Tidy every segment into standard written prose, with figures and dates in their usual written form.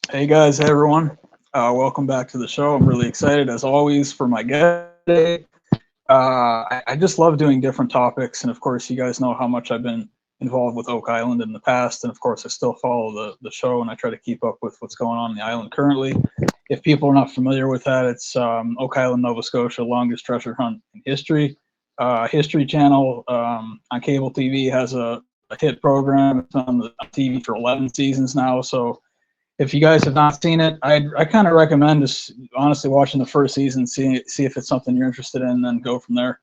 Hey guys, hey everyone. Welcome back to the show. I'm really excited as always for my guest today. I just love doing different topics, and of course, you guys know how much I've been involved with Oak Island in the past, and of course, I still follow the show and I try to keep up with what's going on the island currently. If people are not familiar with that, it's Oak Island, Nova Scotia, longest treasure hunt in history. History Channel on cable TV has a hit program. It's on the TV for 11 seasons now, so if you guys have not seen it, I kind of recommend just honestly watching the first season, see if it's something you're interested in, and then go from there.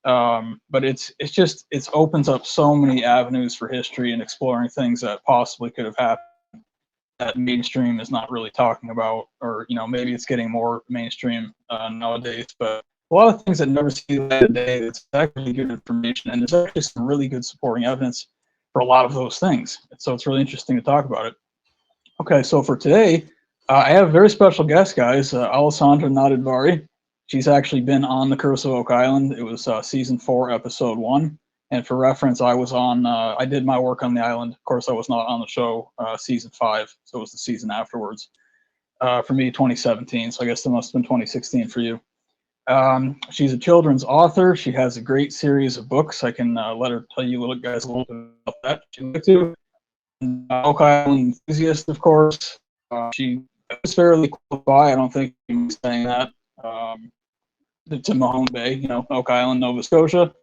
But it opens up so many avenues for history and exploring things that possibly could have happened that mainstream is not really talking about, or maybe it's getting more mainstream nowadays. But a lot of things that never see the light of day, it's actually good information, and there's actually some really good supporting evidence for a lot of those things. So it's really interesting to talk about it. Okay, so for today, I have a very special guest, guys, Alessandra Nadudvari. She's actually been on the Curse of Oak Island. It was season 4, episode 1. And for reference, I did my work on the island. Of course, I was not on the show season 5, so it was the season afterwards. For me, 2017, so I guess it must have been 2016 for you. She's a children's author. She has a great series of books. I can let her tell you guys a little bit about that if you'd like to. Oak Island enthusiast, of course. She is fairly close by. I don't think I'm saying that. To Mahone Bay, Oak Island, Nova Scotia.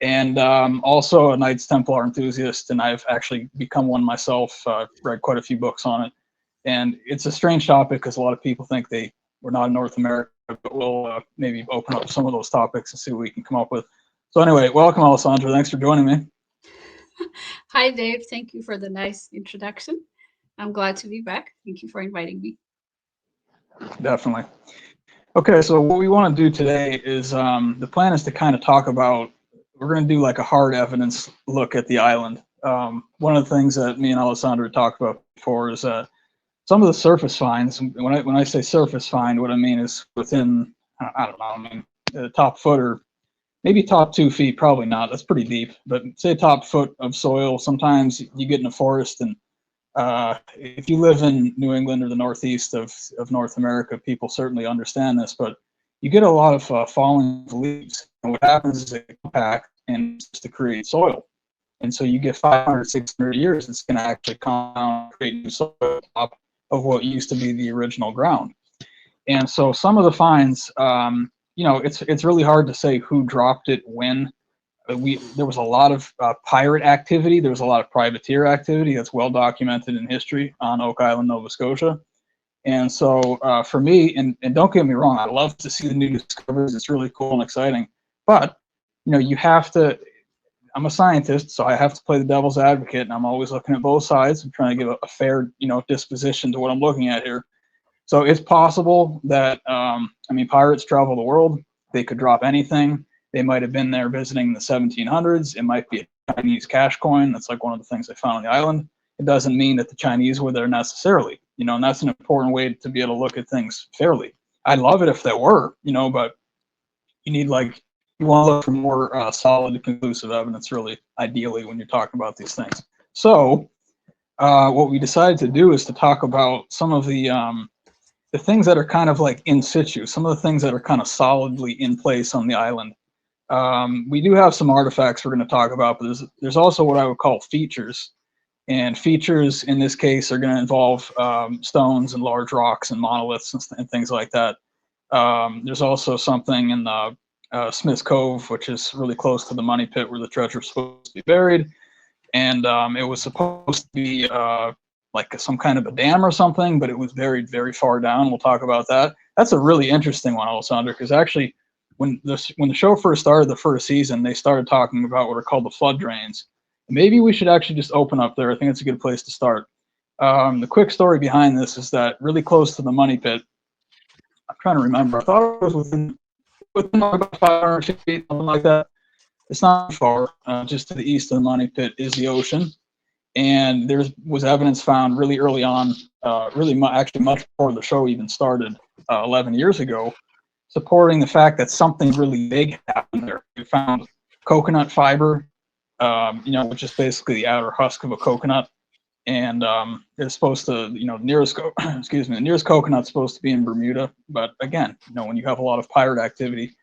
And also a Knights Templar enthusiast, and I've actually become one myself. Read quite a few books on it. And it's a strange topic because a lot of people think we're not in North America, but we'll maybe open up some of those topics and see what we can come up with. So anyway, welcome, Alessandra. Thanks for joining me. Hi, Dave. Thank you for the nice introduction. I'm glad to be back. Thank you for inviting me. Definitely. Okay, so what we want to do today is the plan is to kind of talk about, we're going to do like a hard evidence look at the island. One of the things that me and Alessandra talked about before is some of the surface finds. When I say surface find, what I mean is within, I don't know, I mean, the top foot or maybe top 2 feet, probably not. That's pretty deep. But say top foot of soil. Sometimes you get in a forest, and if you live in New England or the northeast of North America, people certainly understand this. But you get a lot of falling leaves, and what happens is it compacts and to create soil. And so you get 500, 600 years, it's going to actually come down and create new soil on top of what used to be the original ground. And so some of the finds, it's really hard to say who dropped it when. There was a lot of pirate activity. There was a lot of privateer activity that's well documented in history on Oak Island, Nova Scotia. And so for me, and don't get me wrong, I love to see the new discoveries. It's really cool and exciting. But you have to. I'm a scientist, so I have to play the devil's advocate, and I'm always looking at both sides. I'm trying to give a fair, disposition to what I'm looking at here. So it's possible that, pirates travel the world. They could drop anything. They might have been there visiting in the 1700s. It might be a Chinese cash coin. That's like one of the things they found on the island. It doesn't mean that the Chinese were there necessarily, and that's an important way to be able to look at things fairly. I'd love it if they were, but you want to look for more solid, conclusive evidence, really, ideally, when you're talking about these things. So what we decided to do is to talk about some of the things that are kind of like in situ, some of the things that are kind of solidly in place on the island. We do have some artifacts we're going to talk about, but there's also what I would call features. And features in this case are going to involve stones and large rocks and monoliths and things like that. There's also something in the Smith's Cove, which is really close to the money pit where the treasure is supposed to be buried. And it was supposed to be like some kind of a dam or something, but it was buried very far down. We'll talk about that. That's a really interesting one, Alessandra, because actually when the show first started, the first season, they started talking about what are called the flood drains. Maybe we should actually just open up there. I think it's a good place to start. The quick story behind this is that really close to the money pit, I'm trying to remember, I thought it was within about 500 feet, something like that. It's not far. Just to the east of the money pit is the ocean. And there was evidence found really early on, actually much before the show even started 11 years ago, supporting the fact that something really big happened there. We found coconut fiber, which is basically the outer husk of a coconut. and it's supposed to, nearest excuse me, the nearest coconut's supposed to be in Bermuda. But again, when you have a lot of pirate activity,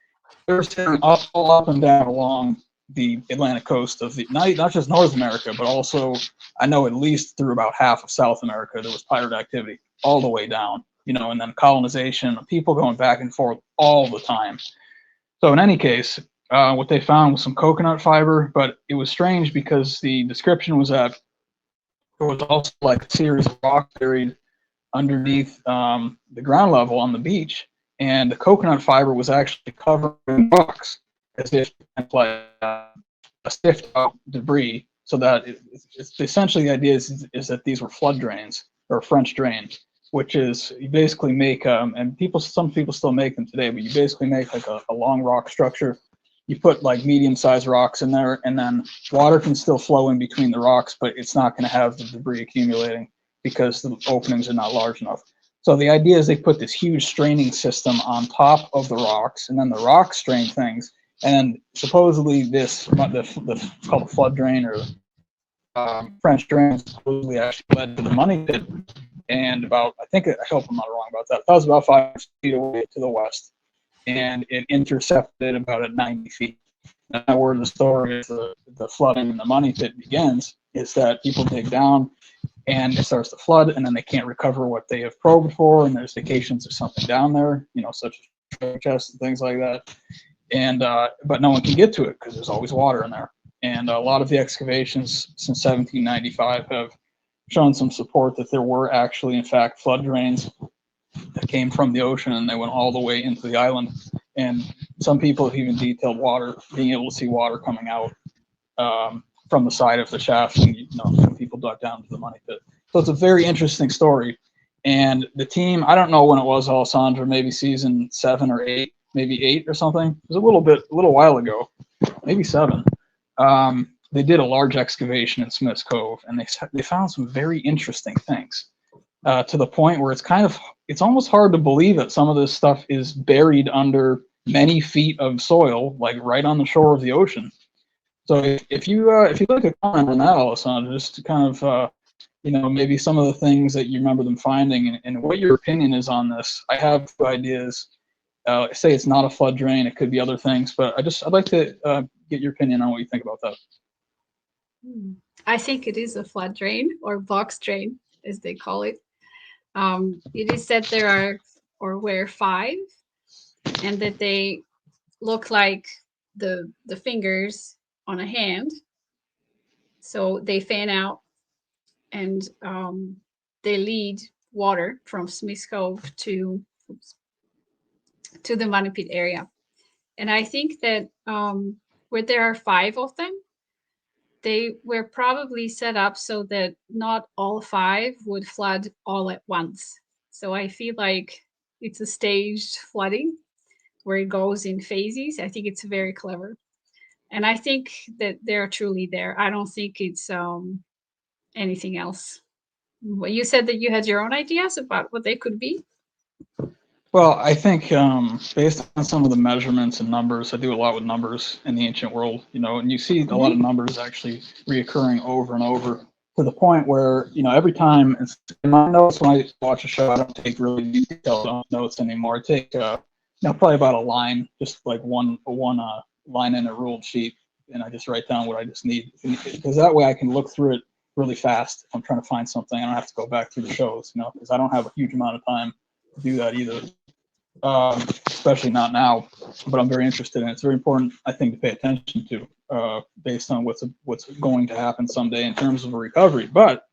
they're sailing all up and down along the Atlantic coast of the not just North America, but also I know at least through about half of South America there was pirate activity all the way down, and then colonization, people going back and forth all the time. So in any case, what they found was some coconut fiber, but it was strange because the description was that it was also like a series of rocks buried underneath the ground level on the beach, and the coconut fiber was actually covered in rocks as if like a sift out debris. So that it's essentially the idea is that these were flood drains or French drains, which is you basically make and some people still make them today, but you basically make like a long rock structure. You put like medium-sized rocks in there, and then water can still flow in between the rocks, but it's not going to have the debris accumulating because the openings are not large enough. So the idea is they put this huge straining system on top of the rocks, and then the rocks strain things. And supposedly it's called a flood drain or French drain, supposedly actually led to the money pit. And I hope I'm not wrong about that. That was about 5 feet away to the west, and it intercepted about at 90 feet. Now, where the story of the flooding and the money pit begins is that people dig down and it starts to flood, and then they can't recover what they have probed for, and there's indications of something down there, such as treasure chests and things like that. And but no one can get to it because there's always water in there. And a lot of the excavations since 1795 have shown some support that there were actually, in fact, flood drains that came from the ocean and they went all the way into the island. And some people have even detailed being able to see water coming out from the side of the shaft, and some people dug down to the money pit. So it's a very interesting story. And the team, I don't know when it was, Alessandra, maybe season 7 or 8, maybe 8 or something. It was a little while ago, maybe 7. They did a large excavation in Smith's Cove, and they found some very interesting things to the point where it's almost hard to believe that some of this stuff is buried under many feet of soil, like right on the shore of the ocean. So if you look at comment on that, Alessandra, just to kind of maybe some of the things that you remember them finding and what your opinion is on this. I have 2 ideas. Say it's not a flood drain; it could be other things, but I'd like to get your opinion on what you think about that. I think it is a flood drain or box drain, as they call it. It is said there are or were 5, and that they look like the fingers on a hand. So they fan out, and they lead water from Smith's Cove to the money pit area. And I think that where there are 5 of them, they were probably set up so that not all 5 would flood all at once. So I feel like it's a staged flooding where it goes in phases. I think it's very clever. And I think that they're truly there. I don't think it's anything else. Well, you said that you had your own ideas about what they could be. Well, I think based on some of the measurements and numbers, I do a lot with numbers in the ancient world, and you see a lot of numbers actually reoccurring over and over to the point where, every time in my notes when I watch a show, I don't take really detailed notes anymore. I take, probably about a line, just like one line in a ruled sheet, and I just write down what I just need, because that way I can look through it really fast. If I'm trying to find something, I don't have to go back through the shows, because I don't have a huge amount of time to do that either. Especially not now, but I'm very interested in it. It's very important, I think, to pay attention to based on what's going to happen someday in terms of a recovery. But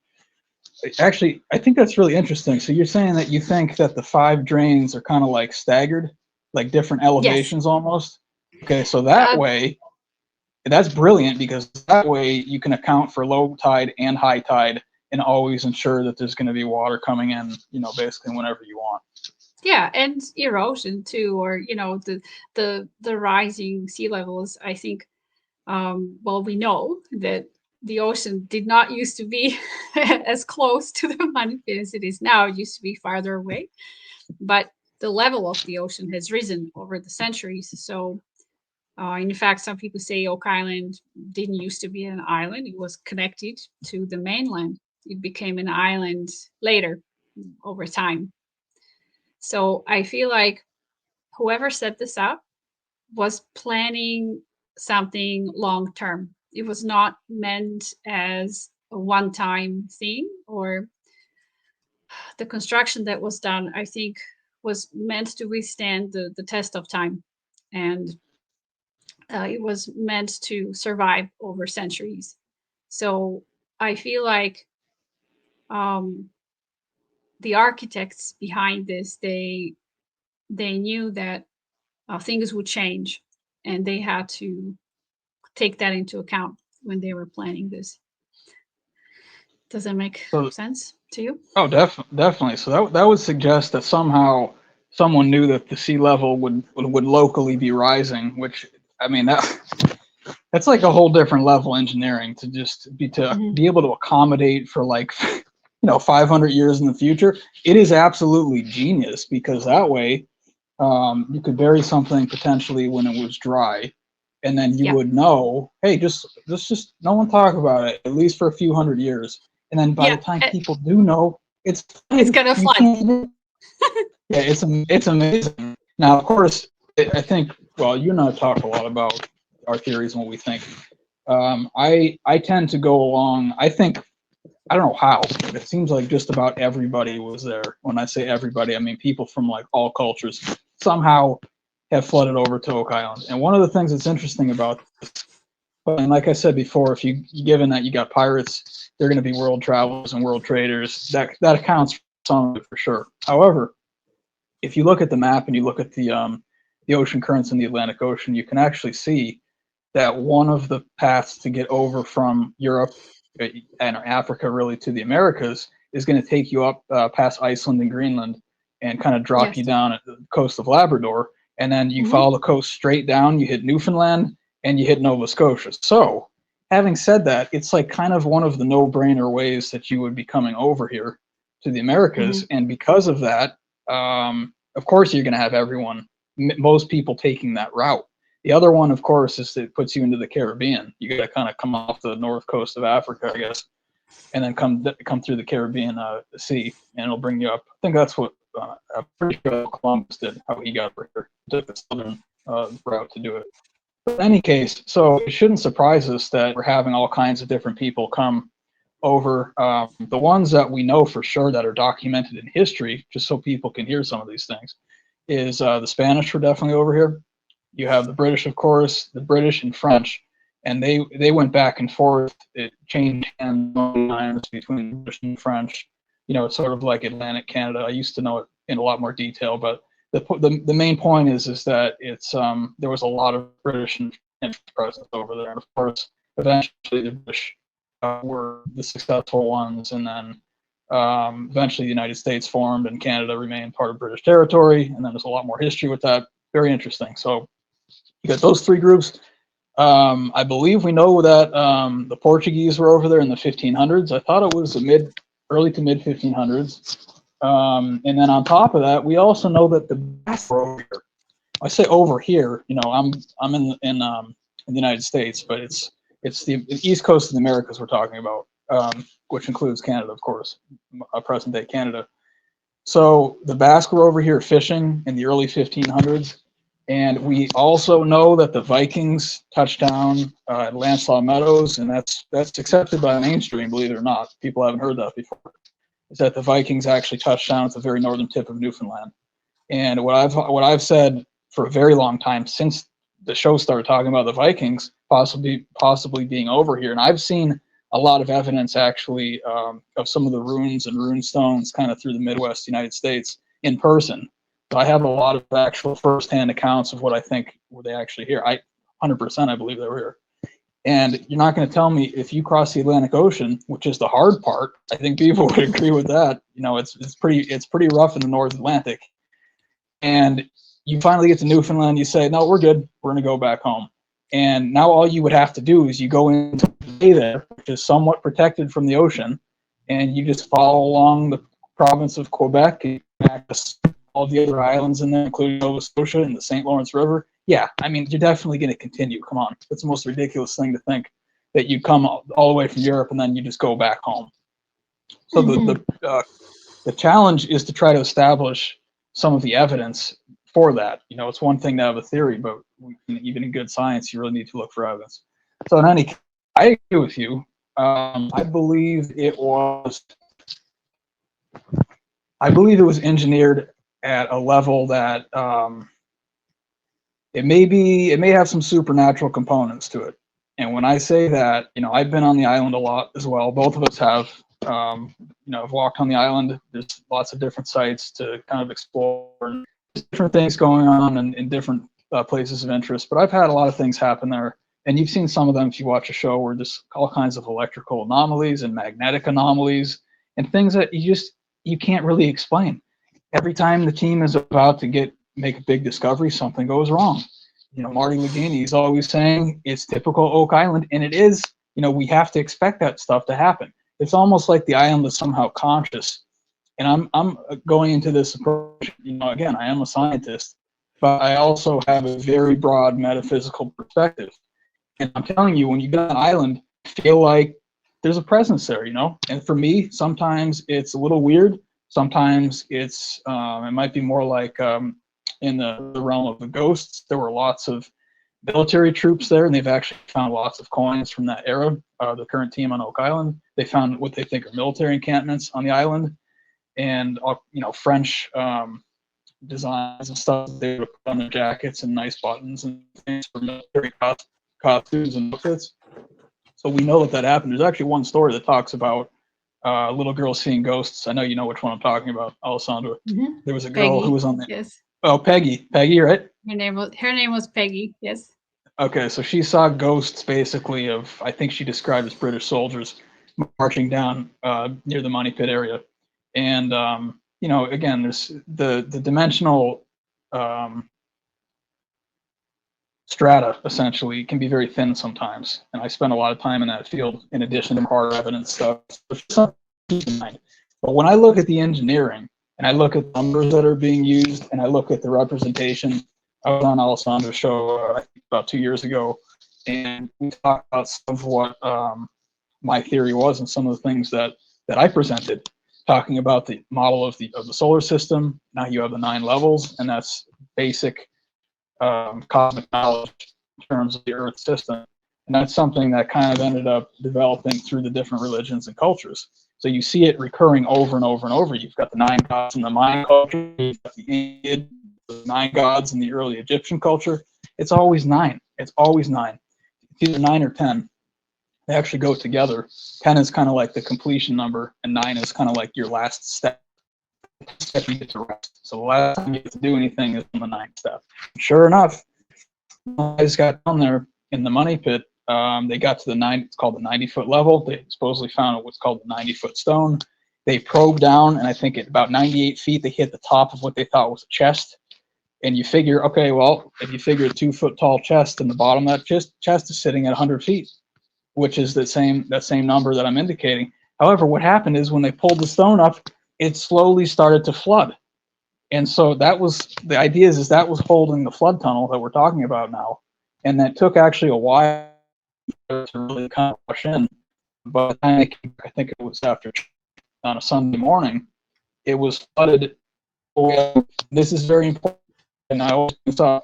actually, I think that's really interesting. So you're saying that you think that the 5 drains are kind of like staggered, like different elevations almost? Okay, so that way, that's brilliant, because that way you can account for low tide and high tide and always ensure that there's going to be water coming in, basically whenever you want. Yeah, and erosion too, or the rising sea levels. I think, we know that the ocean did not used to be as close to the money pit as it is now. It used to be farther away, but the level of the ocean has risen over the centuries. So, in fact, some people say Oak Island didn't used to be an island; it was connected to the mainland. it became an island later over time. So I feel like whoever set this up was planning something long term. It was not meant as a one time thing, or the construction that was done, I think, was meant to withstand the test of time. And it was meant to survive over centuries. So I feel like um, the architects behind this, they knew that things would change, and they had to take that into account when they were planning this. Does that make So, sense to you? oh, definitely. So that would suggest that somehow someone knew that the sea level would locally be rising, which, I mean, that's like a whole different level engineering to just be able to accommodate for, like, 500 years in the future. It is absolutely genius, because that way you could bury something potentially when it was dry, and then you would know, hey, just no one talk about it, at least for a few hundred years. And then by the time people do know, it's gonna flood. Yeah, it's amazing. Now, of course, I think, well, you and I talk a lot about our theories and what we think. I tend to go along. I think, I don't know how, but it seems like just about everybody was there. When I say everybody, I mean people from like all cultures somehow have flooded over to Oak Island. And one of the things that's interesting about this, and like I said before, if given that you got pirates, they're going to be world travelers and world traders. That accounts for some of it for sure. However, if you look at the map and you look at the ocean currents in the Atlantic Ocean, you can actually see that one of the paths to get over from Europe and Africa really to the Americas is going to take you up past Iceland and Greenland and kind of drop you down at the coast of Labrador. And then you follow the coast straight down, you hit Newfoundland, and you hit Nova Scotia. So having said that, it's like kind of one of the no-brainer ways that you would be coming over here to the Americas. And because of that, of course, you're going to have most people taking that route. The other one, of course, is that it puts you into the Caribbean. You got to kind of come off the north coast of Africa, I guess, and then come through the Caribbean Sea, and it'll bring you up. I think that's what I'm pretty sure Columbus did, how he got over here. Took the southern route to do it. But in any case, so it shouldn't surprise us that we're having all kinds of different people come over. The ones that we know for sure that are documented in history, just so people can hear some of these things, is the Spanish were definitely over here. You have the British, of course, the British and French, and they went back and forth. It changed hands between British and French. It's sort of like Atlantic Canada. I used to know it in a lot more detail, but the main point is that it's there was a lot of British and French presence over there, and of course, eventually the British were the successful ones, and then eventually the United States formed, and Canada remained part of British territory, and then there's a lot more history with that. Very interesting. So you got those three groups. I believe we know that the Portuguese were over there in the 1500s. I thought it was early to mid 1500s. And then on top of that, we also know that the Basques were over here. I say over here, I'm in the United States, but it's the east coast of the Americas we're talking about, which includes Canada, of course, present day Canada. So the Basques were over here fishing in the early 1500s. And we also know that the Vikings touched down at Lancelot Meadows, and that's accepted by the mainstream, believe it or not. People haven't heard that before. Is that the Vikings actually touched down at the very northern tip of Newfoundland. And what I've said for a very long time, since the show started talking about the Vikings possibly being over here, and I've seen a lot of evidence actually of some of the ruins and rune stones kind of through the Midwest United States in person. So I have a lot of actual firsthand accounts of what I think were they actually here. 100% I believe they were here. And you're not going to tell me if you cross the Atlantic Ocean, which is the hard part. I think people would agree with that. It's pretty rough in the North Atlantic. And you finally get to Newfoundland, you say, no, we're good. We're going to go back home. And now all you would have to do is you go into the bay there, which is somewhat protected from the ocean, and you just follow along the province of Quebec and access all the other islands in there, including Nova Scotia and the St. Lawrence River. Yeah, I mean, you're definitely going to continue. Come on. It's the most ridiculous thing to think that you come all the way from Europe and then you just go back home. So the challenge is to try to establish some of the evidence for that. You know, it's one thing to have a theory, but even in good science, you really need to look for evidence. So in any case, I agree with you. I believe it was engineered at a level that it may have some supernatural components to it. And when I say that, you know, I've been on the island a lot as well. Both of us have. You know, I've walked on the island. There's lots of different sites to kind of explore, and different things going on in different places of interest. But I've had a lot of things happen there, and you've seen some of them if you watch a show, where there's all kinds of electrical anomalies and magnetic anomalies and things that you can't really explain. Every time the team is about to make a big discovery, something goes wrong. You know, Marty Lagini is always saying it's typical Oak Island, and it is. You know, we have to expect that stuff to happen. It's almost like the island is somehow conscious. And I'm going into this approach, you know, again, I am a scientist, but I also have a very broad metaphysical perspective. And I'm telling you, when you get on an island, feel like there's a presence there, you know? And for me, sometimes it's a little weird. Sometimes it might be more like in the realm of the ghosts. There were lots of military troops there, and they've actually found lots of coins from that era. The current team on Oak Island, they found what they think are military encampments on the island, and you know, French designs and stuff they would put on their jackets, and nice buttons and things for military costumes and outfits. So we know that happened. There's actually one story that talks about a little girl seeing ghosts. I know you know which one I'm talking about, Alessandra. Mm-hmm. There was a girl Peggy. who was on the Yes. Oh, Peggy, right? Her name was Peggy. Yes. Okay, so she saw ghosts basically of, I think she described as British soldiers marching down near the Money Pit area. And, you know, again, there's the dimensional strata essentially can be very thin sometimes. And I spend a lot of time in that field in addition to hard evidence stuff. But when I look at the engineering and I look at numbers that are being used and I look at the representation, I was on Alessandra's show about 2 years ago, and we talked about some of what my theory was and some of the things that I presented, talking about the model of the solar system. Now you have the 9 levels, and that's basic cosmic knowledge in terms of the Earth system. And that's something that kind of ended up developing through the different religions and cultures. So you see it recurring over and over and over. You've got the 9 gods in the Mayan culture, you've got the Indian, the 9 gods in the early Egyptian culture. It's always 9. It's always 9. It's either 9 or 10. They actually go together. 10 is kind of like the completion number, and 9 is kind of like your last step. You get to rest. So the last time you get to do anything is on the 9th step. Sure enough, I just got down there in the Money Pit. They got to it's called the 90-foot level. They supposedly found what's called the 90-foot stone. They probed down, and I think at about 98 feet, they hit the top of what they thought was a chest. And you figure, okay, well, if you figure a 2-foot tall chest, and the bottom of that chest is sitting at 100 feet, which is that same number that I'm indicating. However, what happened is when they pulled the stone up, it slowly started to flood. And so that was the idea is that was holding the flood tunnel that we're talking about now. And that took actually a while to really kind of rush in. But I think it was after on a Sunday morning, it was flooded. This is very important. And I always saw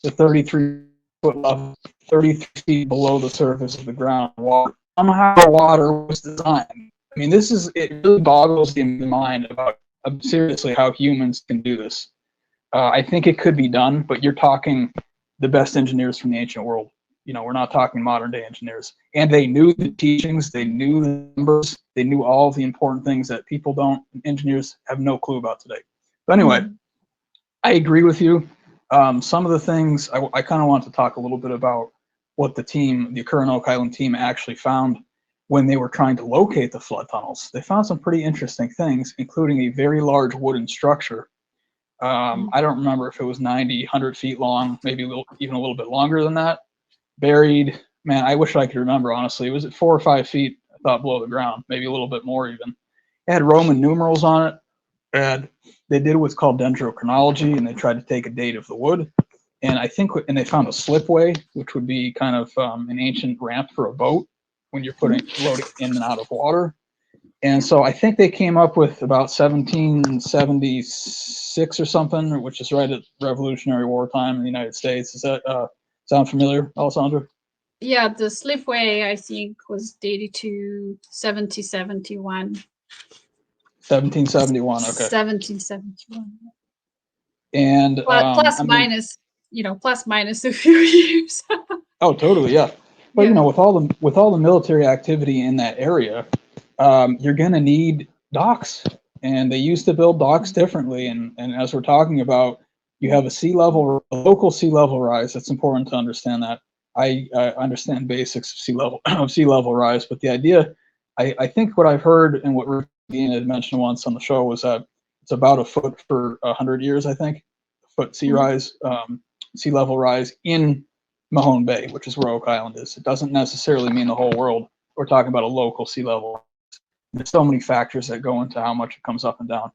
the 33-foot level, 33 feet below the surface of the ground. Water. Somehow water was designed. I mean, it really boggles the mind about seriously how humans can do this. I think it could be done, but you're talking the best engineers from the ancient world. You know, we're not talking modern day engineers. And they knew the teachings, they knew the numbers, they knew all the important things that engineers have no clue about today. But anyway, I agree with you. Some of the things I kind of want to talk a little bit about what the current Oak Island team actually found when they were trying to locate the flood tunnels. They found some pretty interesting things, including a very large wooden structure. I don't remember if it was 90, 100 feet long, maybe even a little bit longer than that. Buried, man, I wish I could remember, honestly. It was at 4 or 5 feet, I thought, below the ground, maybe a little bit more even. It had Roman numerals on it, and they did what's called dendrochronology, and they tried to take a date of the wood. And they found a slipway, which would be kind of an ancient ramp for a boat when you're loading in and out of water. And so I think they came up with about 1776 or something, which is right at Revolutionary War time in the United States. Does that sound familiar, Alessandra? Yeah, the slipway, I think, was dated to 1771. 1771, okay. 1771. And Plus I mean, minus, plus minus a few years. oh, totally, yeah. But Yeah. you know, with all the military activity in that area, you're going to need docks, and they used to build docks differently. And as we're talking about, you have a local sea level rise. It's important to understand that. I understand basics of sea level rise, but the idea, I think what I've heard and what Dean had mentioned once on the show was that it's about a foot for 100 years. I think a foot sea rise, sea level rise in Mahone Bay, which is where Oak Island is. It doesn't necessarily mean the whole world. We're talking about a local sea level. There's so many factors that go into how much it comes up and down.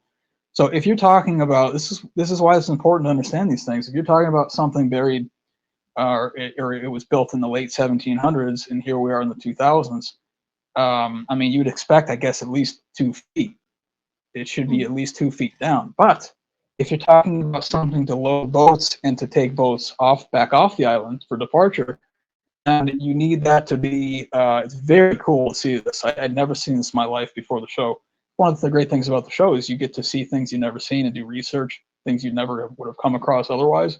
So if you're talking about this is why it's important to understand these things. If you're talking about something buried or it was built in the late 1700s and here we are in the 2000s, I mean, you'd expect, I guess, at least 2 feet. It should be at least 2 feet down. But if you're talking about something to load boats and to take boats back off the island for departure, and you need that to be, it's very cool to see this. I'd never seen this in my life before the show. One of the great things about the show is you get to see things you've never seen and do research, things you never would have come across otherwise.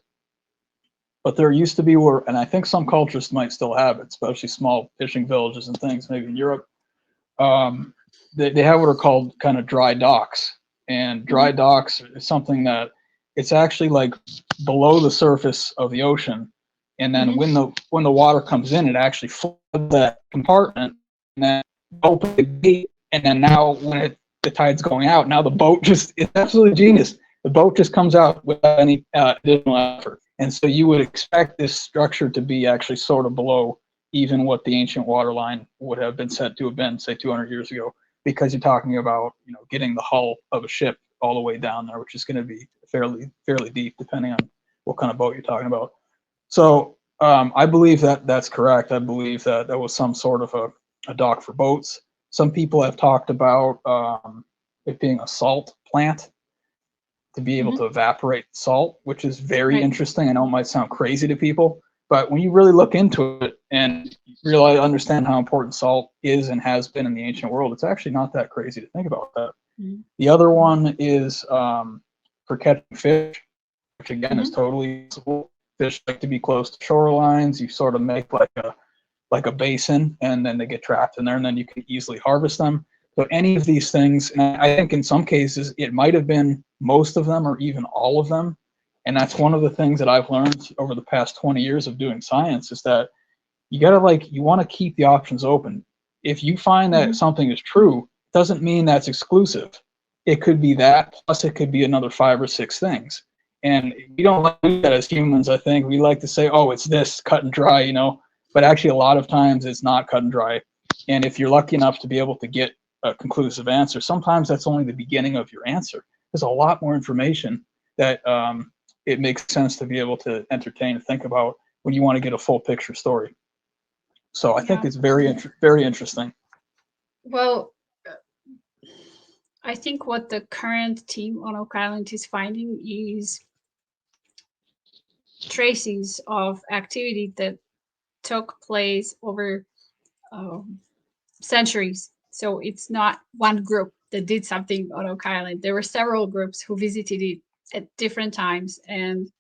But there used to be and I think some cultures might still have it, especially small fishing villages and things, maybe in Europe. They have what are called kind of dry docks. And dry docks is something that it's actually like below the surface of the ocean. And then when the water comes in, it actually floods that compartment and then open the gate. And then now when the tide's going out, now the boat it's absolutely genius. The boat just comes out without any additional effort. And so you would expect this structure to be actually sort of below even what the ancient water line would have been said to have been, say, 200 years ago, because you're talking about, getting the hull of a ship all the way down there, which is going to be fairly deep, depending on what kind of boat you're talking about. So I believe that that's correct. I believe that that was some sort of a dock for boats. Some people have talked about it being a salt plant to be able to evaporate salt, which is very interesting. I know it might sound crazy to people, but when you really look into it and really understand how important salt is and has been in the ancient world, it's actually not that crazy to think about that. The other one is for catching fish, which again is totally useful. Fish like to be close to shorelines. You sort of make like a basin, and then they get trapped in there, and then you can easily harvest them. So any of these things, and I think in some cases it might have been most of them or even all of them. And that's one of the things that I've learned over the past 20 years of doing science is that you want to keep the options open. If you find that something is true, doesn't mean that's exclusive. It could be that, plus it could be another 5 or 6 things. And we don't like to do that as humans, I think. We like to say, oh, it's this, cut and dry, but actually a lot of times it's not cut and dry. And if you're lucky enough to be able to get a conclusive answer, sometimes that's only the beginning of your answer. There's a lot more information that it makes sense to be able to entertain and think about when you want to get a full picture story. So I think it's very interesting. Well, I think what the current team on Oak Island is finding is traces of activity that took place over centuries. So it's not one group that did something on Oak Island. There were several groups who visited it at different times and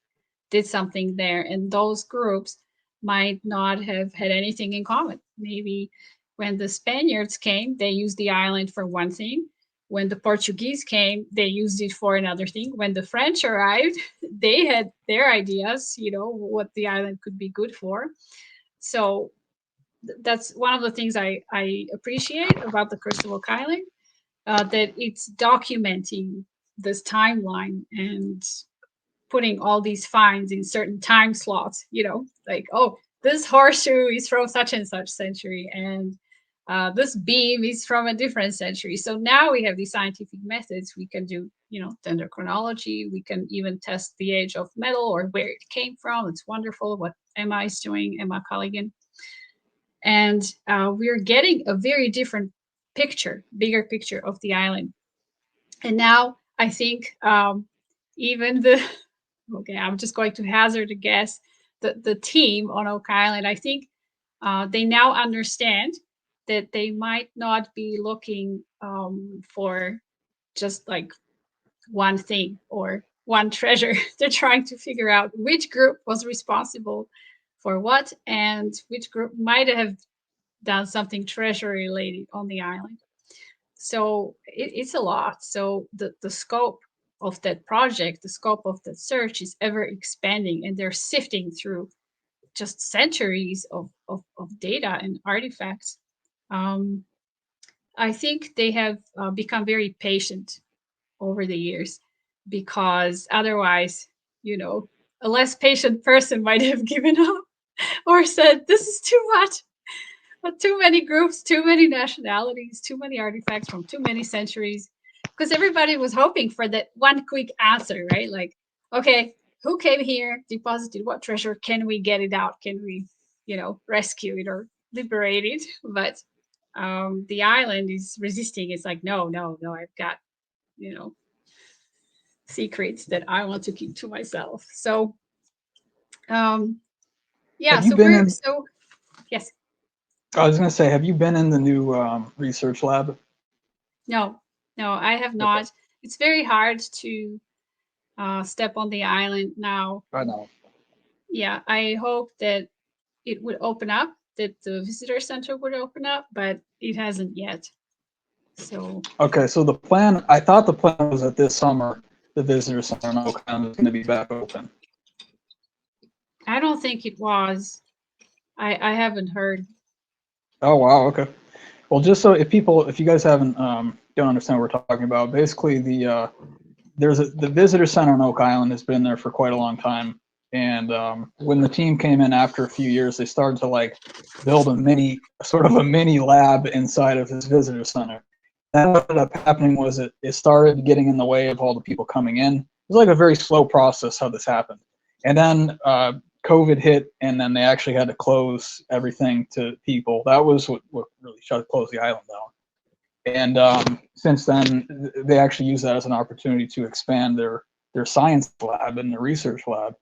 did something there. And those groups might not have had anything in common. Maybe when the Spaniards came, they used the island for one thing. When the Portuguese came, they used it for another thing. When the French arrived, they had their ideas, what the island could be good for. So that's one of the things I appreciate about the Curse of Oak Island, that it's documenting this timeline and putting all these finds in certain time slots, like, oh, this horseshoe is from such and such century, and this beam is from a different century. So now we have these scientific methods. We can do, dendrochronology. We can even test the age of metal or where it came from. It's wonderful what Emma is doing, Emma Culligan. And we're getting a very different bigger picture of the island. And now I think even the, okay, I'm just going to hazard a guess, the team on Oak Island, I think they now understand that they might not be looking for just like one thing or one treasure. They're trying to figure out which group was responsible for what and which group might have done something treasure related on the island. So it's a lot. So the scope of that project, the scope of that search is ever expanding, and they're sifting through just centuries of data and artifacts. Um, I think they have become very patient over the years, because otherwise, a less patient person might have given up or said, this is too much. But too many groups, too many nationalities, too many artifacts from too many centuries, because everybody was hoping for that one quick answer, right? Like, okay, who came here, deposited what treasure? Can we get it out? Can we, rescue it or liberate it? But the island is resisting. It's like, no, no, no, I've got, secrets that I want to keep to myself. So, yeah, Have you been in? Yes. I was going to say, have you been in the new research lab? No, I have not. Okay. It's very hard to step on the island now. I know. Yeah, I hope that it would open up, that the visitor center would open up, but it hasn't yet. So. Okay, so I thought the plan was that this summer, the visitor center in Oak Island is going to be back open. I don't think it was. I haven't heard. Oh, wow. Okay. Well, just so if you guys haven't don't understand what we're talking about, basically the visitor center on Oak Island has been there for quite a long time, and when the team came in after a few years, they started to build a mini lab inside of this visitor center. And what ended up happening was it started getting in the way of all the people coming in. It was like a very slow process how this happened, and then COVID hit, and then they actually had to close everything to people. That was what really closed the island down. And since then, they actually use that as an opportunity to expand their science lab and their research lab.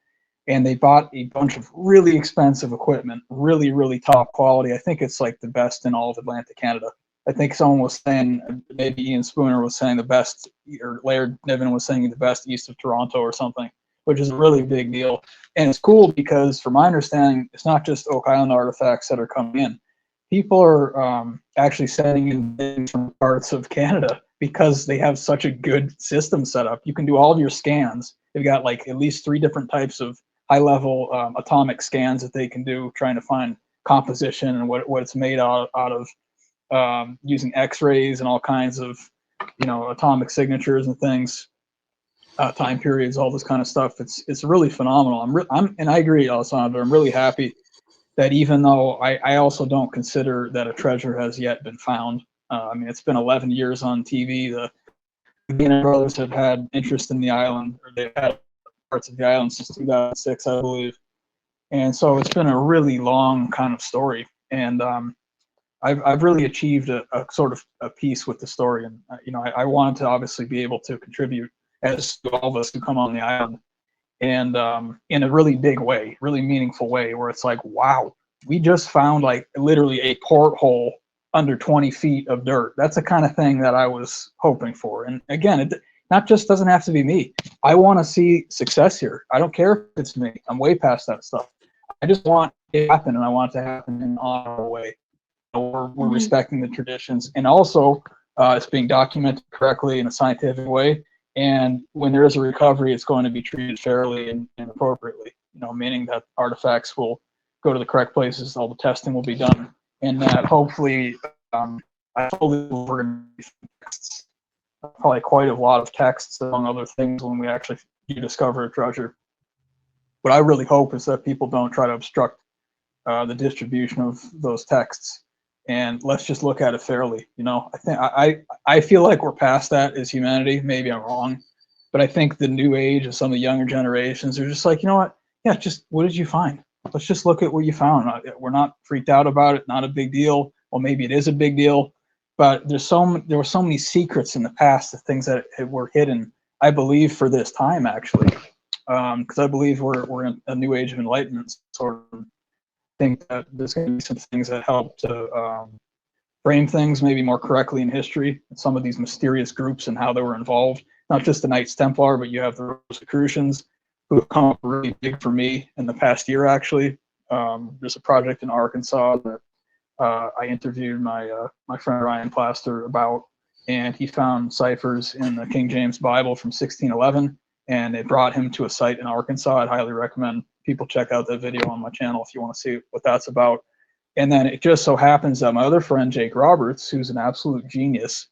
And they bought a bunch of really expensive equipment, really, really top quality. I think it's like the best in all of Atlantic Canada. I think someone was saying, maybe Ian Spooner was saying the best, or Laird Niven was saying the best east of Toronto or something, which is a really big deal. And it's cool because, from my understanding, it's not just Oak Island artifacts that are coming in. People are actually sending in things from parts of Canada because they have such a good system set up. You can do all of your scans. They've got at least 3 different types of high-level atomic scans that they can do, trying to find composition and what it's made out of, using X-rays and all kinds of, atomic signatures and things. Time periods, all this kind of stuff. It's really phenomenal. And I agree, Alessandra. I'm really happy that, even though I also don't consider that a treasure has yet been found. I mean, it's been 11 years on TV. The Bennett brothers have had interest in the island, or they've had parts of the island since 2006, I believe. And so it's been a really long kind of story. And I've really achieved a sort of a piece with the story. And I wanted to obviously be able to contribute, as to all of us who come on the island, and in a really big way, really meaningful way, where it's like, wow, we just found literally a porthole under 20 feet of dirt. That's the kind of thing that I was hoping for. And again, it not just doesn't have to be me. I want to see success here. I don't care if it's me. I'm way past that stuff. I just want it to happen, and I want it to happen in an honorable way. We're respecting the traditions, and also it's being documented correctly in a scientific way. And when there is a recovery, it's going to be treated fairly and appropriately, meaning that artifacts will go to the correct places, all the testing will be done, and that hopefully, I told we're going to be texts, probably quite a lot of texts, among other things, when we actually do discover a treasure. What I really hope is that people don't try to obstruct the distribution of those texts, and let's just look at it fairly. I feel like we're past that as humanity. Maybe I'm wrong, but I think the new age of some of the younger generations are just like, what? Yeah, just what did you find? Let's just look at what you found. We're not freaked out about it. Not a big deal. Well, maybe it is a big deal, but there were so many secrets in the past, the things that were hidden, I believe, for this time, actually, because I believe we're in a new age of enlightenment. Sort of think that there's going to be some things that help to frame things maybe more correctly in history, and some of these mysterious groups and how they were involved. Not just the Knights Templar, but you have the Rosicrucians, who have come up really big for me in the past year, actually. There's a project in Arkansas that I interviewed my friend Ryan Plaster about, and he found ciphers in the King James Bible from 1611, and it brought him to a site in Arkansas. I'd highly recommend people check out that video on my channel if you want to see what that's about. And then it just so happens that my other friend, Jake Roberts, who's an absolute genius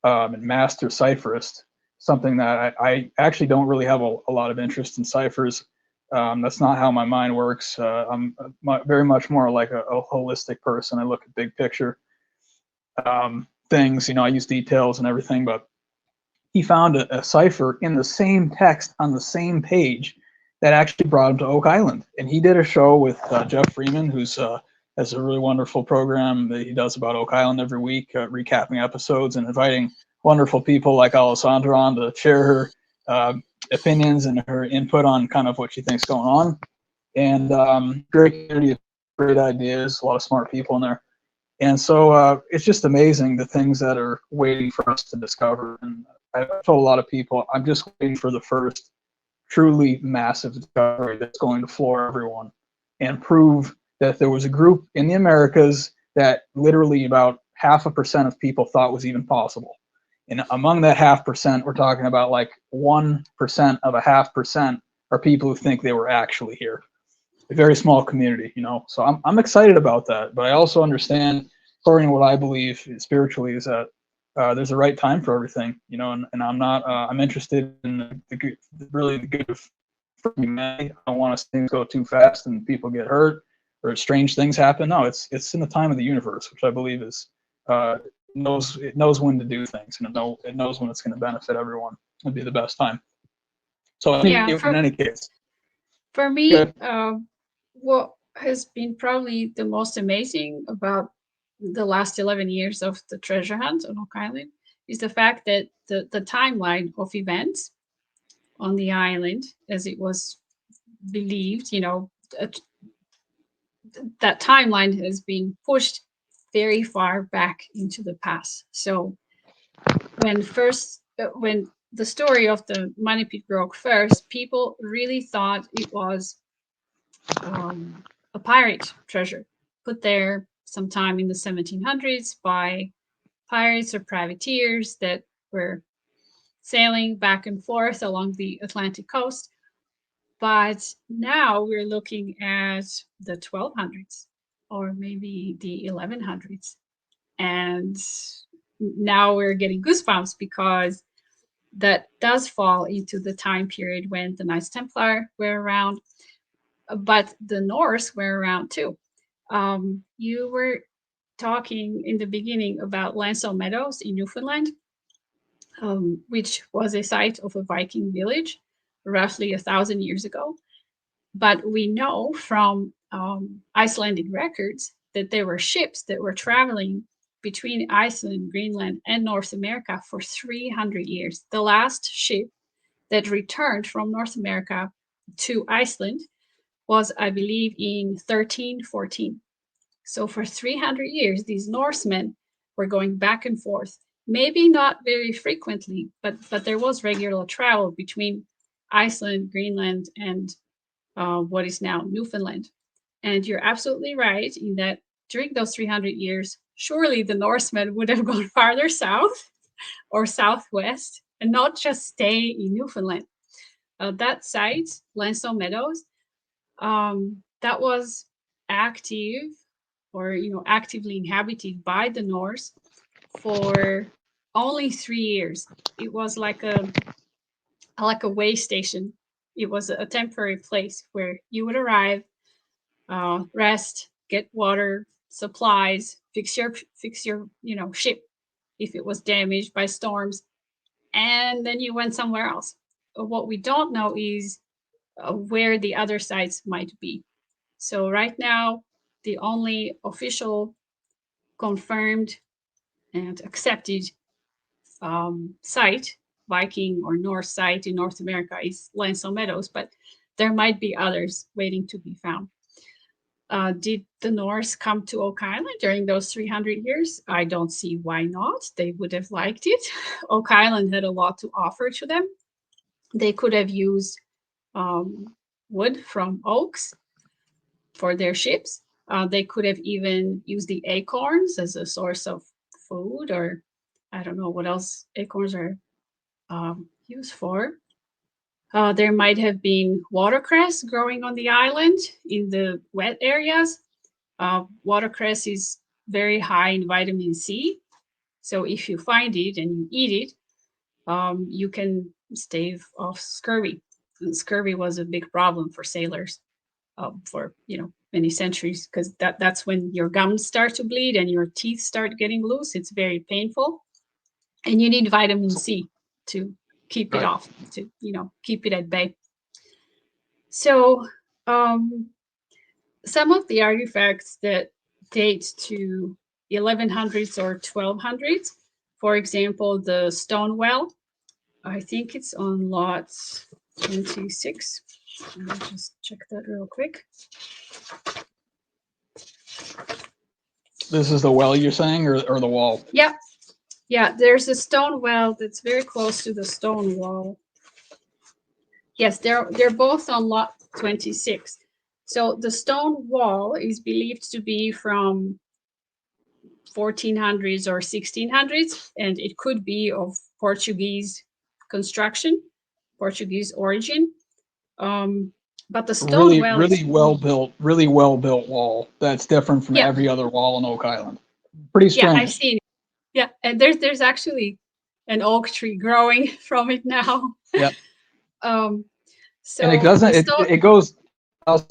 and master cipherist, something that I actually don't really have a lot of interest in ciphers. That's not how my mind works. I'm very much more like a holistic person. I look at big picture things. I use details and everything, but he found a cipher in the same text on the same page that actually brought him to Oak Island. And he did a show with Jeff Freeman, who's has a really wonderful program that he does about Oak Island every week, recapping episodes and inviting wonderful people like Alessandra on to share her opinions and her input on kind of what she thinks going on. And great community, great ideas, a lot of smart people in there. And so it's just amazing the things that are waiting for us to discover. And I've told a lot of people, I'm just waiting for the first truly massive discovery that's going to floor everyone and prove that there was a group in the Americas that literally about 0.5% of people thought was even possible. And among that 0.5%, we're talking about like 1% of a 0.5% are people who think they were actually here. A very small community, So I'm excited about that. But I also understand, according to what I believe spiritually, is that there's a right time for everything, and I'm not, I'm interested in the good of humanity. I don't want to see things go too fast and people get hurt or strange things happen. No, it's in the time of the universe, which I believe is it knows when to do things, and it knows when it's going to benefit everyone. It'd be the best time. So in any case, for me, what has been probably the most amazing about the last 11 years of the treasure hunt on Oak Island is the fact that the timeline of events on the island, as it was believed, that timeline has been pushed very far back into the past. So when the story of the money pit broke first, people really thought it was a pirate treasure put there sometime in the 1700s by pirates or privateers that were sailing back and forth along the Atlantic coast. But now we're looking at the 1200s or maybe the 1100s. And now we're getting goosebumps because that does fall into the time period when the Knights Templar were around, but the Norse were around too. You were talking in the beginning about Lansdowne Meadows in Newfoundland, which was a site of a Viking village roughly 1,000 years ago. But we know from Icelandic records that there were ships that were traveling between Iceland, Greenland, and North America for 300 years. The last ship that returned from North America to Iceland was, I believe, in 1314. So for 300 years, these Norsemen were going back and forth, maybe not very frequently, but there was regular travel between Iceland, Greenland, and what is now Newfoundland. And you're absolutely right in that during those 300 years, surely the Norsemen would have gone farther south or southwest and not just stay in Newfoundland. That site, Lansdowne Meadows, that was active or actively inhabited by the Norse for only 3 years. It was like a way station. It was a temporary place where you would arrive, rest, get water, supplies, fix your ship if it was damaged by storms, and then you went somewhere else. What we don't know is where the other sites might be. So right now, the only official confirmed and accepted site, Viking or Norse site in North America, is Lancel Meadows, but there might be others waiting to be found. Did the Norse come to Oak Island during those 300 years? I don't see why not. They would have liked it. Oak Island had a lot to offer to them. They could have used wood from oaks for their ships. They could have even used the acorns as a source of food, or I don't know what else acorns are used for. There might have been watercress growing on the island in the wet areas. Watercress is very high in vitamin C. So if you find it and you eat it, you can stave off scurvy. And scurvy was a big problem for sailors for many centuries, because that's when your gums start to bleed and your teeth start getting loose. It's very painful, and you need vitamin C to keep it off, to keep it at bay. So some of the artifacts that date to 1100s or 1200s, for example, the stone well, I think it's on lot 26. Let me just check that real quick. This is the well you're saying, or the wall? Yeah, there's a stone well that's very close to the stone wall. Yes, they're both on lot 26. So the stone wall is believed to be from 1400s or 1600s, and it could be of Portuguese construction, Portuguese origin. But the stone well really well built wall that's different from every other wall on Oak Island. Pretty strange. Yeah, I've seen it. Yeah, and there's actually an oak tree growing from it now. Yeah. So and it doesn't. It goes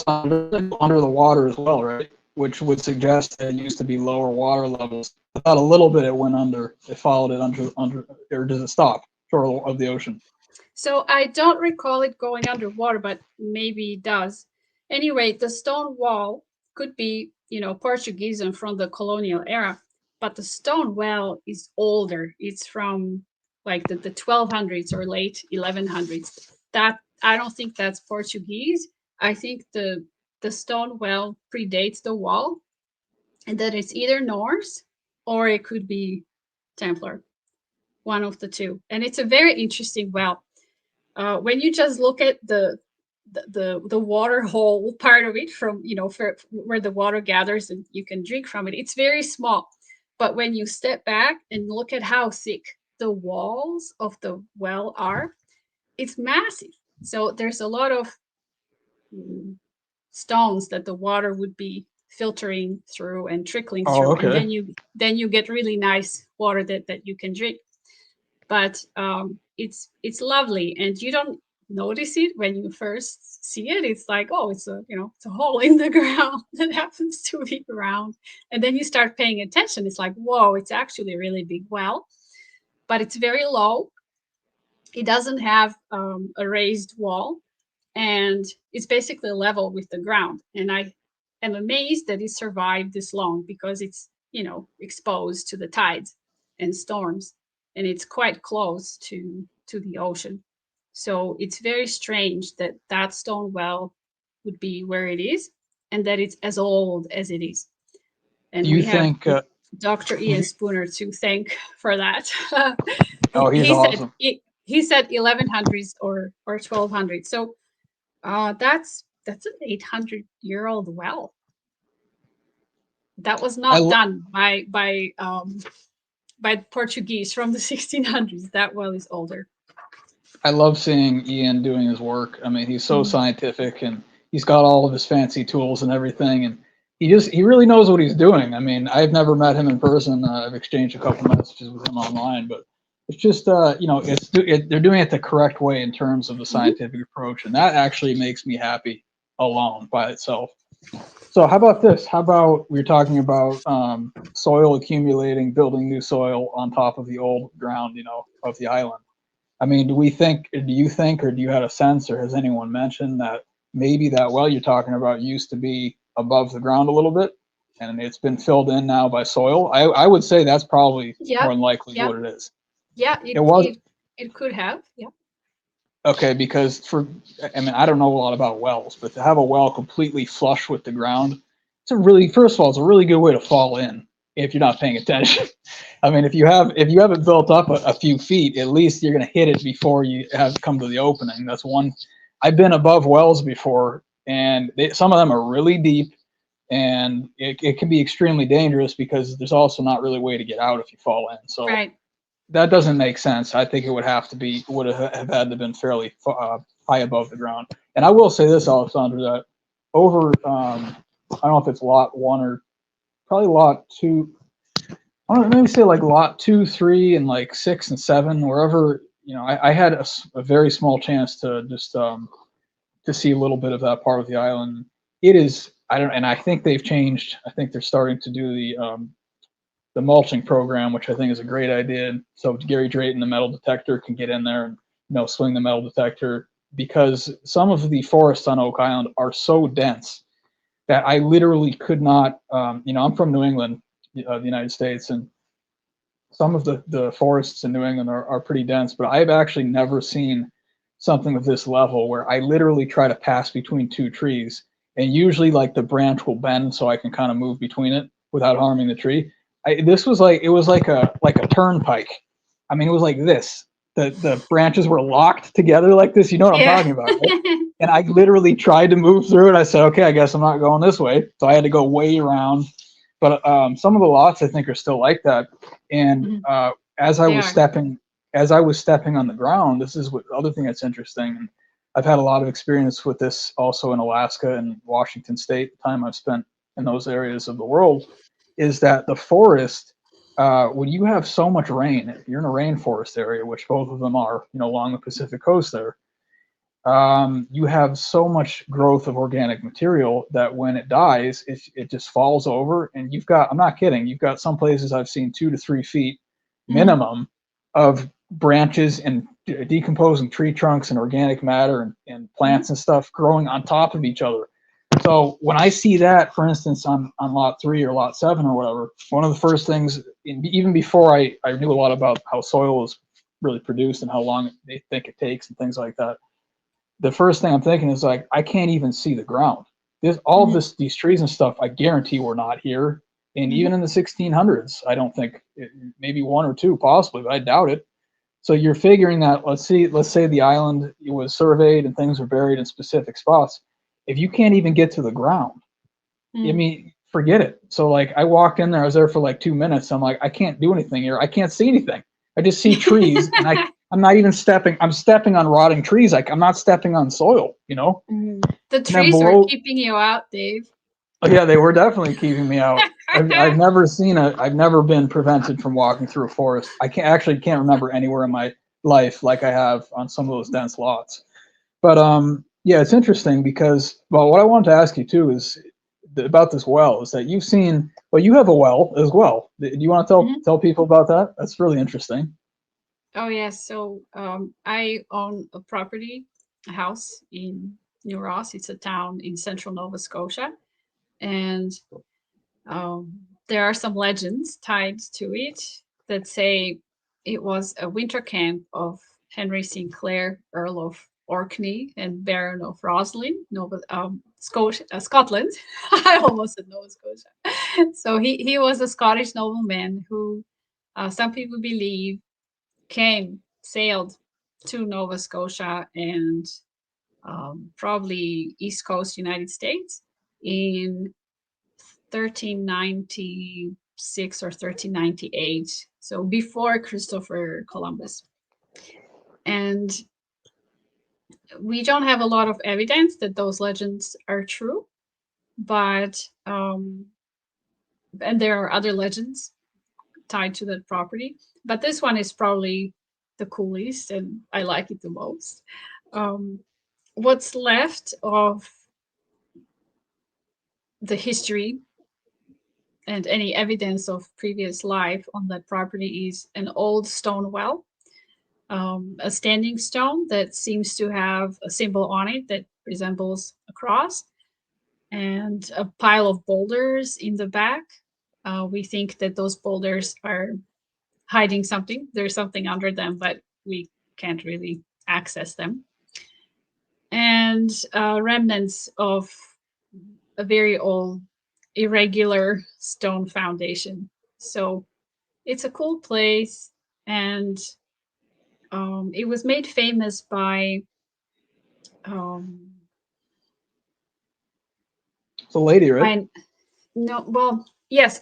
under the water as well, right? Which would suggest that it used to be lower water levels. I thought a little bit it went under. It followed it under, or does it stop short of the ocean? So I don't recall it going underwater, but maybe it does. Anyway, the stone wall could be, Portuguese and from the colonial era, but the stone well is older. It's from like the 1200s or late 1100s. That I don't think that's Portuguese. I think the stone well predates the wall, and that it's either Norse or it could be Templar, one of the two. And it's a very interesting well. When you just look at the water hole part of it, from where the water gathers and you can drink from it, it's very small. But when you step back and look at how thick the walls of the well are, it's massive. So there's a lot of stones that the water would be filtering through and trickling through, okay. and then you get really nice water that you can drink. But it's lovely, and you don't notice it when you first see it. It's like, oh, it's a hole in the ground that happens to be round, and then you start paying attention. It's like, whoa, it's actually a really big well, but it's very low. It doesn't have a raised wall, and it's basically level with the ground. And I am amazed that it survived this long, because it's exposed to the tides and storms, and it's quite close to the ocean. So it's very strange that that stone well would be where it is, and that it's as old as it is. And you think Dr. Ian Spooner to thank for that. Oh, he's awesome. He said 1100s or 1200s. So that's an 800-year-old well. That was not done by Portuguese from the 1600s. That well is older. I love seeing Ian doing his work. I mean, he's so scientific, and he's got all of his fancy tools and everything, and he really knows what he's doing. I mean, I've never met him in person. I've exchanged a couple messages with him online, but it's just they're doing it the correct way in terms of the scientific approach, and that actually makes me happy alone by itself. So how about this? How about we're talking about soil accumulating, building new soil on top of the old ground, of the island. I mean, do you think, or do you have a sense, or has anyone mentioned that maybe that well you're talking about used to be above the ground a little bit? and it's been filled in now by soil, I would say that's probably Yeah. more than likely Yeah. what it is. Yeah, It was it could have. Yeah. okay because I mean, I don't know a lot about wells, but to have a well completely flush with the ground, it's a really, first of all, it's a really good way to fall in if you're not paying attention. I mean, if you have it built up a few feet, at least you're going to hit it before you have come to the opening. That's one. I've been above wells before, and some of them are really deep, and it can be extremely dangerous because there's also not really a way to get out if you fall in. So Right. that doesn't make sense. I think it would have had to been fairly high above the ground. And I will say this, Alessandra, that over I don't know if it's lot 1 or probably lot 2. I don't know, maybe say like lot 2, 3, and like 6 and 7, wherever, I had a very small chance to just to see a little bit of that part of the island. It is, and I think they've changed. I think they're starting to do the mulching program, which I think is a great idea. So Gary Drayton, the metal detector, can get in there and swing the metal detector, because some of the forests on Oak Island are so dense that I literally could not. I'm from New England, the United States, and some of the forests in New England are pretty dense, but I've actually never seen something of this level where I literally try to pass between two trees, and usually like the branch will bend so I can kind of move between it without harming the tree. This was like, it was like a turnpike. I mean, it was like this. The branches were locked together like this. You know what I'm Yeah. talking about, right? And I literally tried to move through it. I said, okay, I guess I'm not going this way. So I had to go way around. But some of the lots I think are still like that. And Mhm. as I They was are. stepping, on the ground, this is what other thing that's interesting. And I've had a lot of experience with this also in Alaska and Washington State. The time I've spent in those areas of the world is that the forest, when you have so much rain, if you're in a rainforest area, which both of them are, along the Pacific coast there, you have so much growth of organic material that when it dies, it just falls over. And you've got, I'm not kidding, you've got some places I've seen 2 to 3 feet Mhm. minimum of branches and decomposing tree trunks and organic matter and plants and stuff growing on top of each other. So when I see that, for instance, on lot 3 or lot 7 or whatever, one of the first things, even before I knew a lot about how soil is really produced and how long they think it takes and things like that, the first thing I'm thinking is like, I can't even see the ground. These trees and stuff, I guarantee were not here. And Mhm. even in the 1600s, I don't think, maybe 1 or 2 possibly, but I doubt it. So you're figuring that, let's say the island was surveyed and things were buried in specific spots. If you can't even get to the ground, I Mhm. mean, forget it. So like, I walked in there, I was there for like 2 minutes. I'm like, I can't do anything here. I can't see anything. I just see trees, and I'm not even stepping. I'm stepping on rotting trees. Like, I'm not stepping on soil, The And then trees were below, keeping you out, Dave. oh, yeah, they were definitely keeping me out. I've never been prevented from walking through a forest. I can't remember anywhere in my life like I have on some of those dense lots. But yeah, it's interesting because, well, what I wanted to ask you too is about this well. Is that you have a well as well. Do you want to Mhm. tell people about that? That's really interesting. Oh yes. So I own a property, a house in New Ross. It's a town in central Nova Scotia, and there are some legends tied to it that say it was a winter camp of Henry Sinclair, Earl of Orkney and Baron of Roslin, Scotland. I almost said Nova Scotia. So he was a Scottish nobleman who some people believe sailed to Nova Scotia and probably East Coast United States in 1396 or 1398, so before Christopher Columbus. And we don't have a lot of evidence that those legends are true, but and there are other legends tied to that property, but this one is probably the coolest and I like it the most. Um, what's left of the history and any evidence of previous life on that property is an old stone well, a standing stone that seems to have a symbol on it that resembles a cross. and a pile of boulders in the back. We think that those boulders are hiding something. There's something under them, but we can't really access them. And remnants of a very old, irregular stone foundation. So it's a cool place, and it was made famous by um, It's a lady, right? no, well, yes,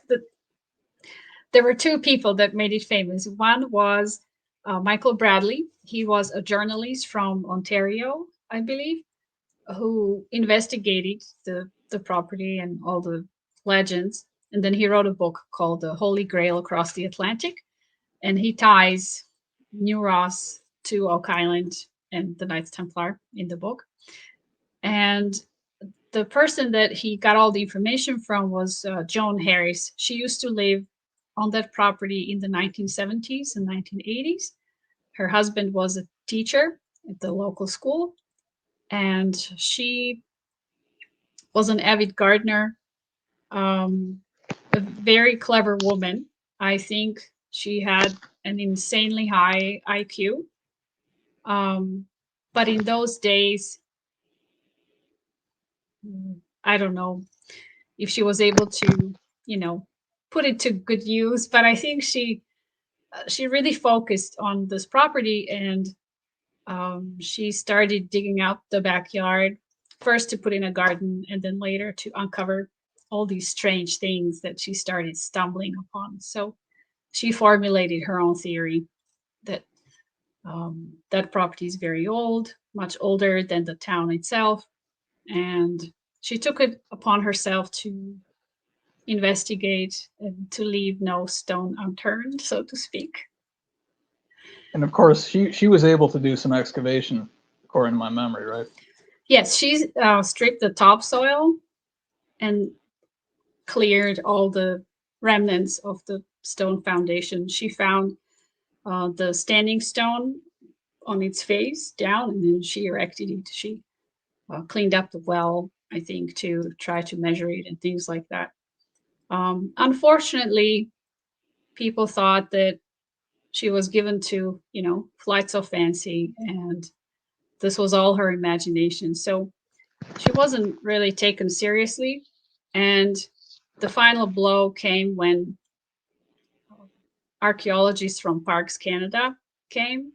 there were two people that made it famous. One was Michael Bradley. He was a journalist from Ontario, I believe, who investigated the property and all the legends. And then he wrote a book called The Holy Grail Across the Atlantic. And he ties New Ross to Oak Island and the Knights Templar in the book. And the person that he got all the information from was Joan Harris. She used to live on that property in the 1970s and 1980s. Her husband was a teacher at the local school, and she was an avid gardener, a very clever woman. I think she had an insanely high IQ. But in those days, I don't know if she was able to, put it to good use. But I think she really focused on this property, and she started digging out the backyard first to put in a garden, and then later to uncover all these strange things that she started stumbling upon. So she formulated her own theory that that property is very old, much older than the town itself, and she took it upon herself to investigate and to leave no stone unturned, so to speak. And of course, she was able to do some excavation, according to my memory, right? Yes, she stripped the topsoil and cleared all the remnants of the stone foundation. She found the standing stone on its face down, and then she erected it. She cleaned up the well, I think, to try to measure it and things like that. Unfortunately, people thought that she was given to, flights of fancy, and this was all her imagination. So she wasn't really taken seriously. And the final blow came when archaeologists from Parks Canada came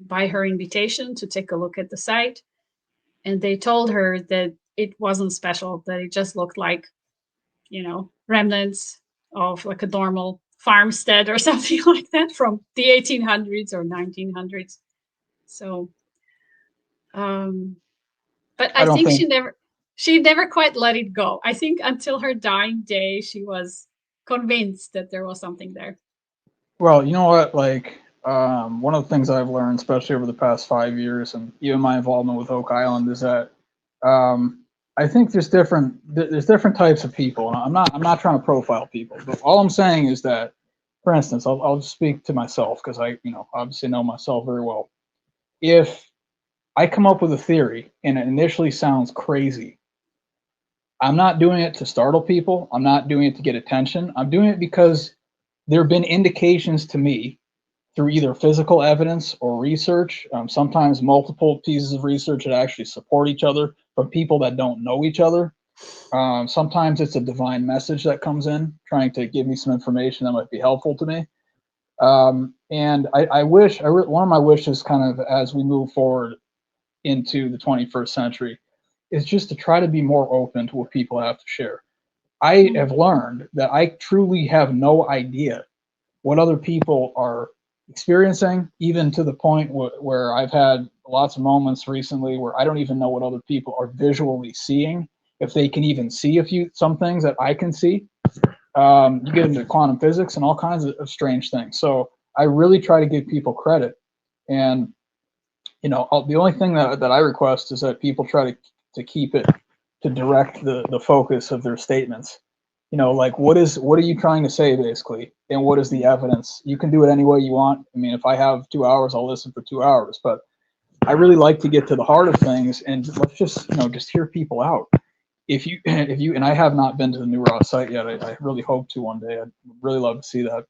by her invitation to take a look at the site. And they told her that it wasn't special, that it just looked like, remnants of like a normal farmstead or something like that from the 1800s or 1900s. So, but I I don't think think. she never quite let it go. I think until her dying day, she was convinced that there was something there. Well, you know what? Like, one of the things I've learned, especially over the past 5 years, and even my involvement with Oak Island, is that I think there's different types of people. And I'm not trying to profile people, but all I'm saying is that, for instance, I'll just speak to myself because I, obviously know myself very well. If I come up with a theory and it initially sounds crazy, I'm not doing it to startle people. I'm not doing it to get attention. I'm doing it because there have been indications to me through either physical evidence or research, sometimes multiple pieces of research that actually support each other from people that don't know each other. Sometimes it's a divine message that comes in trying to give me some information that might be helpful to me. And I wish, one of my wishes kind of as we move forward into the 21st century is just to try to be more open to what people have to share. I have learned that I truly have no idea what other people are experiencing, even to the point where I've had lots of moments recently where I don't even know what other people are visually seeing, if they can even see some things that I can see. You get into quantum physics and all kinds of strange things. So I really try to give people credit. And, the only thing that I request is that people try to keep it, to direct the focus of their statements. Like what are you trying to say basically? And what is the evidence? You can do it any way you want. I mean, if I have 2 hours, I'll listen for 2 hours, but I really like to get to the heart of things and let's just hear people out. if you, and I have not been to the New Ross site yet. I really hope to one day. I'd really love to see that.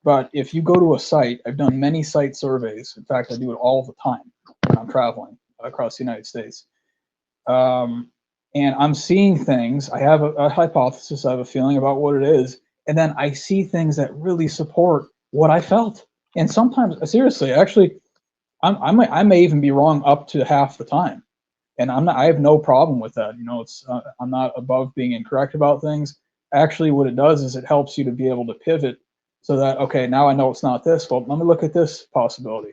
But if you go to a site, I've done many site surveys. In fact, I do it all the time when I'm traveling across the United States. And I'm seeing things. I have a hypothesis. I have a feeling about what it is. And then I see things that really support what I felt. And sometimes, seriously, actually, I may even be wrong up to half the time. And I have no problem with that. You know, I'm not above being incorrect about things. Actually, what it does is it helps you to be able to pivot so that, okay, now I know it's not this. Well, let me look at this possibility.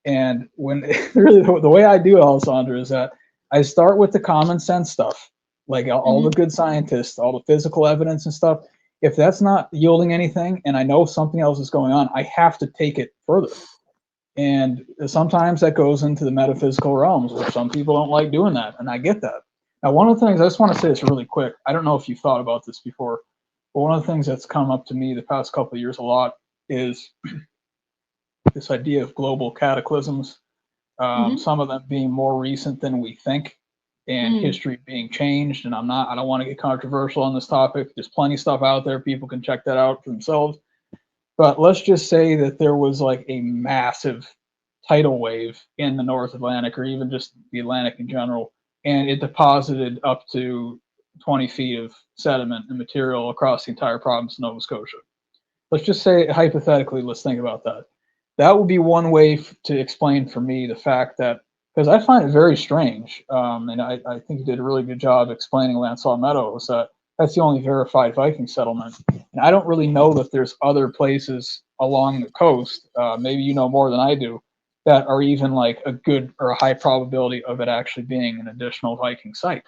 And when really the way I do it, Alessandra, is that I start with the common sense stuff, like all the good scientists, all the physical evidence and stuff. If that's not yielding anything and I know something else is going on, I have to take it further. And sometimes that goes into the metaphysical realms, where some people don't like doing that, and I get that. Now, one of the things I just want to say this really quick. I don't know if you've thought about this before, but one of the things that's come up to me the past couple of years a lot is this idea of global cataclysms. Some of them being more recent than we think, and history being changed. And I don't want to get controversial on this topic. There's plenty of stuff out there. People can check that out for themselves. But let's just say that there was like a massive tidal wave in the North Atlantic, or even just the Atlantic in general, and it deposited up to 20 feet of sediment and material across the entire province of Nova Scotia. Let's just say, hypothetically, let's think about that. That would be one way to explain for me the fact that, because I find it very strange, and I think you did a really good job explaining Lansall Meadows, that that's the only verified Viking settlement. And I don't really know that there's other places along the coast, maybe you know more than I do, that are even like a good or a high probability of it actually being an additional Viking site.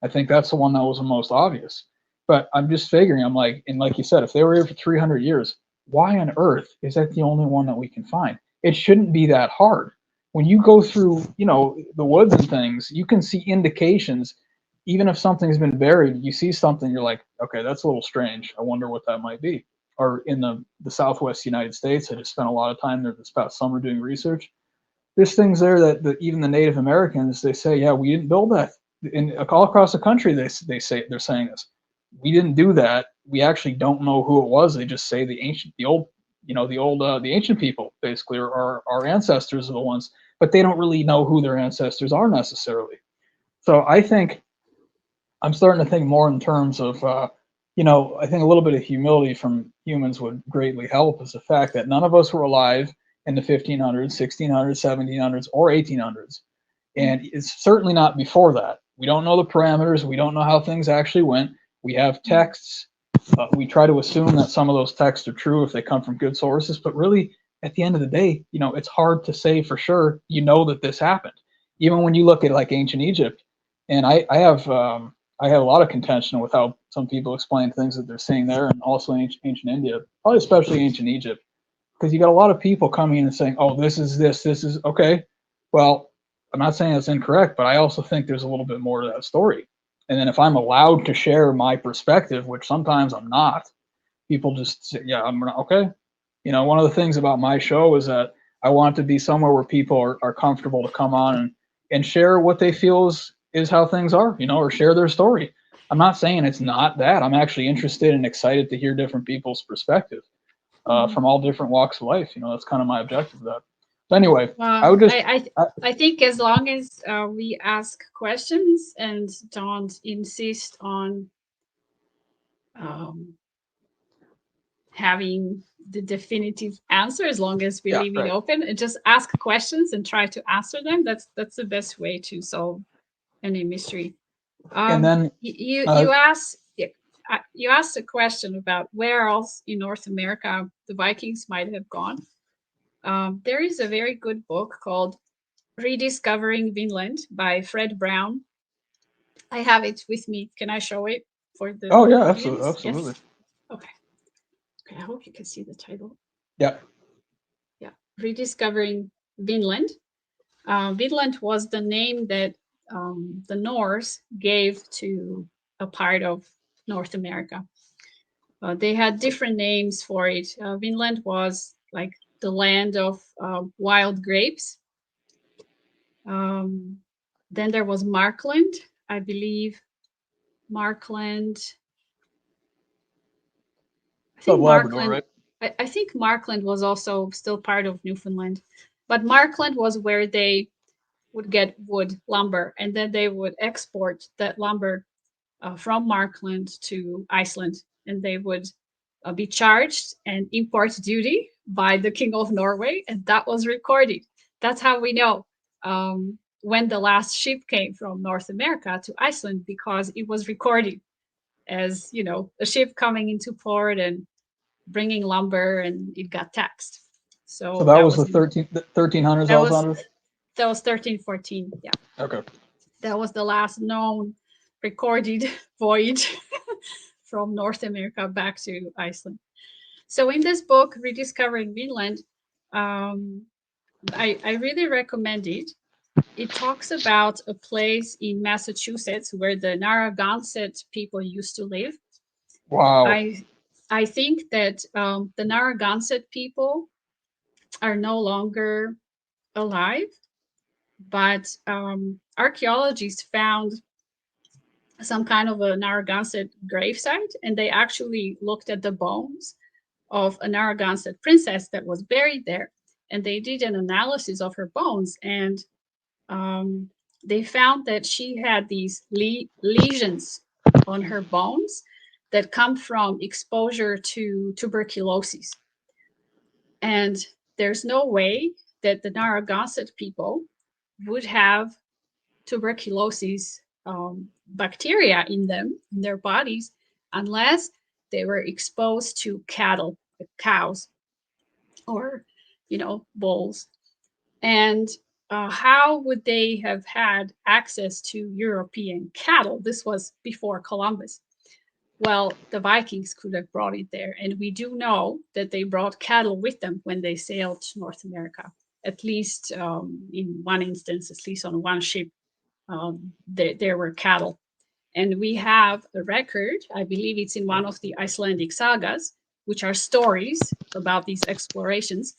I think that's the one that was the most obvious. But I'm just figuring, I'm like, and like you said, if they were here for 300 years, why on earth is that the only one that we can find? It shouldn't be that hard. When you go through, you know, the woods and things, you can see indications. Even if something's been buried, you see something, you're like, okay, that's a little strange. I wonder what that might be. Or in the Southwest United States, I just spent a lot of time there this past summer doing research. There's things there that even the Native Americans, they say, yeah, we didn't build that. And all across the country, they're saying this. We didn't do that. We actually don't know who it was. They just say the ancient people basically, or our ancestors are the ones, but they don't really know who their ancestors are necessarily. So I think I'm starting to think more in terms of, I think a little bit of humility from humans would greatly help, is the fact that none of us were alive in the 1500s, 1600s, 1700s, or 1800s. And it's certainly not before that. We don't know the parameters. We don't know how things actually went. We have texts. We try to assume that some of those texts are true if they come from good sources. But really, at the end of the day, it's hard to say for sure, that this happened. Even when you look at like ancient Egypt, and I have a lot of contention with how some people explain things that they're seeing there, and also ancient India, probably especially ancient Egypt, because you got a lot of people coming in and saying, oh, this is okay. Well, I'm not saying that's incorrect, but I also think there's a little bit more to that story. And then if I'm allowed to share my perspective, which sometimes I'm not, people just say, yeah, I'm not, okay. One of the things about my show is that I want it to be somewhere where people are comfortable to come on and share what they feel is how things are, or share their story. I'm not saying it's not that. I'm actually interested and excited to hear different people's perspective from all different walks of life. That's kind of my objective of that. But anyway, I would just. I think as long as we ask questions and don't insist on having the definitive answer, as long as we leave it open and just ask questions and try to answer them, that's the best way to solve any mystery. And then you asked a question about where else in North America the Vikings might have gone. There is a very good book called Rediscovering Vinland by Fred Brown. I have it with me. Can I show it for the audience? Absolutely. Yes? Okay, I hope you can see the title. Yeah. Rediscovering Vinland. Vinland was the name that the Norse gave to a part of North America. They had different names for it. Vinland was like the land of wild grapes. Then there was Markland, I believe. Markland. I Sub think Labrador, Markland. right? I think Markland was also still part of Newfoundland, but Markland was where they would get wood lumber, and then they would export that lumber from Markland to Iceland, and they would be charged an import duty by the King of Norway, and that was recorded. That's how we know when the last ship came from North America to Iceland, because it was recorded as, you know, a ship coming into port and bringing lumber, and it got taxed. So So that that was was the 1300s, that was Alessandra? that was 1314. Yeah, Okay. that was the last known recorded voyage from North America back to Iceland. So in this book, Rediscovering Vinland, I really recommend it. It talks about a place in Massachusetts where the Narragansett people used to live. Wow. I think that the Narragansett people are no longer alive, but archaeologists found some kind of a Narragansett gravesite, and they actually looked at the bones of a Narragansett princess that was buried there, and they did an analysis of her bones, and they found that she had these lesions on her bones that come from exposure to tuberculosis. And there's no way that the Narragansett people would have tuberculosis bacteria in them, in their bodies, unless they were exposed to cattle, like cows, or, you know, bulls. And how would they have had access to European cattle? This was before Columbus. Well, the Vikings could have brought it there. And we do know that they brought cattle with them when they sailed to North America. At least in one instance, at least on one ship, there were cattle. And we have a record, I believe it's in one of the Icelandic sagas, which are stories about these explorations.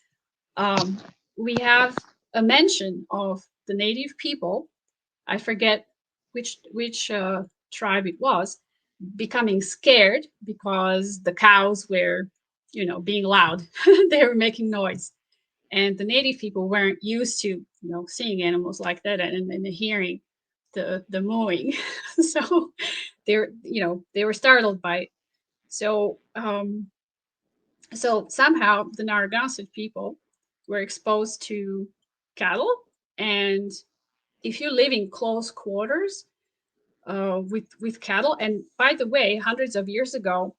We have a mention of the native people, I forget which tribe it was, becoming scared because the cows were, you know, being loud. They were making noise, and the native people weren't used to, you know, seeing animals like that, and hearing the mooing. So they're, you know, they were startled by it. So so somehow the Narragansett people were exposed to cattle, and if you live in close quarters with cattle, and by the way, hundreds of years ago,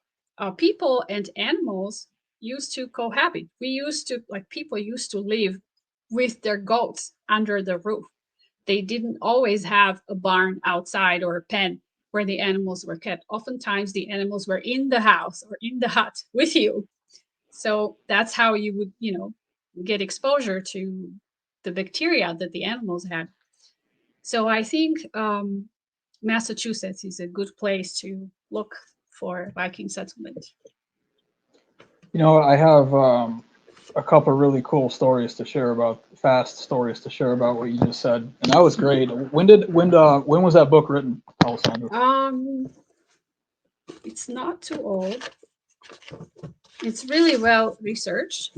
people and animals used to cohabit. We used to, like, people used to live with their goats under the roof. They didn't always have a barn outside or a pen where the animals were kept. Oftentimes, the animals were in the house or in the hut with you. So that's how you would, you know, get exposure to the bacteria that the animals had. So I think Massachusetts is a good place to look for Viking settlement. You know, I have a couple of really cool stories to share about, fast stories to share about what you just said, and that was great. When was that book written, Alessandra? It's not too old. It's really well researched,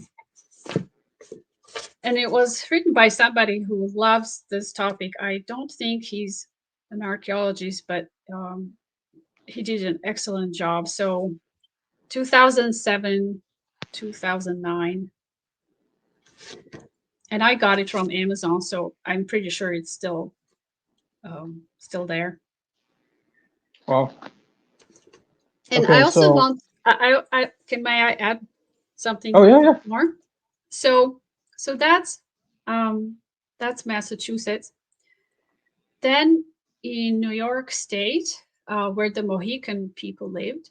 and it was written by somebody who loves this topic. I don't think he's an archaeologist, but he did an excellent job. So 2007, 2009. And I got it from Amazon, so I'm pretty sure it's still there. Well, And okay, I also so want, may I add something oh yeah. more? So that's Massachusetts. Then in New York State, where the Mohican people lived,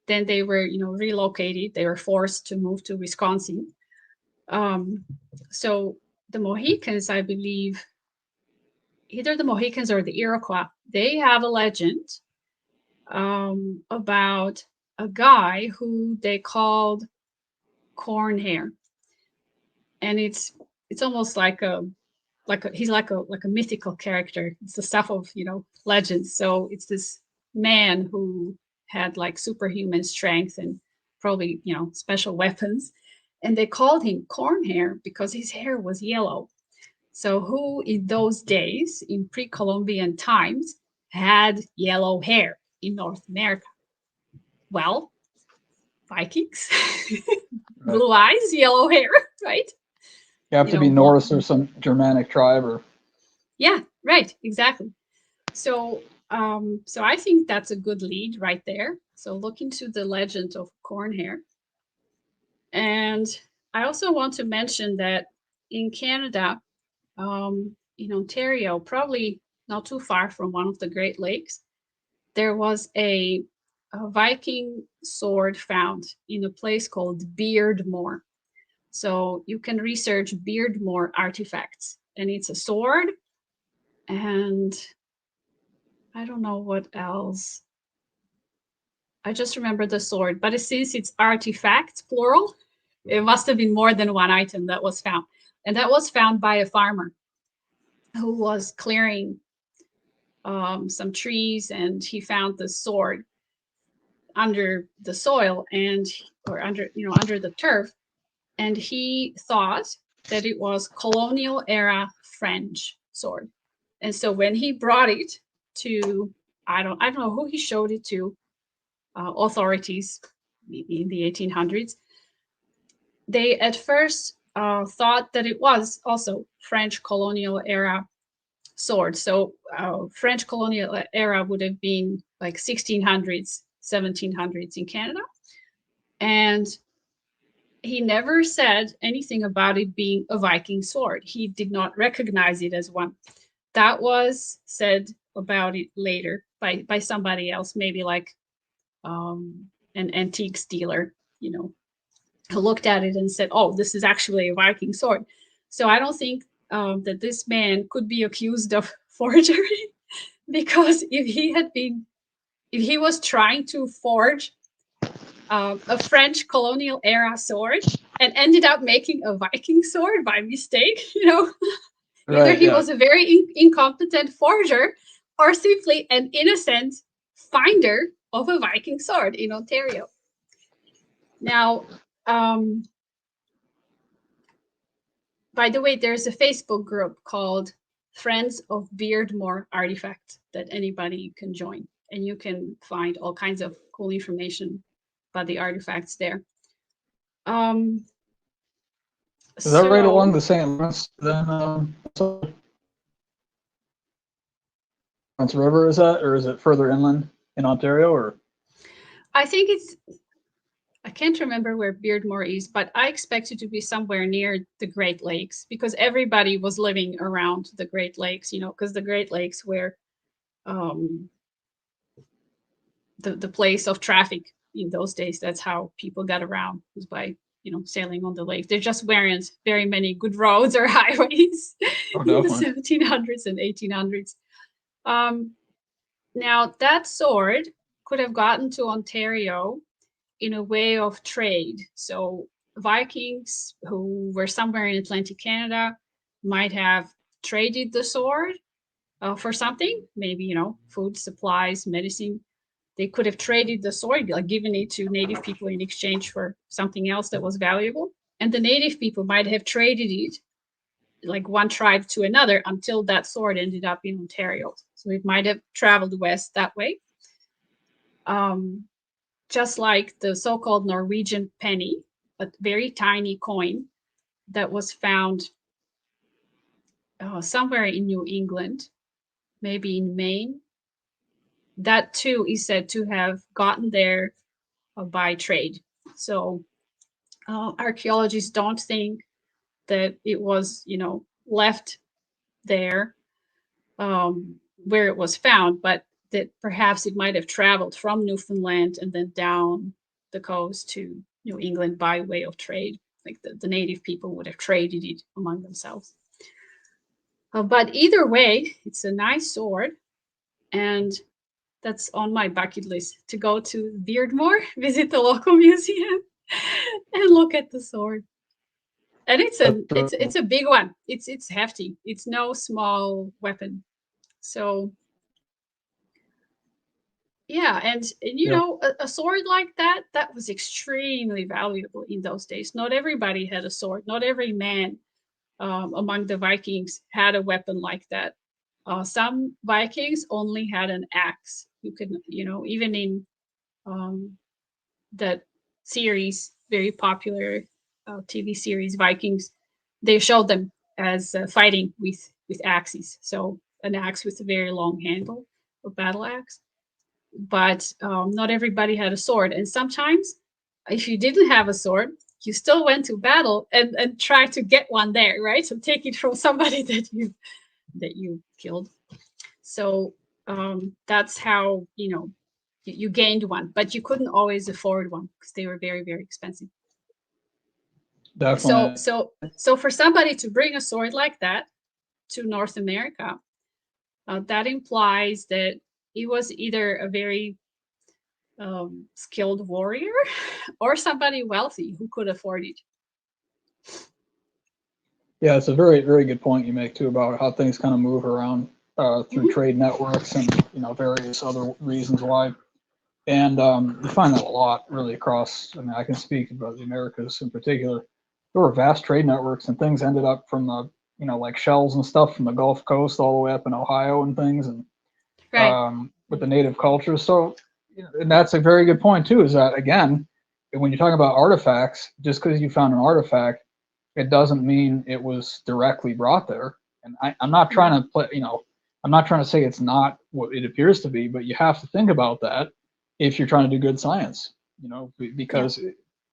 then they were, you know, relocated. They were forced to move to Wisconsin. So the Mohicans, I believe, either the Mohicans or the Iroquois, they have a legend about a guy who they called Corn Hair, and it's almost like he's like a mythical character. It's the stuff of, you know, legends. So it's this man who had like superhuman strength and probably, special weapons. And they called him corn hair because his hair was yellow. So who in those days, in pre-Columbian times, had yellow hair in North America? Well, Vikings. Right. Blue eyes, yellow hair, right? You have to be Norse or some Germanic tribe, or yeah, right, exactly. So so I think that's a good lead right there. So look into the legend of corn hair. And I also want to mention that in Canada, in Ontario, probably not too far from one of the Great Lakes, there was a Viking sword found in a place called Beardmore. So you can research Beardmore artifacts, and it's a sword, and I don't know what else. I just remember the sword, but since it's artifacts, plural, it must have been more than one item that was found. And that was found by a farmer who was clearing some trees, and he found the sword under the soil or under the turf, and he thought that it was colonial era French sword. And so when he brought it to, I don't know who he showed it to, authorities in the 1800s, they at first thought that it was also French colonial era sword. So French colonial era would have been like 1600s, 1700s in Canada. And he never said anything about it being a Viking sword. He did not recognize it as one. That was said about it later by somebody else, maybe like an antiques dealer, who looked at it and said, "Oh, this is actually a Viking sword." So I don't think that this man could be accused of forgery, because if he was trying to forge a French colonial era sword and ended up making a Viking sword by mistake, either he was a very incompetent forger or simply an innocent finder of a Viking sword in Ontario. Now, by the way, there's a Facebook group called Friends of Beardmore Artifact that anybody can join, and you can find all kinds of cool information about the artifacts there. Is that right along the St. Lawrence then? Lawrence River, is that, or is it further inland in Ontario? Or I think I can't remember where Beardmore is, but I expect it to be somewhere near the Great Lakes, because everybody was living around the Great Lakes, because the Great Lakes were the place of traffic in those days. That's how people got around, was by sailing on the lake. There just weren't very many good roads or highways in the 1700s and 1800s. Now that sword could have gotten to Ontario in a way of trade. So Vikings who were somewhere in Atlantic Canada might have traded the sword for something, maybe food, supplies, medicine. They could have traded the sword, like given it to native people in exchange for something else that was valuable. And the native people might have traded it, like one tribe to another, until that sword ended up in Ontario. So it might have traveled west that way. Just like the so-called Norwegian penny, a very tiny coin that was found somewhere in New England, maybe in Maine. That too is said to have gotten there by trade. So archaeologists don't think that it was, left there where it was found, but that perhaps it might have traveled from Newfoundland and then down the coast to New England by way of trade. Like the native people would have traded it among themselves. But either way, it's a nice sword, and that's on my bucket list, to go to Beardmore, visit the local museum, and look at the sword. And it's a big one. It's hefty. It's no small weapon. So Yeah, and you Yeah. know, a sword like that was extremely valuable in those days. Not everybody had a sword. Not every man among the Vikings had a weapon like that. Some Vikings only had an axe. You could, you know, even in um, that series, very popular TV series, Vikings, they showed them as fighting with axes. So an axe with a very long handle, a battle axe. But not everybody had a sword, and sometimes, if you didn't have a sword, you still went to battle and tried to get one there, right? So take it from somebody that you killed. So that's how you gained one, but you couldn't always afford one because they were very, very expensive. So Definitely. so so for somebody to bring a sword like that to North America, that implies that he was either a very skilled warrior or somebody wealthy who could afford it. Yeah, it's a very, very good point you make too about how things kind of move around through Mhm. trade networks and various other reasons why. And you find that a lot really across. I mean, I can speak about the Americas in particular. There were vast trade networks, and things ended up from the like shells and stuff from the Gulf Coast all the way up in Ohio and things, and Right. with the native cultures. So, and that's a very good point too. Is that again, when you're talking about artifacts, just because you found an artifact, it doesn't mean it was directly brought there. And I'm not Mhm. trying to play, I'm not trying to say it's not what it appears to be, but you have to think about that if you're trying to do good science, Yeah. because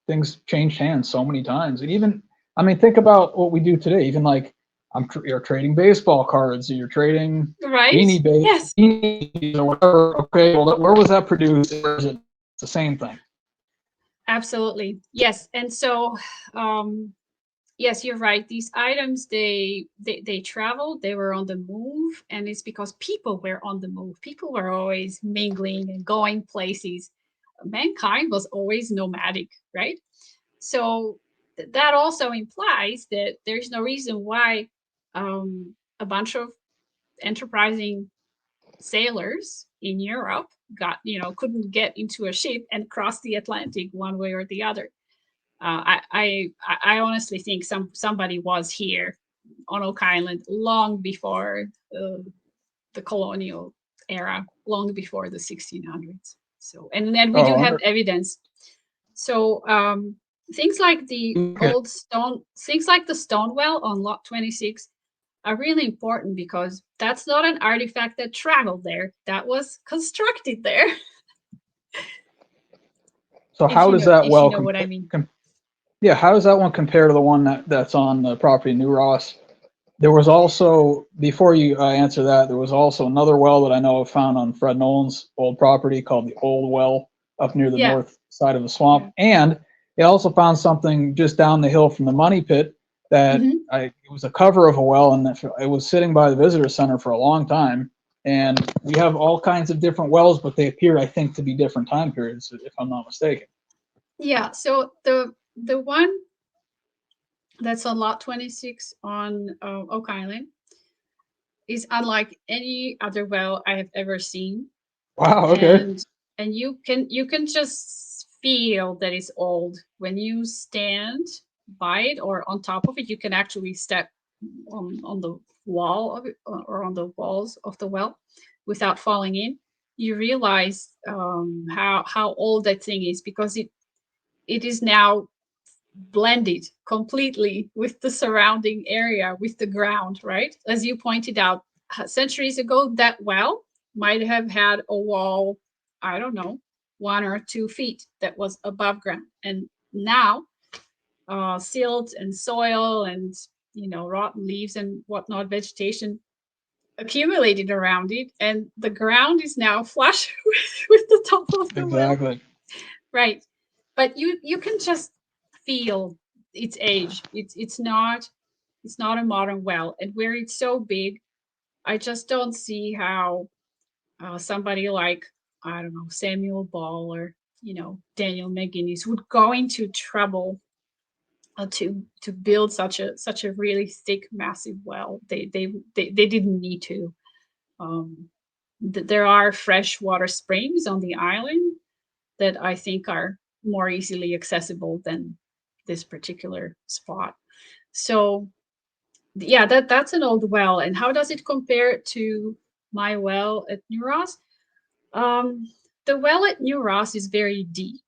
things changed hands so many times. And even, I mean, think about what we do today. Even like you're trading baseball cards, or you're trading Right. Yes. beanies or whatever. Okay, well, where was that produced? Where is it? It's the same thing. Absolutely. Yes. And so, um, yes, you're right. These items, they traveled, they were on the move, and it's because people were on the move. People were always mingling and going places. Mankind was always nomadic, right? So that also implies that there's no reason why a bunch of enterprising sailors in Europe couldn't get into a ship and cross the Atlantic one way or the other. I honestly think somebody was here on Oak Island long before the colonial era, long before the 1600s. So, and then we do Oh, have evidence. So things like the okay. old stone, things like the stone well on Lot 26 are really important because that's not an artifact that traveled there. That was constructed there. So if how you does know that if you well know what I compare? mean. Yeah, how does that one compare to the one that's on the property in New Ross? There was also, before you answer that, there was also another well that I know of found on Fred Nolan's old property called the Old Well up near the Yeah. north side of the Yeah. swamp. And they also found something just down the hill from the money pit that Hmm. it was a cover of a well, and it was sitting by the visitor center for a long time. And we have all kinds of different wells, but they appear, I think, to be different time periods, if I'm not mistaken. Yeah. So the one that's on Lot 26 on Oak Island is unlike any other well I have ever seen, Wow. Okay. and you can just feel that it's old when you stand by it or on top of it. You can actually step on the wall of it or on the walls of the well without falling in. You realize how old that thing is because it is now blended completely with the surrounding area, with the ground, right? As you pointed out, centuries ago, that well might have had a wall, I don't know, 1 or 2 feet that was above ground. And now, silt and soil and, rotten leaves and whatnot, vegetation accumulated around it. And the ground is now flush with the top of the well. Exactly. Right. But you can just feel its age. It's not a modern well. And where it's so big, I just don't see how somebody like, I don't know, Samuel Ball or Daniel McGuinness would go into trouble to build such a really thick, massive well. They didn't need to. Um, there are freshwater springs on the island that I think are more easily accessible than this particular spot. So yeah, that's an old well. And how does it compare to my well at New Ross? The well at New Ross is very deep.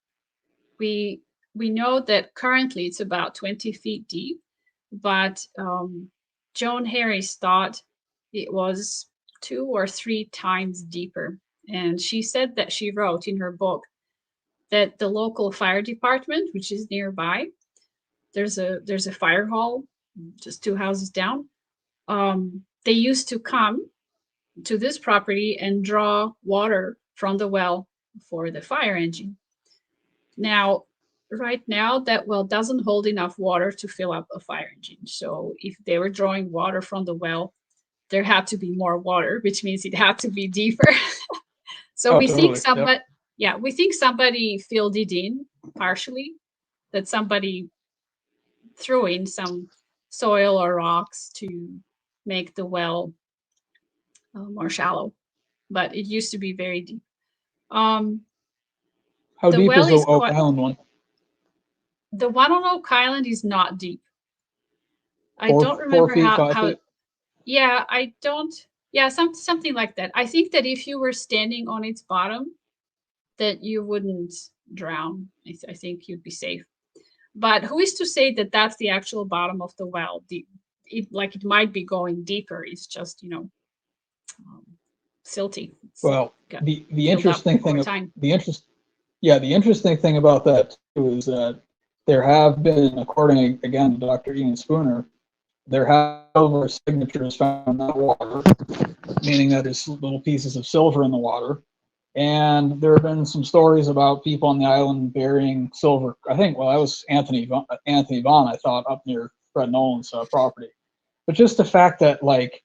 We know that currently it's about 20 feet deep, but Joan Harris thought it was 2 or 3 times deeper. And she said that she wrote in her book that the local fire department, which is nearby, there's a fire hall just 2 houses down. They used to come to this property and draw water from the well for the fire engine. Now, right now, that well doesn't hold enough water to fill up a fire engine. So if they were drawing water from the well, there had to be more water, which means it had to be deeper. So Oh, we totally. think somebody, yeah, we think somebody filled it in partially, that somebody threw in some soil or rocks to make the well more shallow, but it used to be very deep. How The deep well is the is Oak quite, Island one? the one on Oak Island is not deep. I Four, don't 4 remember feet, 5 how, feet? yeah, I don't, yeah, something like that. I think that if you were standing on its bottom, that you wouldn't drown. I think you'd be safe. But who is to say that that's the actual bottom of the well? It might be going deeper. It's just, silty. It's Well, got the filled up interesting over thing, time. the interesting thing about that too is that there have been, according again to Dr. Ian Spooner, there have silver signatures found in that water, meaning that there's little pieces of silver in the water. And there have been some stories about people on the island burying silver. I think, well, that was Anthony Vaughn, I thought, up near Fred Nolan's property. But just the fact that, like,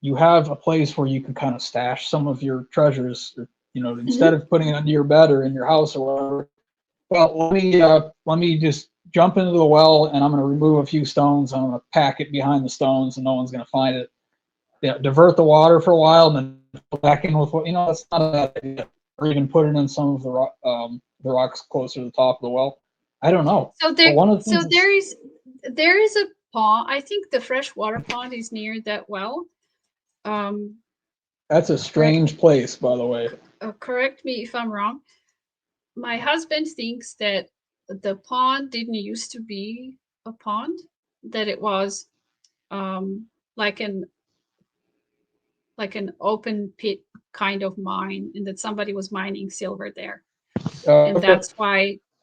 you have a place where you can kind of stash some of your treasures, instead of putting it under your bed or in your house or whatever. Well, let me just jump into the well, and I'm going to remove a few stones. I'm going to pack it behind the stones, and no one's going to find it. Divert the water for a while, and then put back in with what that's not a bad idea. Or even put it in some of the rocks closer to the top of the well. I don't know. So But one of the things there is a pond. I think the freshwater pond is near that well. That's a strange place, by the way. Correct me if I'm wrong. My husband thinks that the pond didn't used to be a pond, that it was like an open pit kind of mine, and that somebody was mining silver there. And Okay.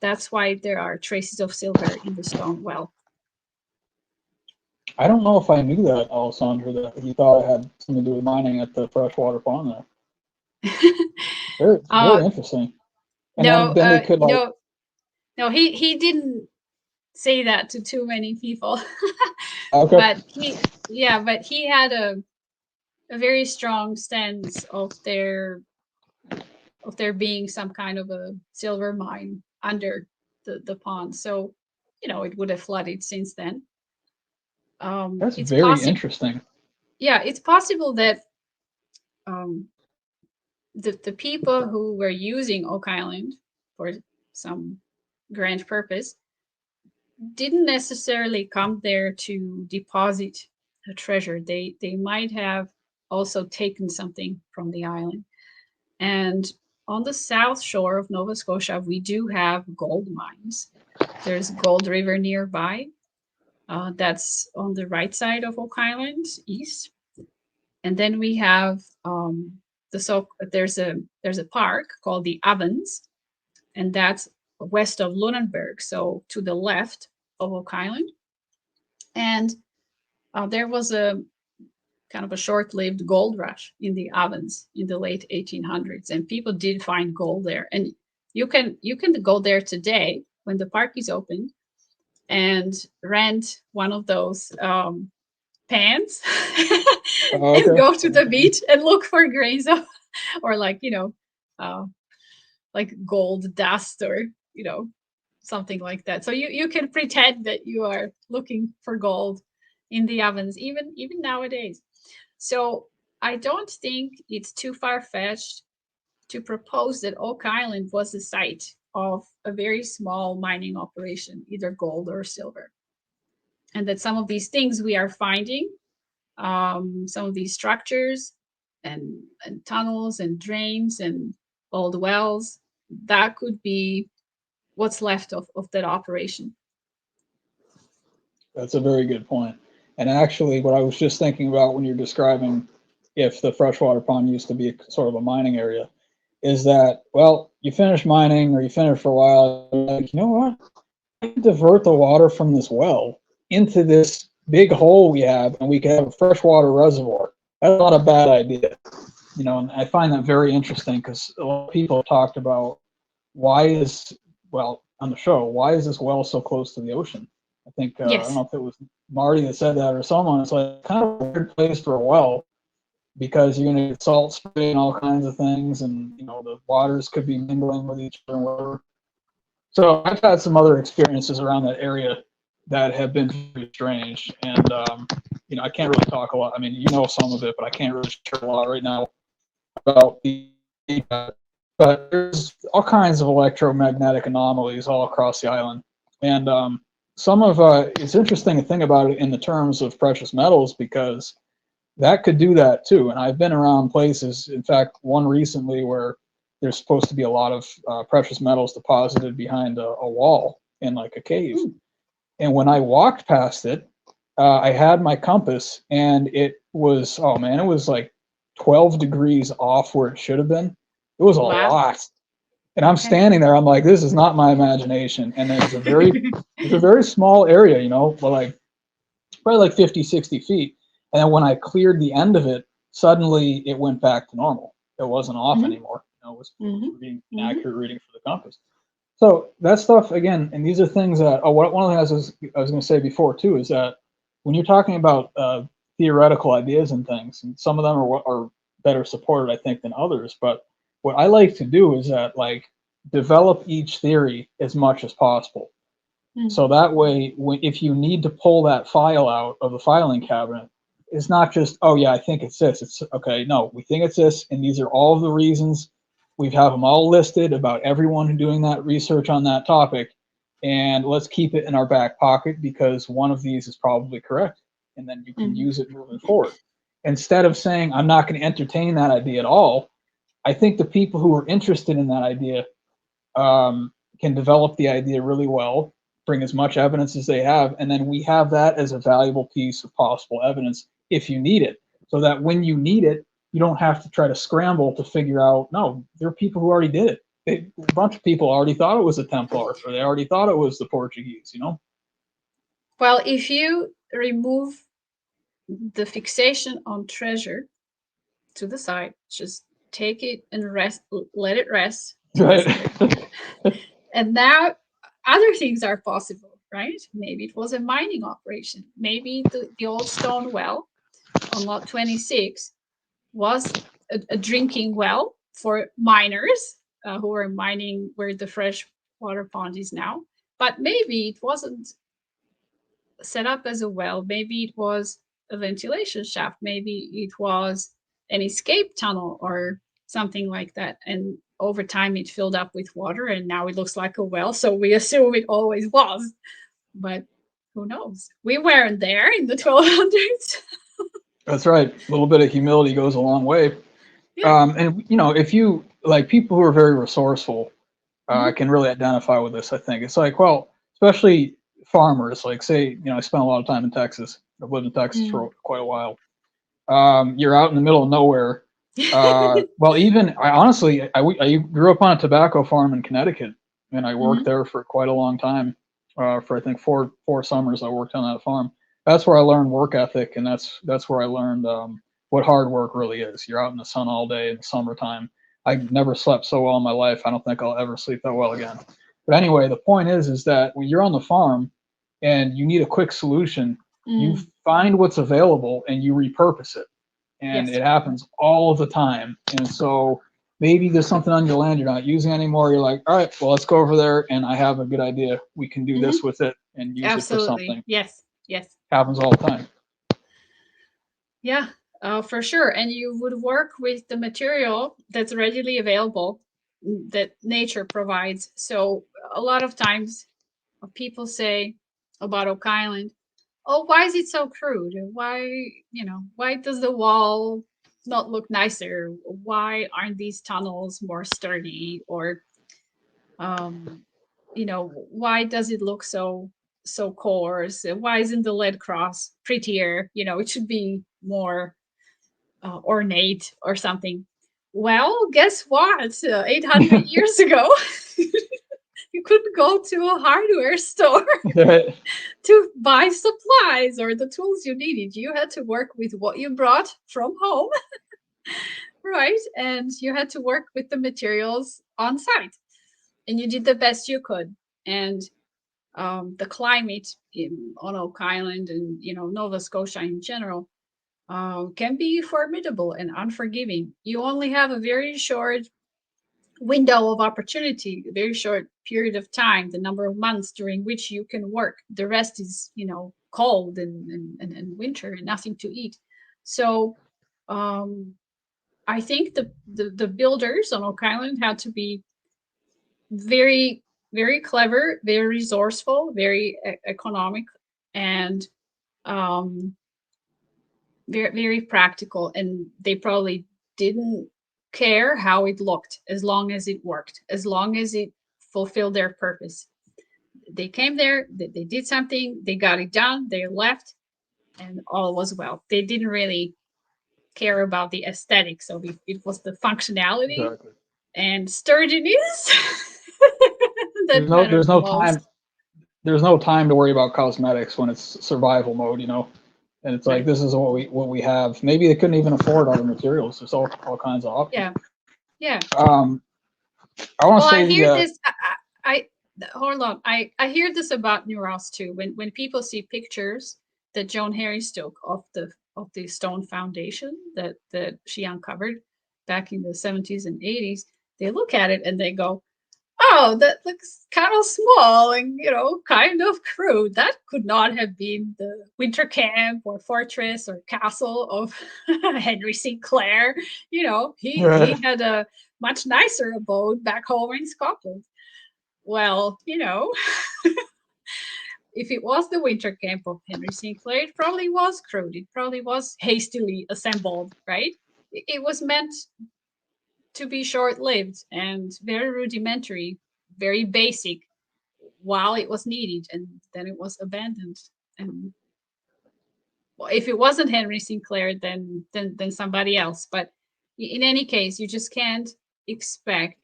that's why there are traces of silver in the stone well. I don't know if I knew that, Alessandra, that he thought it had something to do with mining at the freshwater pond there. Very interesting. And No, then they could no, he didn't say that to too many people. okay. But he had a very strong sense of there being some kind of a silver mine under the pond. So, it would have flooded since then. That's It's very possible. interesting. Yeah, it's possible that the people who were using Oak Island for some grand purpose didn't necessarily come there to deposit a treasure. They might have also taken something from the island. And on the south shore of Nova Scotia, we do have gold mines. There's Gold River nearby. That's on the right side of Oak Island, east. And then we have there's a park called the Ovens, and that's west of Lunenburg, so to the left of Oak Island. And there was a kind of a short-lived gold rush in the Ovens in the late 1800s, and people did find gold there. And you can go there today when the park is open and rent one of those pans and go to the beach and look for grains of, or like gold dust, or something like that. So you can pretend that you are looking for gold in the Ovens even nowadays. So I don't think it's too far-fetched to propose that Oak Island was the site of a very small mining operation, either gold or silver. And that some of these things we are finding, some of these structures and tunnels and drains and old wells, that could be what's left of that operation. That's a very good point. And actually, what I was just thinking about when you're describing if the freshwater pond used to be sort of a mining area, is that, well, you finish mining or you finish for a while, like, you know what? I can divert the water from this well into this big hole we have, and we can have a freshwater reservoir. That's not a bad idea. You know, and I find that very interesting because a lot of people have talked about on the show, why is this well so close to the ocean? I think, I Yes. don't know if it was Marty that said that or someone. It's like kind of a weird place for a well because you're going to get salt spray and all kinds of things, and you know the waters could be mingling with each other and whatever. So I've had some other experiences around that area that have been very strange, and you know I can't really talk a lot. I mean, you know some of it, but I can't really share a lot right now about the. But there's all kinds of electromagnetic anomalies all across the island, and some of it's interesting to think about it in the terms of precious metals because that could do that too. And I've been around places, in fact, one recently where there's supposed to be a lot of precious metals deposited behind a wall in like a cave. And when I walked past it, I had my compass, and it was, oh man, it was like 12 degrees off where it should have been. It was a lot. And I'm standing there, I'm like, this is not my imagination. And there's a very small area, you know, but like probably like 50, 60 feet. And then when I cleared the end of it, suddenly it went back to normal. It wasn't off anymore. You know, it was being an accurate reading for the compass. So that stuff, again, and these are things that, one of the things I was going to say before too, is that when you're talking about theoretical ideas and things, and some of them are better supported, I think, than others. But what I like to do is that, like, develop each theory as much as possible. So that way, if you need to pull that file out of the filing cabinet, it's not just, oh yeah, I think it's this. It's okay, no, we think it's this, and these are all of the reasons. We have them all listed about everyone who's doing that research on that topic, and let's keep it in our back pocket because one of these is probably correct, and then you can use it moving forward. Instead of saying, I'm not going to entertain that idea at all, I think the people who are interested in that idea can develop the idea really well, bring as much evidence as they have, and then we have that as a valuable piece of possible evidence if you need it, so that when you need it, you don't have to try to scramble to figure out, no, there are people who already did it. A bunch of people already thought it was the Templars, or they already thought it was the Portuguese, you know? Well, if you remove the fixation on treasure to the side, just take it and rest, let it rest. Right. And now other things are possible, right? Maybe it was a mining operation. Maybe the old stone well on lot 26 was a drinking well for miners who were mining where the freshwater pond is now. But maybe it wasn't set up as a well. Maybe it was a ventilation shaft. Maybe it was an escape tunnel or something like that. And over time, it filled up with water, and now it looks like a well. So we assume it always was. But who knows? We weren't there in the 1200s. That's right. A little bit of humility goes a long way. Yeah. And, you know, if you, like, people who are very resourceful can really identify with this, I think. It's like, well, especially farmers, like, say, you know, I spent a lot of time in Texas. I've lived in Texas for quite a while. You're out in the middle of nowhere. Well, even, I grew up on a tobacco farm in Connecticut, and I worked there for quite a long time. For, I think, four summers I worked on that farm. That's where I learned work ethic, and that's where I learned what hard work really is. You're out in the sun all day in the summertime. I never slept so well in my life. I don't think I'll ever sleep that well again. But anyway, the point is that when you're on the farm and you need a quick solution, you find what's available and you repurpose it. And it happens all the time. And so maybe there's something on your land you're not using anymore. You're like, all right, well, let's go over there, and I have a good idea. We can do this with it and use it for something. Yes. Happens all the time. Yeah. for sure. And you would work with the material that's readily available that nature provides. So a lot of times people say about Oak Island, oh, why is it so crude? Why, why does the wall not look nicer? Why aren't these tunnels more sturdy? Or, why does it look so coarse? Why isn't the lead cross prettier? It should be more ornate or something. Well, guess what? 800 years ago, you couldn't go to a hardware store to buy supplies or the tools you needed. You had to work with what you brought from home, right? And you had to work with the materials on site, and you did the best you could. And the climate on Oak Island and Nova Scotia in general can be formidable and unforgiving. You only have a very short window of opportunity, a very short period of time, the number of months during which you can work. The rest is, cold and winter and nothing to eat. So I think the builders on Oak Island had to be very, very clever, very resourceful, very economic, and very, very practical. And they probably didn't care how it looked as long as it worked, as long as it fulfilled their purpose. They came there, they did something, they got it done, they left, and all was well. They didn't really care about the aesthetics of it. It was the functionality and sturdiness that there's no time to worry about cosmetics when it's survival mode, and it's like, this is what we have. Maybe they couldn't even afford other materials. There's all kinds of options. Yeah. I want to say I hear this. Hold on. I hear this about New Ross too. When people see pictures that Joan Harris took of the stone foundation that she uncovered back in the 70s and 80s, they look at it and they go, oh, that looks kind of small and, kind of crude. That could not have been the winter camp or fortress or castle of Henry Sinclair. He had a much nicer abode back home in Scotland. Well, if it was the winter camp of Henry Sinclair, it probably was crude. It probably was hastily assembled, right? It was meant to be short-lived and very rudimentary, very basic while it was needed, and then it was abandoned. And well, if it wasn't Henry Sinclair, then somebody else. But in any case, you just can't expect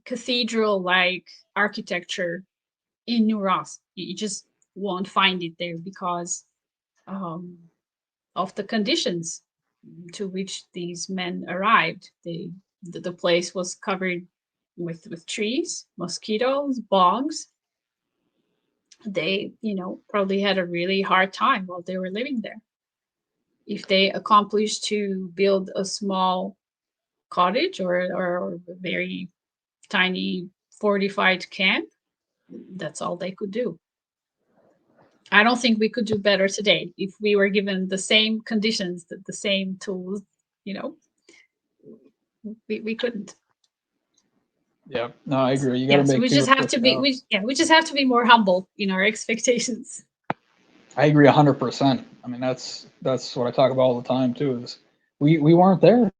cathedral-like architecture in New Ross. You just won't find it there because of the conditions to which these men arrived. The place was covered with trees, mosquitoes, bogs. They, probably had a really hard time while they were living there. If they accomplished to build a small cottage or a very tiny fortified camp, that's all they could do. I don't think we could do better today if we were given the same conditions, the same tools. We couldn't. Yeah, no, I agree. You got to make. We just have to be. We just have to be more humble in our expectations. I agree 100%. I mean, that's what I talk about all the time too. Is we weren't there.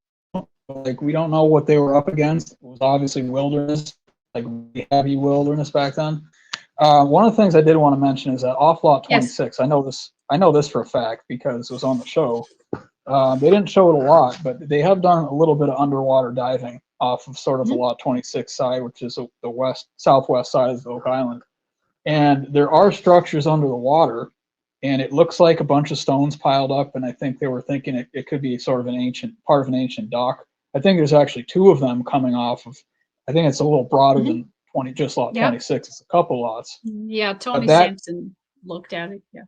Like, we don't know what they were up against. It was obviously wilderness, like heavy wilderness back then. One of the things I did want to mention is that off lot 26. Yes. I know this for a fact because it was on the show. They didn't show it a lot, but they have done a little bit of underwater diving off of sort of the lot 26 side, which is the southwest side of Oak Island. And there are structures under the water, and it looks like a bunch of stones piled up. And I think they were thinking it could be sort of part of an ancient dock. I think there's actually two of them coming off of. I think it's a little broader than just lot 26. It's a couple lots. Yeah, Tony Sampson looked at it. Yeah.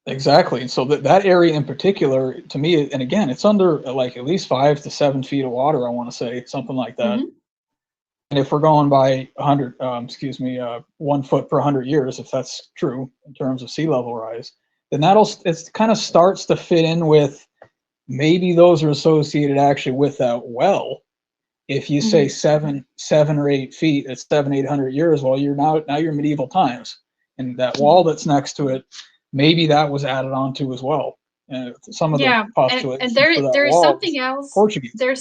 Exactly. So that area in particular, to me, and again, it's under like at least 5 to 7 feet of water, I want to say, something like that. And if we're going by 1 foot per 100 years, if that's true in terms of sea level rise, then it kind of starts to fit in with maybe those are associated actually with that well. If you say 7 or 8 feet, it's 700-800 years. Well, you're medieval times, and that wall that's next to it, maybe that was added onto as well. And some of the postulations and for that there is wall something else. Portuguese. There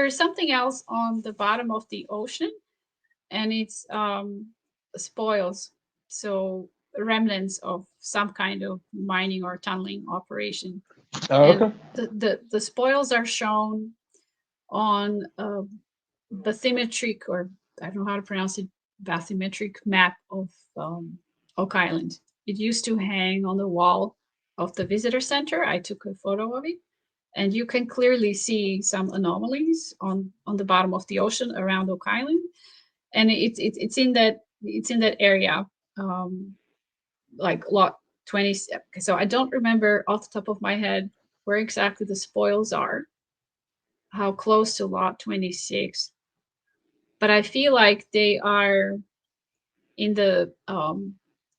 is something else on the bottom of the ocean, and it's spoils. So remnants of some kind of mining or tunneling operation. Oh, okay. And the spoils are shown on bathymetric, or I don't know how to pronounce it, bathymetric map of Oak Island. It used to hang on the wall of the visitor center. I took a photo of it, and you can clearly see some anomalies on the bottom of the ocean around Oak Island, and it's in that area, like lot 20. So I don't remember off the top of my head where exactly the spoils are, how close to lot 26, but I feel like they are in the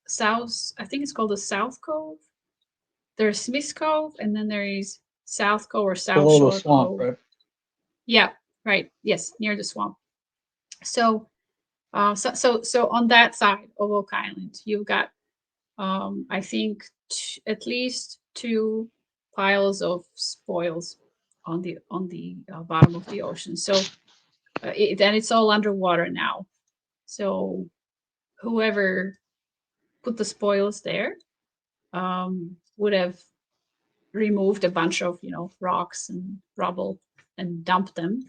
south. I think it's called the South Cove. There's Smith Cove, and then there is South Cove or South Below Shore the swamp, Cove. right? Yeah, right. Yes, near the swamp. So, so on that side of Oak Island, you've got, I think, at least 2 piles of spoils on the bottom of the ocean. So, and it's all underwater now. So, whoever put the spoils there would have removed a bunch of rocks and rubble and dumped them,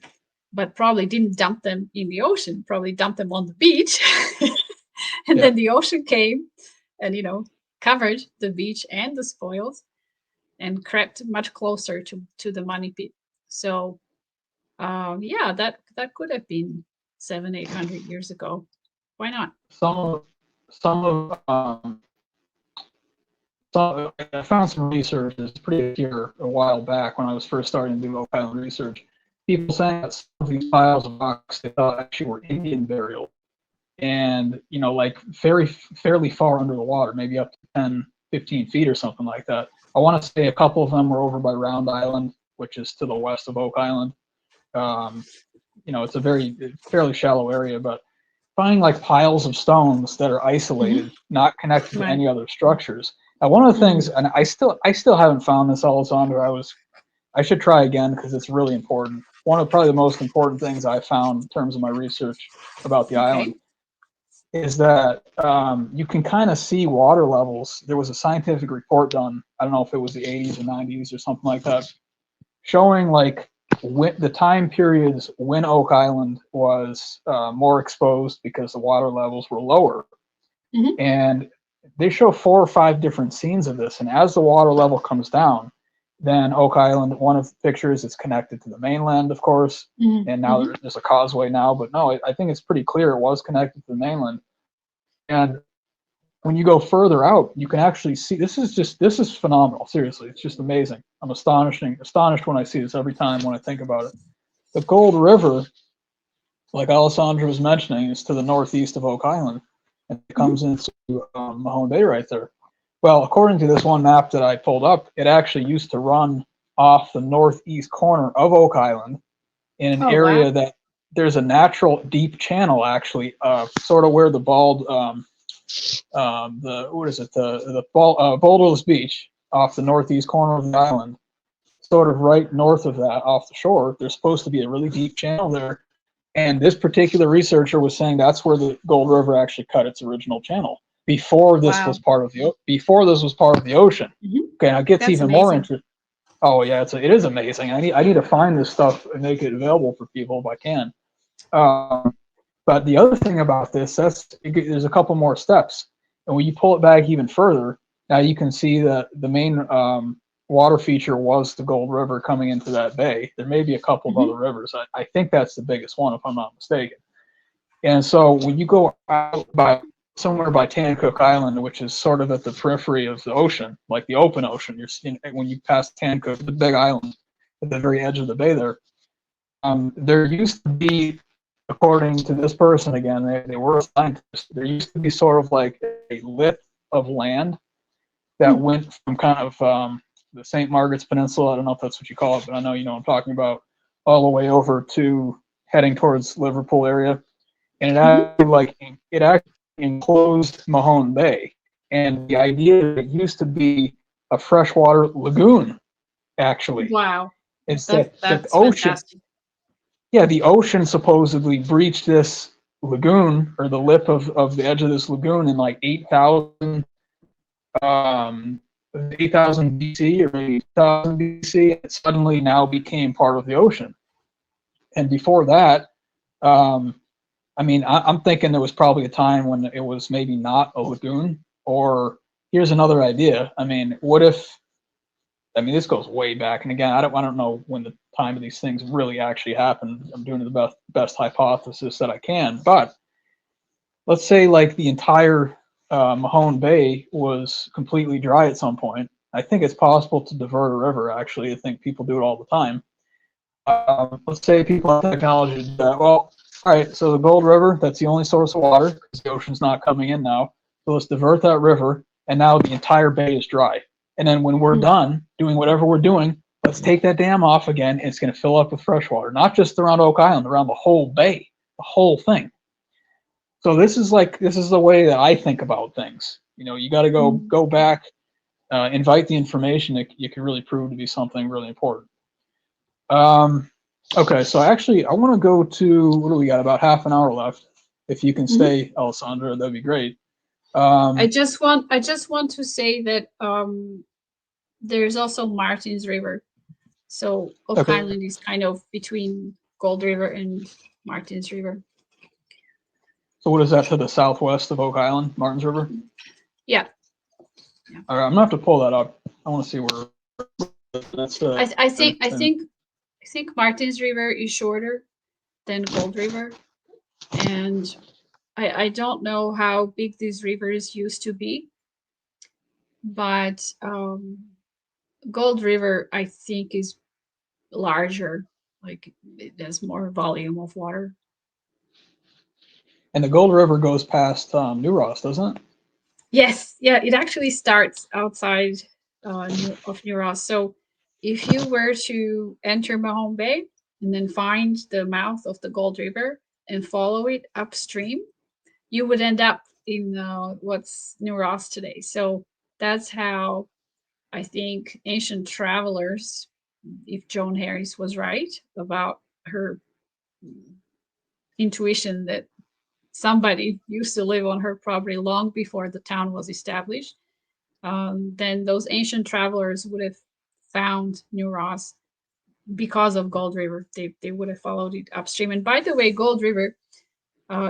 but probably didn't dump them in the ocean. Probably dumped them on the beach, and then the ocean came and covered the beach and the spoils and crept much closer to the money pit. So that could have been 700-800 years ago. Why not? I found some research that's pretty clear a while back when I was first starting to do Oak Island research. People saying that some of these piles of rocks they thought actually were Indian burial, and like fairly far under the water, maybe up to 10-15 feet or something like that. I want to say a couple of them were over by Round Island, which is to the west of Oak Island. It's a fairly shallow area, but finding like piles of stones that are isolated, not connected to any other structures. Now, one of the things, and I still haven't found this, Alessandra. I should try again because it's really important. One of probably the most important things I found in terms of my research about the island is that you can kind of see water levels. There was a scientific report done, I don't know if it was the 80s or 90s or something like that, showing like the time periods when Oak Island was more exposed because the water levels were lower. And they show 4 or 5 different scenes of this. And as the water level comes down, then Oak Island, one of the pictures, is connected to the mainland, of course. And now there's a causeway now, but no, I think it's pretty clear it was connected to the mainland. And when you go further out, you can actually see, this is phenomenal. Seriously, it's just amazing. I'm astonished when I see this every time when I think about it. The Gold River, like Alessandra was mentioning, is to the northeast of Oak Island, and it comes into Mahone Bay right there. Well, according to this one map that I pulled up, it actually used to run off the northeast corner of Oak Island in an area that there's a natural deep channel, actually, sort of where the Boulderless Beach off the northeast corner of the island, sort of right north of that off the shore. There's supposed to be a really deep channel there. And this particular researcher was saying that's where the Gold River actually cut its original channel before this was part of the ocean. Okay, now it gets even more interesting. Oh yeah, it is amazing. I need to find this stuff and make it available for people if I can. But the other thing about this, there's a couple more steps, and when you pull it back even further, now you can see that the main water feature was the Gold River coming into that bay. There may be a couple of other rivers. I think that's the biggest one, if I'm not mistaken. And so when you go out somewhere by Tancook Island, which is sort of at the periphery of the ocean, like the open ocean, when you pass Tancook, the big island, at the very edge of the bay there, there used to be, according to this person again, they were scientists, there used to be sort of like a lip of land that went from kind of the St. Margaret's Peninsula. I don't know if that's what you call it, but I know you know what I'm talking about. All the way over to heading towards Liverpool area, and it actually enclosed Mahone Bay. And the idea that it used to be a freshwater lagoon, actually. Wow, It's that the that's ocean, fantastic. yeah, the ocean supposedly breached this lagoon or the lip of the edge of this lagoon in like 8,000 BC or maybe 2,000 BC. It suddenly now became part of the ocean. And before that, I mean, I'm thinking there was probably a time when it was maybe not a lagoon. Or here's another idea. I mean, what if? I mean, this goes way back, and again, I don't know when the time of these things really actually happened. I'm doing the best hypothesis that I can, but let's say like the entire Mahone Bay was completely dry at some point. I think it's possible to divert a river. Actually, I think people do it all the time. Let's say people have technology to do that. Well, all right, so the Gold River, that's the only source of water because the ocean's not coming in now. So let's divert that river, and now the entire bay is dry. And then when we're done doing whatever we're doing, let's take that dam off again. It's going to fill up with fresh water, not just around Oak Island, around the whole bay, the whole thing. So this is the way that I think about things. You know, you got to go back, invite the information that you can really prove to be something really important. Okay, so actually, I want to go to, what do we got? About half an hour left. If you can stay, Alessandra, that'd be great. I just want to say that there's also Martin's River. So Oak Island is kind of between Gold River and Martin's River. So what is that to the southwest of Oak Island, Martin's River? Yeah. All right, I'm gonna have to pull that up. I want to see where that's. I think Martin's River is shorter than Gold River, and I don't know how big these rivers used to be, but Gold River I think is larger, like it has more volume of water. And the Gold River goes past New Ross, doesn't it? Yes, yeah, it actually starts outside of New Ross. So if you were to enter Mahone Bay and then find the mouth of the Gold River and follow it upstream, you would end up in what's New Ross today. So that's how I think ancient travelers, if Joan Harris was right about her intuition that somebody used to live on her property long before the town was established, then those ancient travelers would have found New Ross because of Gold River. They would have followed it upstream. And by the way, Gold River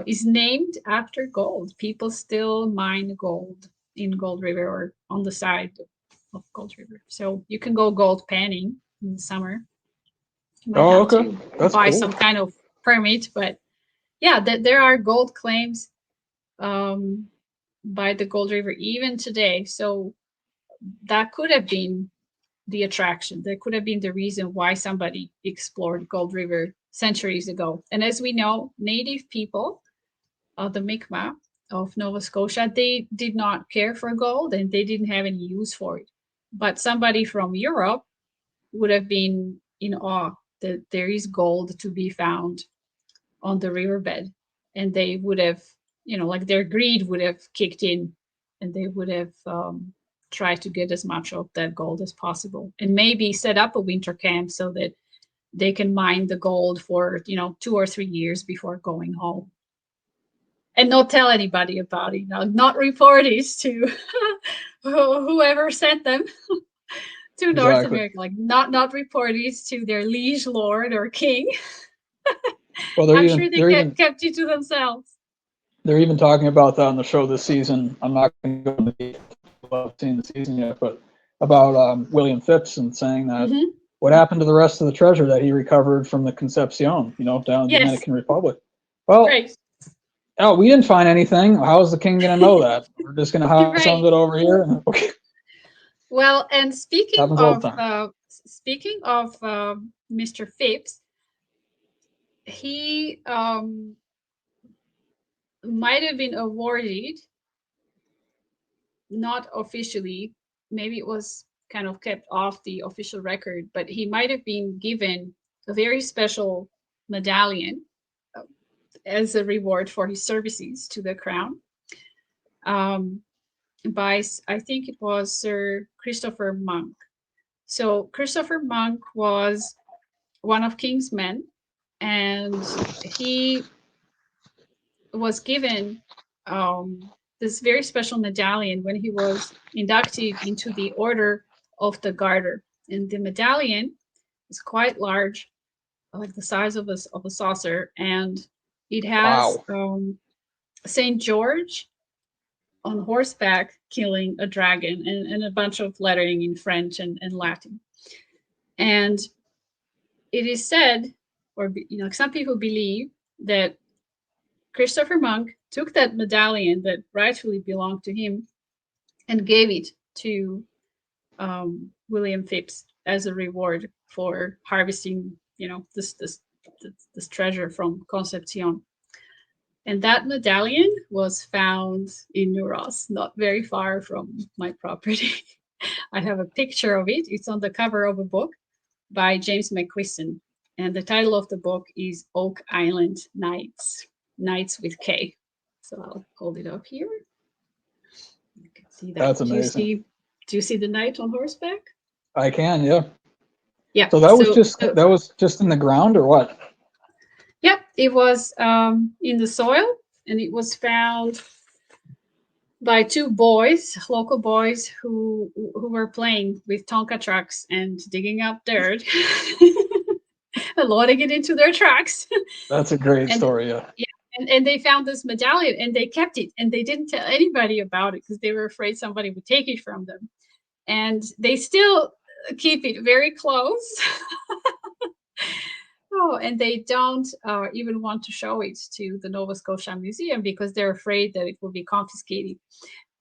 is named after gold. People still mine gold in Gold River or on the side of Gold River. So you can go gold panning in the summer. You might have okay. to That's buy cool. some kind of permit, but yeah, there are gold claims by the Gold River even today. So that could have been the attraction. That could have been the reason why somebody explored Gold River centuries ago. And as we know, native people of the Mi'kmaq of Nova Scotia, they did not care for gold and they didn't have any use for it. But somebody from Europe would have been in awe that there is gold to be found on the riverbed. And they would have, like their greed would have kicked in and they would have tried to get as much of that gold as possible and maybe set up a winter camp so that they can mine the gold for 2 or 3 years before going home and not tell anybody about it, not report it to whoever sent them to North America, like not report it to their liege lord or king. Well, I'm sure they kept it to themselves. They're even talking about that on the show this season. I'm not going to go into the I've seen the season yet, but about William Phipps and saying that what happened to the rest of the treasure that he recovered from the Concepcion, down in the Dominican Republic. Well, we didn't find anything. How is the king going to know that? We're just going to have some of it over here. Okay. Well, and speaking of Mr. Phipps, he might have been awarded, not officially, maybe it was kind of kept off the official record, but he might have been given a very special medallion as a reward for his services to the crown, by, I think it was Sir Christopher Monk. So Christopher Monk was one of King's men, and he was given this very special medallion when he was inducted into the Order of the Garter. And the medallion is quite large, like the size of a saucer, and it has Saint George on horseback killing a dragon, and a bunch of lettering in French and Latin. And it is said, or some people believe, that Christopher Monk took that medallion that rightfully belonged to him and gave it to William Phips as a reward for harvesting, this treasure from Concepcion. And that medallion was found in New Ross, not very far from my property. I have a picture of it. It's on the cover of a book by James McQuiston. And the title of the book is Oak Island Knights, Knights with K. So I'll hold it up here. You can see that. That's amazing. Do you see the knight on horseback? I can, yeah. Yeah. So that was just in the ground, or what? Yep, it was in the soil, and it was found by two boys, local boys, who were playing with Tonka trucks and digging up dirt and loading it into their trucks. That's a great story, yeah. And they found this medallion, and they kept it, and they didn't tell anybody about it because they were afraid somebody would take it from them. And they still keep it very close. Oh, and they don't even want to show it to the Nova Scotia Museum because they're afraid that it will be confiscated.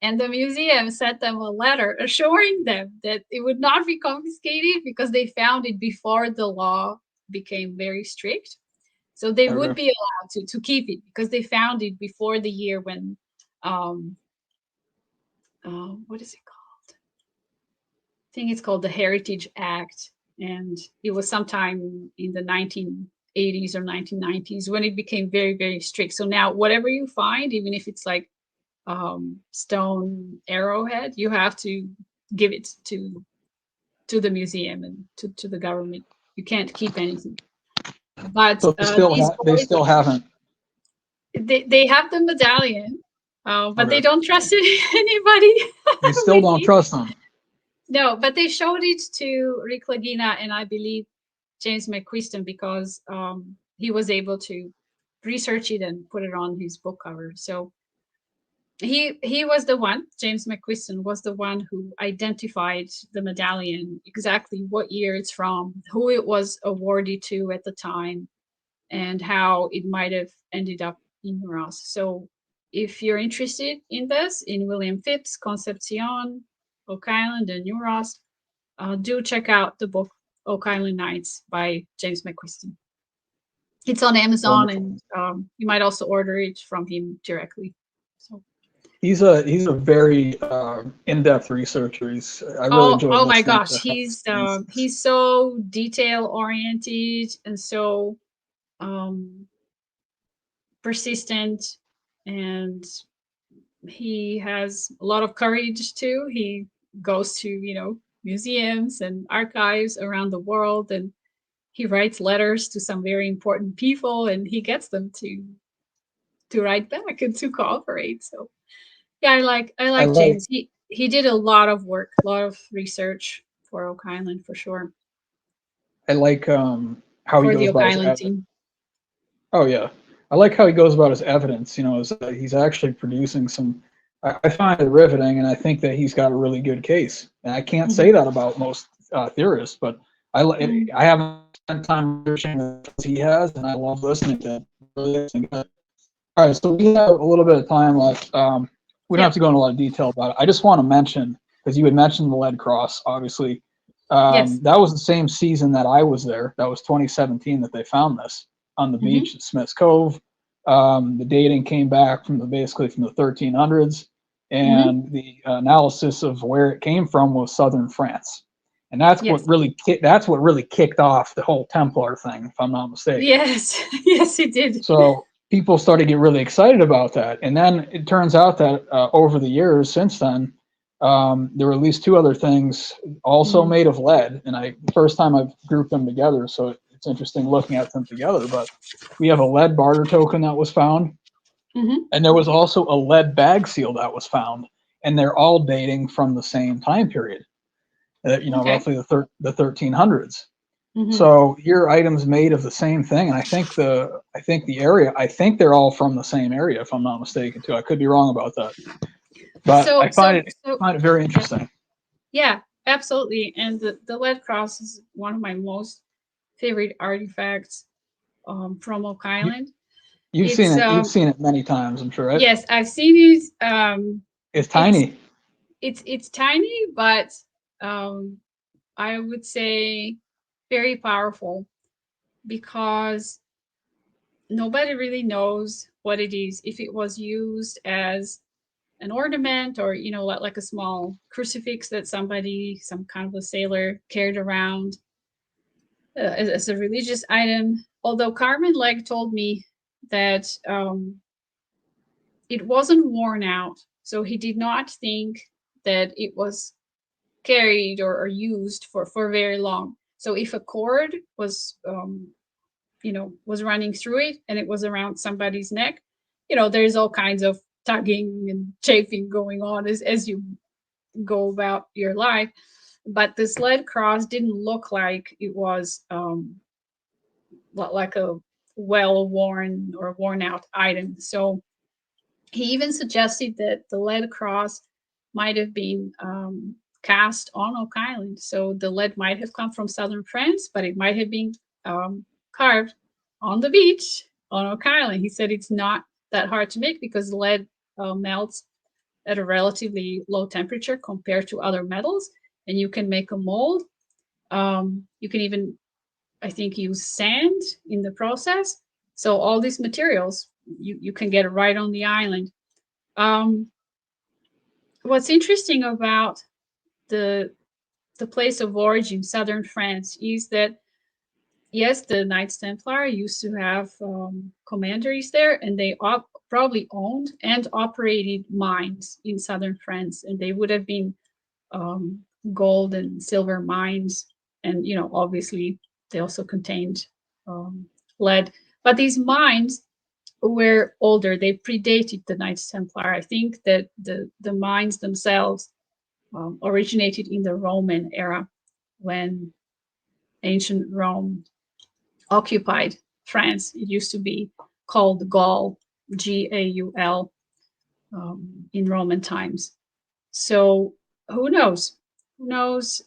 And the museum sent them a letter assuring them that it would not be confiscated because they found it before the law became very strict. So they would be allowed to keep it because they found it before the year when, what is it called? I think it's called the Heritage Act. And it was sometime in the 1980s or 1990s when it became very, very strict. So now whatever you find, even if it's like stone arrowhead, you have to give it to the museum and to the government. You can't keep anything. But so they still haven't. They have the medallion, but they don't trust anybody. They still don't trust them. No, but they showed it to Rick Lagina and I believe James McQuiston because he was able to research it and put it on his book cover. So he was the one, James McQuiston was the one who identified the medallion, exactly what year it's from, who it was awarded to at the time, and how it might have ended up in Ross. So if you're interested in this, in William Phips, Concepcion, Oak Island, and New Ross, do check out the book Oak Island Knights by James McQuiston. It's on Amazon, and you might also order it from him directly. So he's a very in-depth researcher. I really enjoy. Oh my gosh, he's so detail oriented and so persistent, and he has a lot of courage too. He goes to museums and archives around the world, and he writes letters to some very important people, and he gets them to write back and to cooperate. So yeah, I like James. He did a lot of work, a lot of research for Oak Island for sure. I like how for he goes the Oak about Island team. Oh yeah, I like how he goes about his evidence. He's actually producing some. I find it riveting, and I think that he's got a really good case. And I can't say that about most theorists, but I haven't spent time researching as he has, and I love listening to him. Really good. All right, so we have a little bit of time left. We don't have to go into a lot of detail about it. I just want to mention, because you had mentioned the lead cross, obviously. Yes. That was the same season that I was there. That was 2017 that they found this on the beach at Smith's Cove. The dating came back from basically from the 1300s. and the analysis of where it came from was southern France. And that's Yes. what really kicked off the whole Templar thing, if I'm not mistaken. Yes. Yes, it did. So people started to get really excited about that. And then it turns out that over the years since then, there were at least two other things also made of lead. And the first time I've grouped them together, so it's interesting looking at them together. But we have a lead barter token that was found. And there was also a lead bag seal that was found. And they're all dating from the same time period, roughly the 1300s. So here are items made of the same thing, and I think they're all from the same area, if I'm not mistaken, too. I could be wrong about that, but I find it very interesting. Yeah, absolutely. And the lead cross is one of my most favorite artifacts from Oak Island. You've seen it many times, I'm sure, right? Yes, I've seen it. It's tiny. It's tiny, but I would say very powerful, because nobody really knows what it is. If it was used as an ornament, or like a small crucifix that some kind of a sailor carried around as a religious item. Although Carmen told me that it wasn't worn out, so he did not think that it was carried or used for very long. So if a cord was was running through it and it was around somebody's neck, there's all kinds of tugging and chafing going on as you go about your life. But this lead cross didn't look like it was like a well-worn or worn out item. So he even suggested that the lead cross might have been cast on Oak Island. So the lead might have come from southern France, but it might have been carved on the beach on Oak Island. He said it's not that hard to make because lead melts at a relatively low temperature compared to other metals, and you can make a mold. You can even, I think, use sand in the process. So all these materials, you can get it right on the island. What's interesting about the place of origin, southern France, is that yes, the Knights Templar used to have commanderies there, and they probably owned and operated mines in southern France, and they would have been gold and silver mines, and obviously they also contained lead. But these mines were older; they predated the Knights Templar. I think that the mines themselves originated in the Roman era, when ancient Rome occupied France. It used to be called Gaul, Gaul, in Roman times. So who knows? Who knows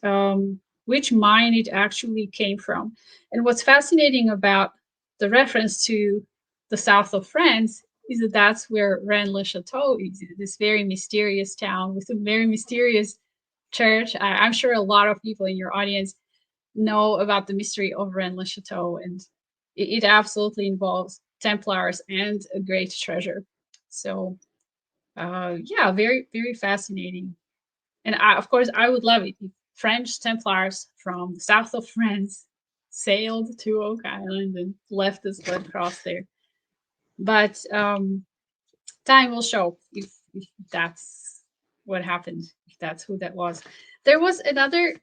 which mine it actually came from? And what's fascinating about the reference to the south of France is that that's where Rennes-le-Château is, this very mysterious town with a very mysterious church. I'm sure a lot of people in your audience know about the mystery of Rennes-le-Château, and it absolutely involves Templars and a great treasure. So yeah, very, very fascinating. And of course, I would love it if French Templars from the south of France sailed to Oak Island and left this lead cross there. But time will show if that's what happened, if that's who that was. There was another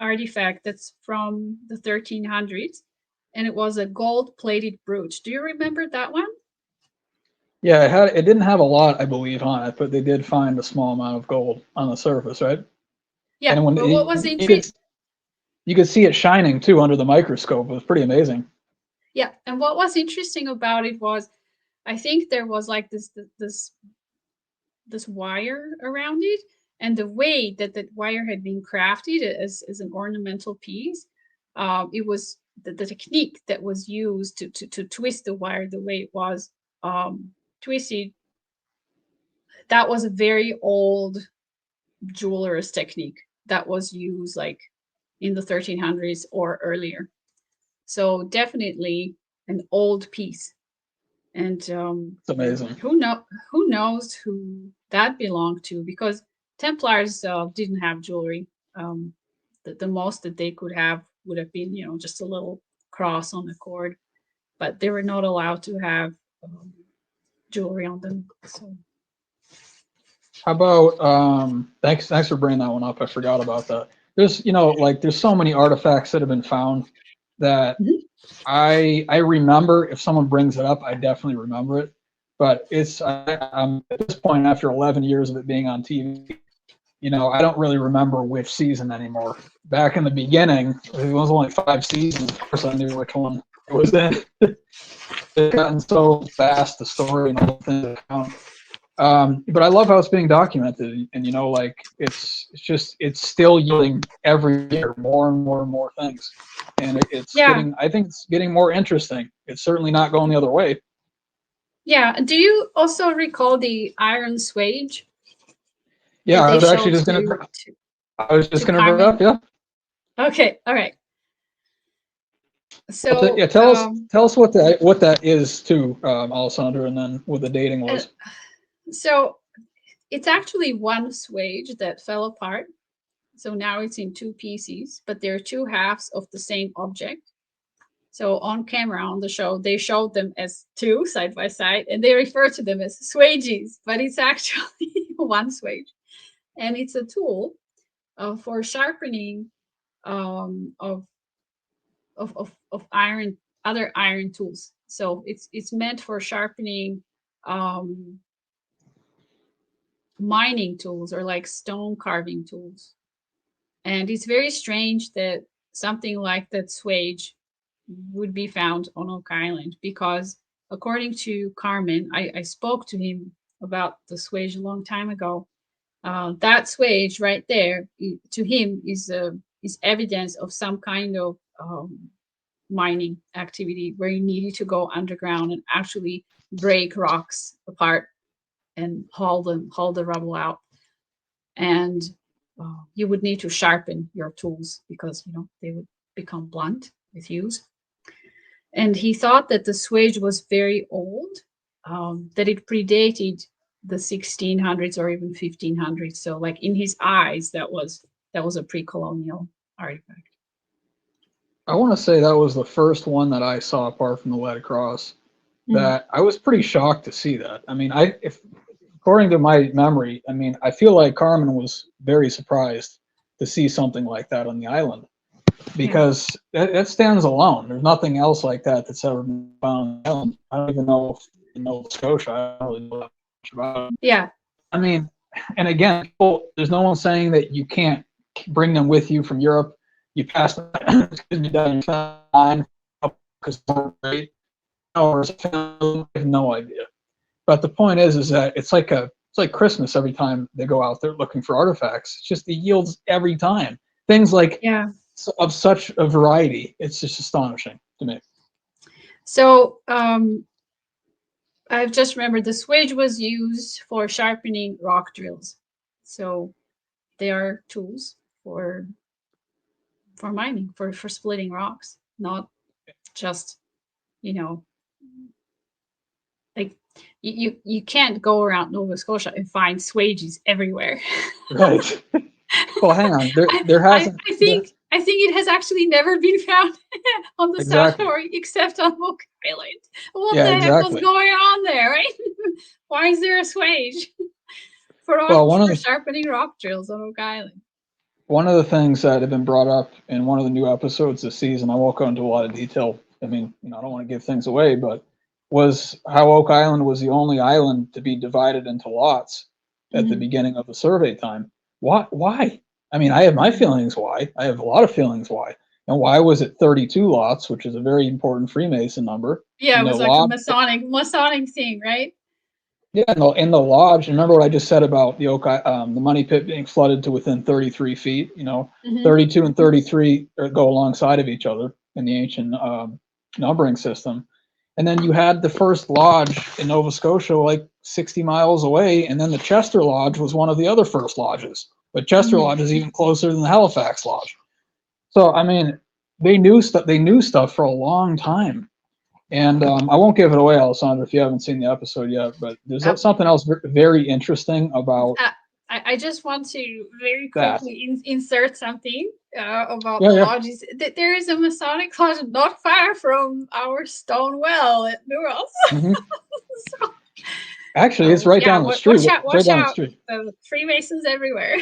artifact that's from the 1300s, and it was a gold-plated brooch. Do you remember that one? Yeah, it didn't have a lot, I believe, on it, but they did find a small amount of gold on the surface, right? Yeah. And when what was interesting? You could see it shining too under the microscope. It was pretty amazing. Yeah, and what was interesting about it was, I think there was like this wire around it, and the way that the wire had been crafted as an ornamental piece, it was the technique that was used to twist the wire the way it was twisted. That was a very old jeweler's technique that was used like in the 1300s or earlier. So definitely an old piece. And It's amazing. who knows who that belonged to, because Templars didn't have jewelry. The most that they could have would have been, just a little cross on the cord, but they were not allowed to have jewelry on them. So How about thanks for bringing that one up. I forgot about that. There's there's so many artifacts that have been found that I remember. If someone brings it up, I definitely remember it. But I'm at this point, after 11 years of it being on TV, I don't really remember which season anymore. Back in the beginning, it was only 5 seasons. Of course, I knew which one it was in. It's gotten so fast, the story and all the things that count. But I love how it's being documented, and it's still yielding every year more and more and more things, and I think it's getting more interesting. It's certainly not going the other way. Yeah. Do you also recall the iron swage? Yeah, I was actually just gonna bring it up. Yeah. Okay. All right. So yeah, tell us what that is too, Alessandra, and then what the dating was. So it's actually one swage that fell apart. So now it's in 2 pieces, but they're 2 halves of the same object. So on camera on the show, they showed them as 2 side by side, and they refer to them as swages, but it's actually one swage. And it's a tool for sharpening of iron, other iron tools. So it's meant for sharpening mining tools or like stone carving tools. And it's very strange that something like that swage would be found on Oak Island, because according to Carmen, I spoke to him about the swage a long time ago. That swage right there, to him, is evidence of some kind of mining activity where you needed to go underground and actually break rocks apart and haul the rubble out. And you would need to sharpen your tools because they would become blunt with use. And he thought that the swage was very old, that it predated the 1600s or even 1500s. So, like, in his eyes, that was a pre-colonial artifact. I want to say that was the first one that I saw, apart from the lead across. That I was pretty shocked to see that. I mean, according to my memory, I mean, I feel like Carmen was very surprised to see something like that on the island, because it stands alone. There's nothing else like that that's ever been found on the island. I don't even know if in Nova Scotia. I don't really know that much about it. Yeah. I mean, and again, there's no one saying that you can't bring them with you from Europe. You pass them down your line because they're great. Or I have no idea. But the point is that it's like Christmas every time they go out there looking for artifacts. It's just, it yields every time. Things like of such a variety. It's just astonishing to me. So I've just remembered the swage was used for sharpening rock drills. So they are tools for mining, for splitting rocks, not just, like you can't go around Nova Scotia and find swages everywhere. Right. Well, hang on. There hasn't. I think it has actually never been found on the South Shore except on Oak Island. What the heck was going on there, right? Why is there a swage for sharpening rock drills on Oak Island? One of the things that have been brought up in one of the new episodes this season, I won't go into a lot of detail. I mean, I don't want to give things away, but was how Oak Island was the only island to be divided into lots at the beginning of the survey time. Why? I mean, I have my feelings why. I have a lot of feelings why. And why was it 32 lots, which is a very important Freemason number? Yeah, it was like a Masonic thing, right? Yeah, in the lodge, remember what I just said about the the money pit being flooded to within 33 feet? 32 and 33 go alongside of each other in the ancient numbering system. And then you had the first lodge in Nova Scotia like 60 miles away, and then the Chester Lodge was one of the other first lodges. But Chester Lodge is even closer than the Halifax Lodge. So I mean, they knew stuff for a long time. And I won't give it away, Alessandra, if you haven't seen the episode yet, but there's Uh, something else very interesting about I just want to very that. quickly insert something about Yeah, the yeah. lodges. There is a Masonic lodge not far from our stone well at Newell's. Hmm. So, Actually, it's right down the street. watch out, It's right down the street. Freemasons everywhere.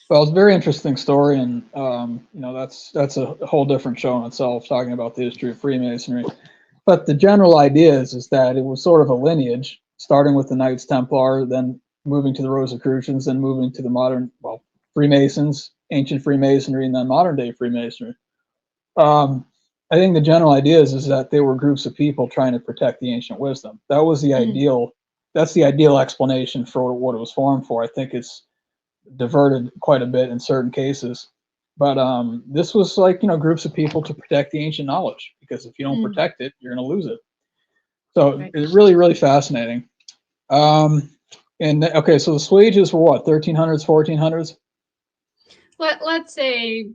Well, it's a very interesting story, and that's a whole different show in itself, talking about the history of Freemasonry. But the general idea is that it was sort of a lineage, starting with the Knights Templar, then moving to the Rosicrucians, then moving to the modern, well, Freemasons, ancient Freemasonry, and then modern day Freemasonry. I think the general idea is that they were groups of people trying to protect the ancient wisdom. That was the ideal. That's the ideal explanation for what it was formed for. I think it's diverted quite a bit in certain cases, but this was like, groups of people to protect the ancient knowledge, because if you don't protect it, you're going to lose it. So Right. it's really, really fascinating. And okay, so the Swages were what, 1300s, 1400s? Let's say,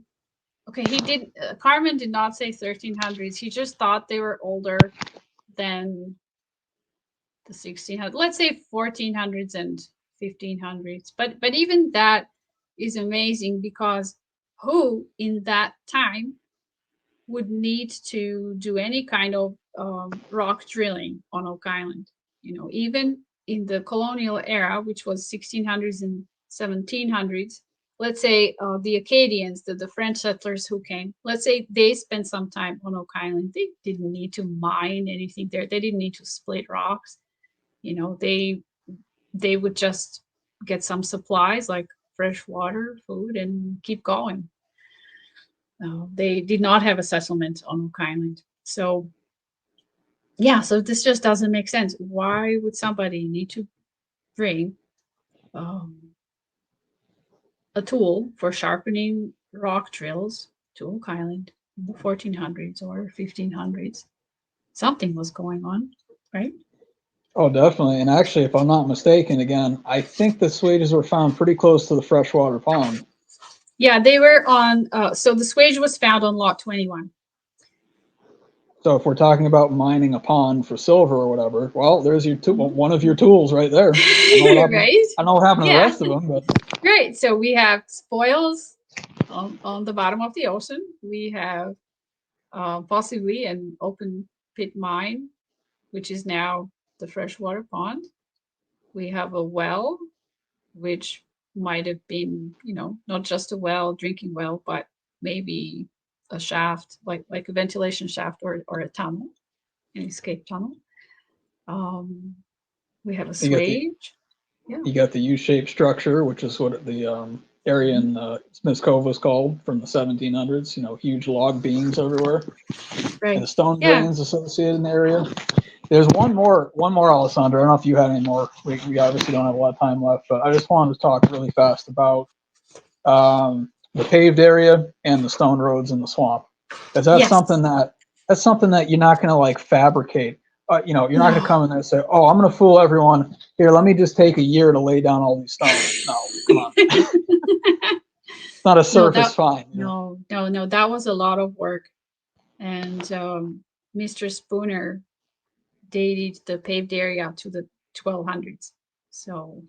okay, he did. Carmen did not say 1300s. He just thought they were older than the 1600s. Let's say 1400s and 1500s. But even that is amazing, because who in that time would need to do any kind of rock drilling on Oak Island? Even in the colonial era, which was 1600s and 1700s, let's say the Acadians, the French settlers who came, let's say they spent some time on Oak Island. They didn't need to mine anything there. They didn't need to split rocks. They would just get some supplies like fresh water, food, and keep going. They did not have a settlement on Oak Island. So so this just doesn't make sense. Why would somebody need to bring a tool for sharpening rock drills to Oak Island in the 1400s or 1500s? Something was going on, right? Oh, definitely. And actually, if I'm not mistaken, again, I think the Swages were found pretty close to the freshwater pond. Yeah, they were on. So the Swage was found on Lot 21. So if we're talking about mining a pond for silver or whatever, well, there's your one of your tools right there. Right? I don't know what happened to the rest of them, but Great. So we have spoils on the bottom of the ocean. We have possibly an open pit mine, which is now the freshwater pond. We have a well, which might have been, not just a well, drinking well, but maybe a shaft, like a ventilation shaft or a tunnel, an escape tunnel. We have a swage. You got the U-shaped structure, which is what the area in Smith's Cove was called from the 1700s. Huge log beams everywhere, Right. and the stone drains associated in the area. There's one more, Alessandra. I don't know if you had any more. We obviously don't have a lot of time left, but I just wanted to talk really fast about the paved area and the stone roads in the swamp, because that's something that you're not going to like fabricate. You're not going to come in there and say, "Oh, I'm going to fool everyone. Here, let me just take a year to lay down all these stones." No, come on. It's not a surface find. No, that was a lot of work, and Mr. Spooner dated the paved area to the 1200s, so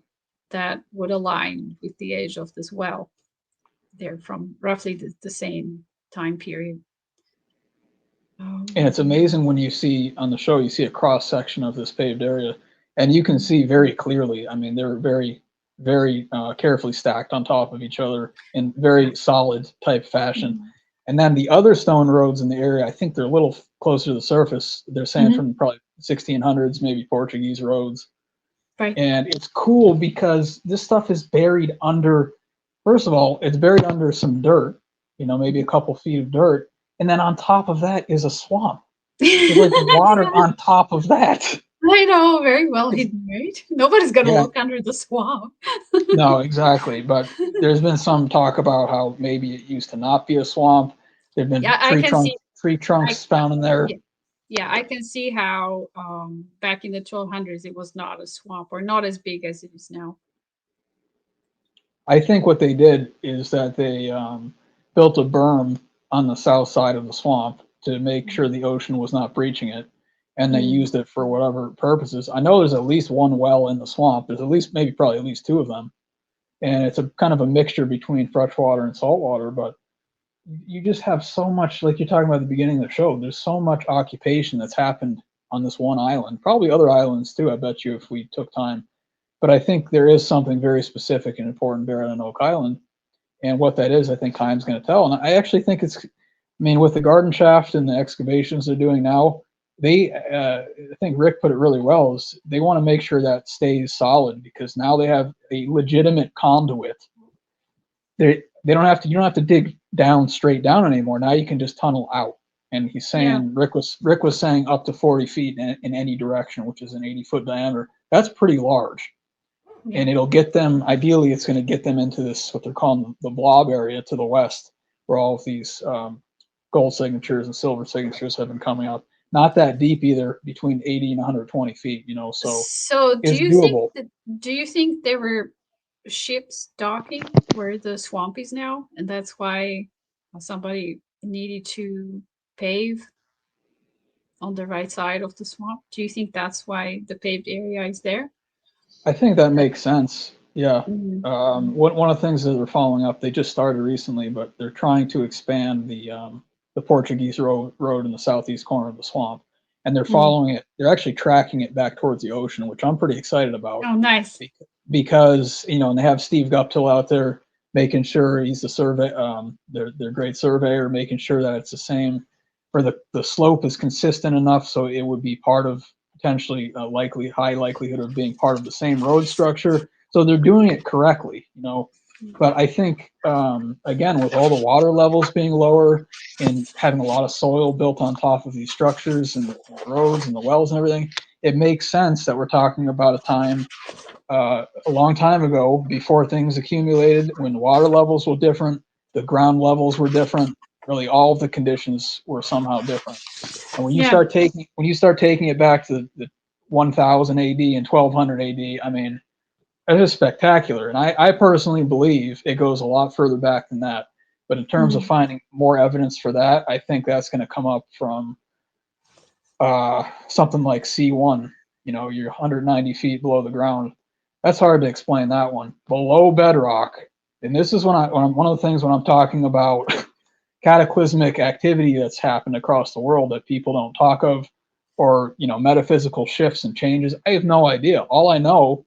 that would align with the age of this well. They're from roughly the same time period. And it's amazing when you see on the show, you see a cross section of this paved area, and you can see very clearly. I mean, they're very, very carefully stacked on top of each other in very solid type fashion. And then the other stone roads in the area, I think they're a little closer to the surface. They're saying from probably 1600s, maybe Portuguese roads. Right. And it's cool because this stuff is buried under, first of all, it's buried under some dirt, maybe a couple feet of dirt. And then on top of that is a swamp. There's like water on top of that. I know, very well hidden, right? Nobody's going to look under the swamp. No, exactly. But there's been some talk about how maybe it used to not be a swamp. There've been tree trunks found in there. Yeah, I can see how back in the 1200s it was not a swamp, or not as big as it is now. I think what they did is that they built a berm on the south side of the swamp, to make sure the ocean was not breaching it, and they used it for whatever purposes. I know there's at least one well in the swamp. There's at least probably at least two of them, and it's a kind of a mixture between freshwater and saltwater. But you just have so much, like you're talking about at the beginning of the show. There's so much occupation that's happened on this one island. Probably other islands too, I bet you, if we took time. But I think there is something very specific and important there on Oak Island. And what that is, I think time's going to tell. And I actually think it's, I mean, with the garden shaft and the excavations they're doing now, I think Rick put it really well, is they want to make sure that stays solid, because now they have a legitimate conduit. They don't have to, you don't have to dig down straight down anymore. Now you can just tunnel out. And he's saying, Rick was saying up to 40 feet in any direction, which is an 80-foot diameter. That's pretty large. And it'll get them, ideally, it's going to get them into this, what they're calling the blob area to the west, where all of these gold signatures and silver signatures have been coming up. Not that deep either, between 80 and 120 feet, so do it's you doable. do you think there were ships docking where the swamp is now, and that's why somebody needed to pave on the right side of the swamp? Do you think that's why the paved area is there? I think that makes sense. Yeah. One of the things that they're following up, they just started recently, but they're trying to expand the Portuguese road in the southeast corner of the swamp, and they're following it. They're actually tracking it back towards the ocean, which I'm pretty excited about. Oh, nice. Because, and they have Steve Guptill out there making sure he's the survey, their great surveyor, making sure that it's the same, or the slope is consistent enough so it would be part of potentially a high likelihood of being part of the same road structure. So they're doing it correctly, But I think, again, with all the water levels being lower and having a lot of soil built on top of these structures and the roads and the wells and everything, it makes sense that we're talking about a time a long time ago, before things accumulated, when the water levels were different, the ground levels were different, really all of the conditions were somehow different. And when you start taking it back to the 1000 AD and 1200 AD, I mean, it is spectacular. And I personally believe it goes a lot further back than that. But in terms of finding more evidence for that, I think that's going to come up from something like C1, you're 190 feet below the ground. That's hard to explain, that one. Below bedrock, and this is one of the things when I'm talking about cataclysmic activity that's happened across the world that people don't talk of, or metaphysical shifts and changes. I have no idea. All I know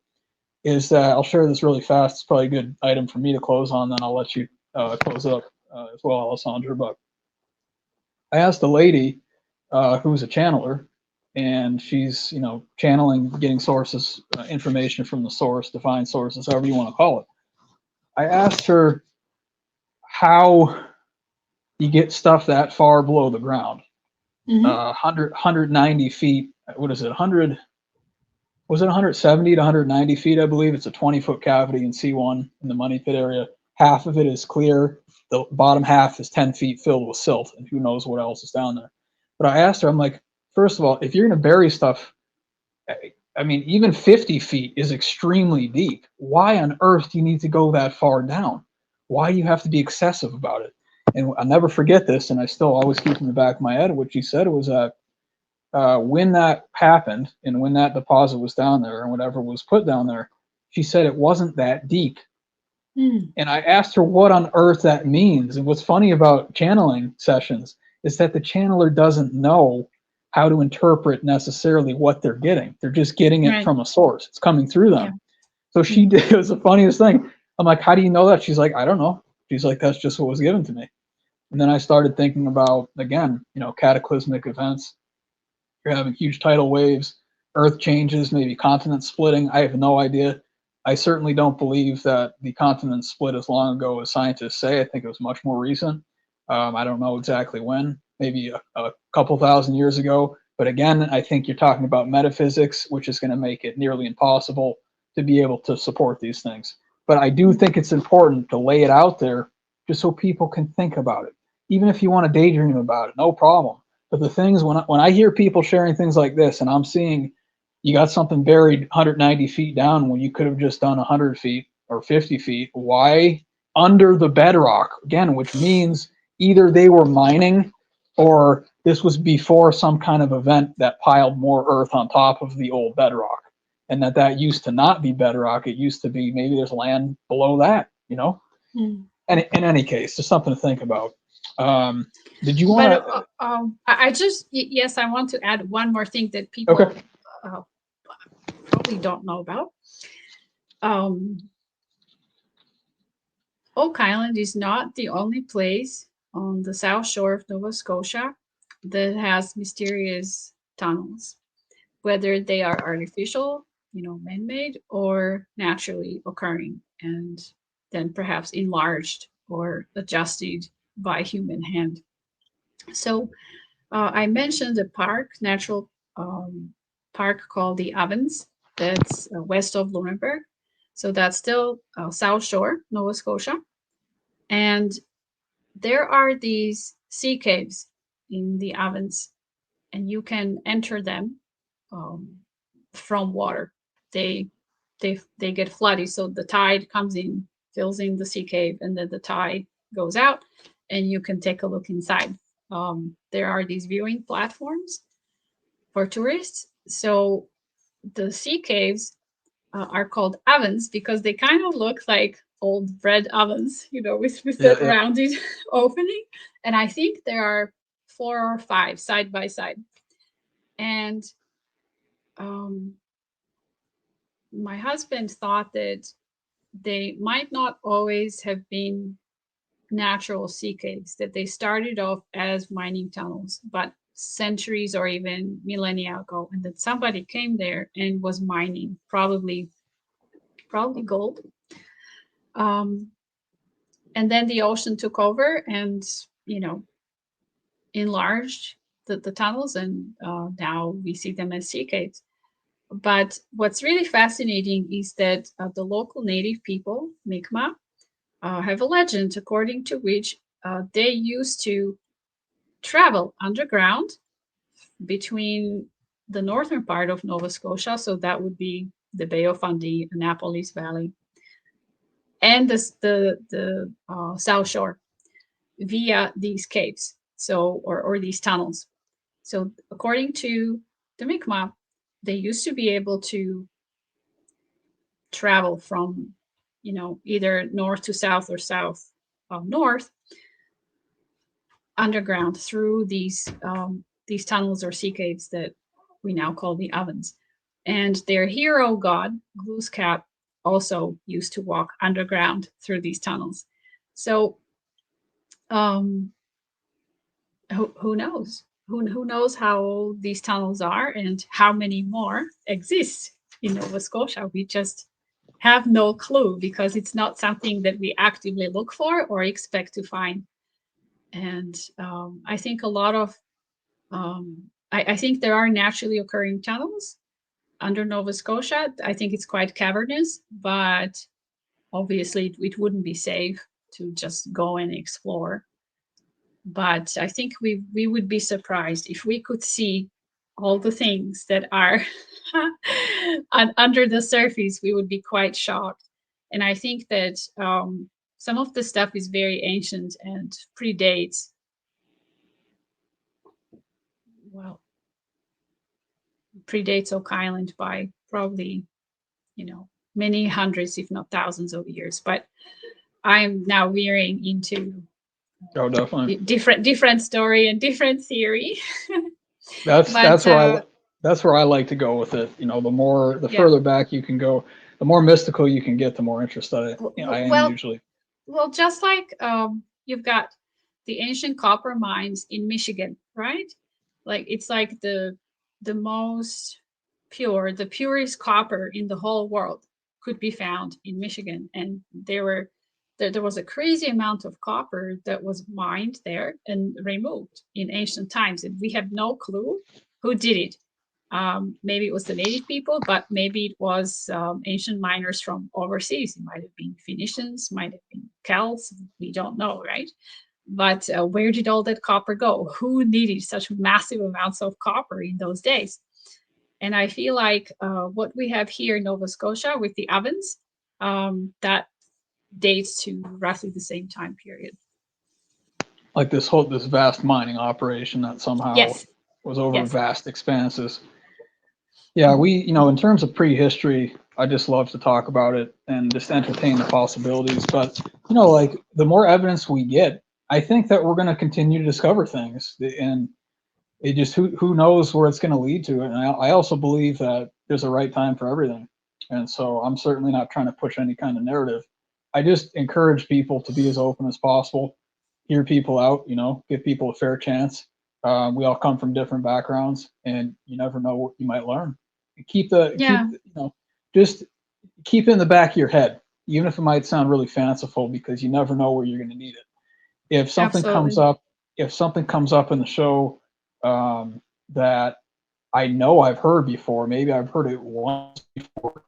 is that, I'll share this really fast. It's probably a good item for me to close on, then I'll let you close up as well, Alessandra. But I asked a lady who's a channeler, and she's channeling, getting sources, information from the source, divine sources, however you want to call it. I asked her how you get stuff that far below the ground. 190 feet, what is it, 100, was it 170 to 190 feet, I believe. It's a 20-foot cavity in C1 in the Money Pit area. Half of it is clear. The bottom half is 10 feet filled with silt, and who knows what else is down there. But I asked her, I'm like, first of all, if you're going to bury stuff, I mean, even 50 feet is extremely deep. Why on earth do you need to go that far down? Why do you have to be excessive about it? And I'll never forget this, and I still always keep in the back of my head what she said was that when that happened and when that deposit was down there and whatever was put down there, she said it wasn't that deep. And I asked her what on earth that means. And what's funny about channeling sessions is that the channeler doesn't know how to interpret necessarily what they're getting. They're just getting it from a source. It's coming through them. So she did, it was the funniest thing. I'm like, how do you know that? She's like, I don't know. She's like, that's just what was given to me. And then I started thinking about, again, cataclysmic events. You're having huge tidal waves, earth changes, maybe continent splitting. I have no idea. I certainly don't believe that the continent split as long ago as scientists say. I think it was much more recent. I don't know exactly when, maybe a couple thousand years ago. But again, I think you're talking about metaphysics, which is going to make it nearly impossible to be able to support these things. But I do think it's important to lay it out there just so people can think about it. Even if you want to daydream about it, no problem. But the things, when I hear people sharing things like this, and I'm seeing you got something buried 190 feet down when you could have just done 100 feet or 50 feet, why under the bedrock? Again, which means either they were mining or this was before some kind of event that piled more earth on top of the old bedrock, and that used to not be bedrock. It used to be maybe there's land below that, you know. And in any case, just something to think about. Did you want to? I just, yes, I want to add one more thing that people probably don't know about. Oak Island is not the only place on the south shore of Nova Scotia that has mysterious tunnels, whether they are artificial, man-made, or naturally occurring, and then perhaps enlarged or adjusted by human hand. So I mentioned a natural park called the Ovens, that's west of Lunenburg. So that's still South Shore, Nova Scotia. And there are these sea caves in the Ovens, and you can enter them from water. They get flooded, so the tide comes in, fills in the sea cave, and then the tide goes out, and you can take a look inside. There are these viewing platforms for tourists. So the sea caves are called ovens because they kind of look like old bread ovens, with that rounded opening. And I think there are 4 or 5 side by side. And my husband thought that they might not always have been natural sea caves, that they started off as mining tunnels, but centuries or even millennia ago, and that somebody came there and was mining, probably gold. And then the ocean took over and, enlarged the tunnels, and now we see them as sea caves. But what's really fascinating is that the local native people, Mi'kmaq, have a legend according to which they used to travel underground between the northern part of Nova Scotia, so that would be the Bay of Fundy, Annapolis Valley, and the South Shore via these caves, or these tunnels. So according to the Mi'kmaq, they used to be able to travel from, either north to south or south north underground through these tunnels or sea caves that we now call the ovens. And their hero god, Glooskap, also used to walk underground through these tunnels. So who knows? Who knows how old these tunnels are and how many more exist in Nova Scotia? We just have no clue because it's not something that we actively look for or expect to find. And I think a lot of, I think there are naturally occurring tunnels under Nova Scotia. I think it's quite cavernous, but obviously it wouldn't be safe to just go and explore. But I think we would be surprised if we could see all the things that are under the surface. We would be quite shocked. And I think that some of the stuff is very ancient and predates, Oak Island by probably, many hundreds, if not thousands of years. But I'm now veering into definitely different story and different theory. That's where I like to go with it. The further back you can go, the more mystical you can get, the more interested I am usually. Well, just like you've got the ancient copper mines in Michigan, right? Like it's like the most pure, the purest copper in the whole world could be found in Michigan, and there was a crazy amount of copper that was mined there and removed in ancient times, and we have no clue who did it. Maybe it was the native people, but maybe it was ancient miners from overseas. It might have been Phoenicians, might have been Celts. We don't know, right? But where did all that copper go? Who needed such massive amounts of copper in those days? And I feel like what we have here in Nova Scotia with the ovens, that dates to roughly the same time period. like this vast mining operation that somehow Yes. was over Yes. vast expanses. Yeah, in terms of prehistory, I just love to talk about it and just entertain the possibilities. But, like the more evidence we get, I think that we're going to continue to discover things. And it just, who knows where it's going to lead to. And I also believe that there's a right time for everything. And so I'm certainly not trying to push any kind of narrative. I just encourage people to be as open as possible, hear people out, give people a fair chance. We all come from different backgrounds, and you never know what you might learn. Yeah. Just keep it in the back of your head, even if it might sound really fanciful, because you never know where you're going to need it. If something comes Absolutely. up, in the show that I know I've heard before, maybe I've heard it once before,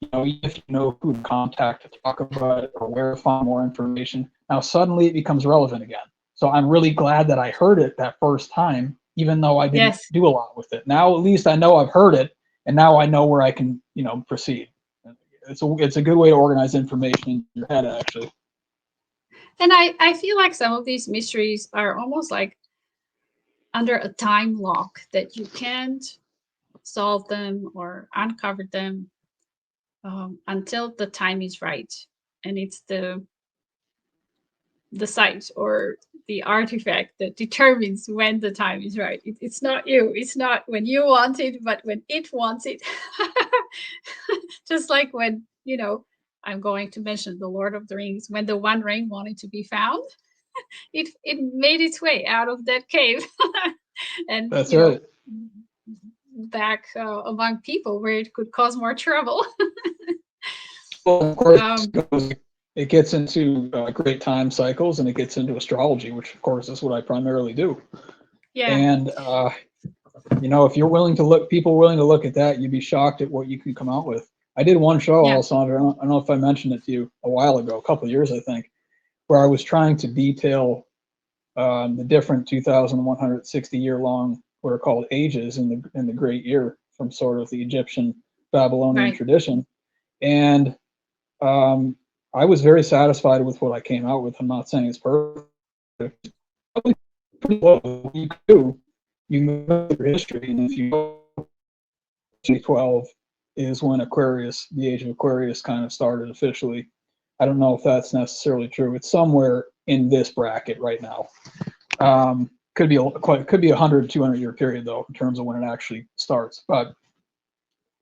if you know who to contact to talk about it or where to find more information, now suddenly it becomes relevant again. So I'm really glad that I heard it that first time, even though I didn't Yes. do a lot with it. Now at least I know I've heard it, and now I know where I can, proceed. It's a good way to organize information in your head, actually. And I feel like some of these mysteries are almost like under a time lock that you can't solve them or uncover them until the time is right. And it's the site or the artifact that determines when the time is right. It's not you. It's not when you want it, but when it wants it. Just like when, I'm going to mention the Lord of the Rings, when the One Ring wanted to be found, it made its way out of that cave and, That's right. back among people where it could cause more trouble. Well, of course, um, it gets into great time cycles, and it gets into astrology, which of course is what I primarily do. yeah. And if you're willing to look, people willing to look at that, you'd be shocked at what you can come out with. I did one show, Yeah. Alessandra. I don't know if I mentioned it to you a while ago, a couple of years, I think, where I was trying to detail the different 2,160-year-long what are called ages in the Great Year from sort of the Egyptian Babylonian Right. tradition, and I was very satisfied with what I came out with. I'm not saying it's perfect. Probably pretty low. You do. You move through history, and if you go 12 is when the age of Aquarius kind of started officially. I don't know if that's necessarily true. It's somewhere in this bracket right now. Could be a 100, 200-year period though, in terms of when it actually starts. But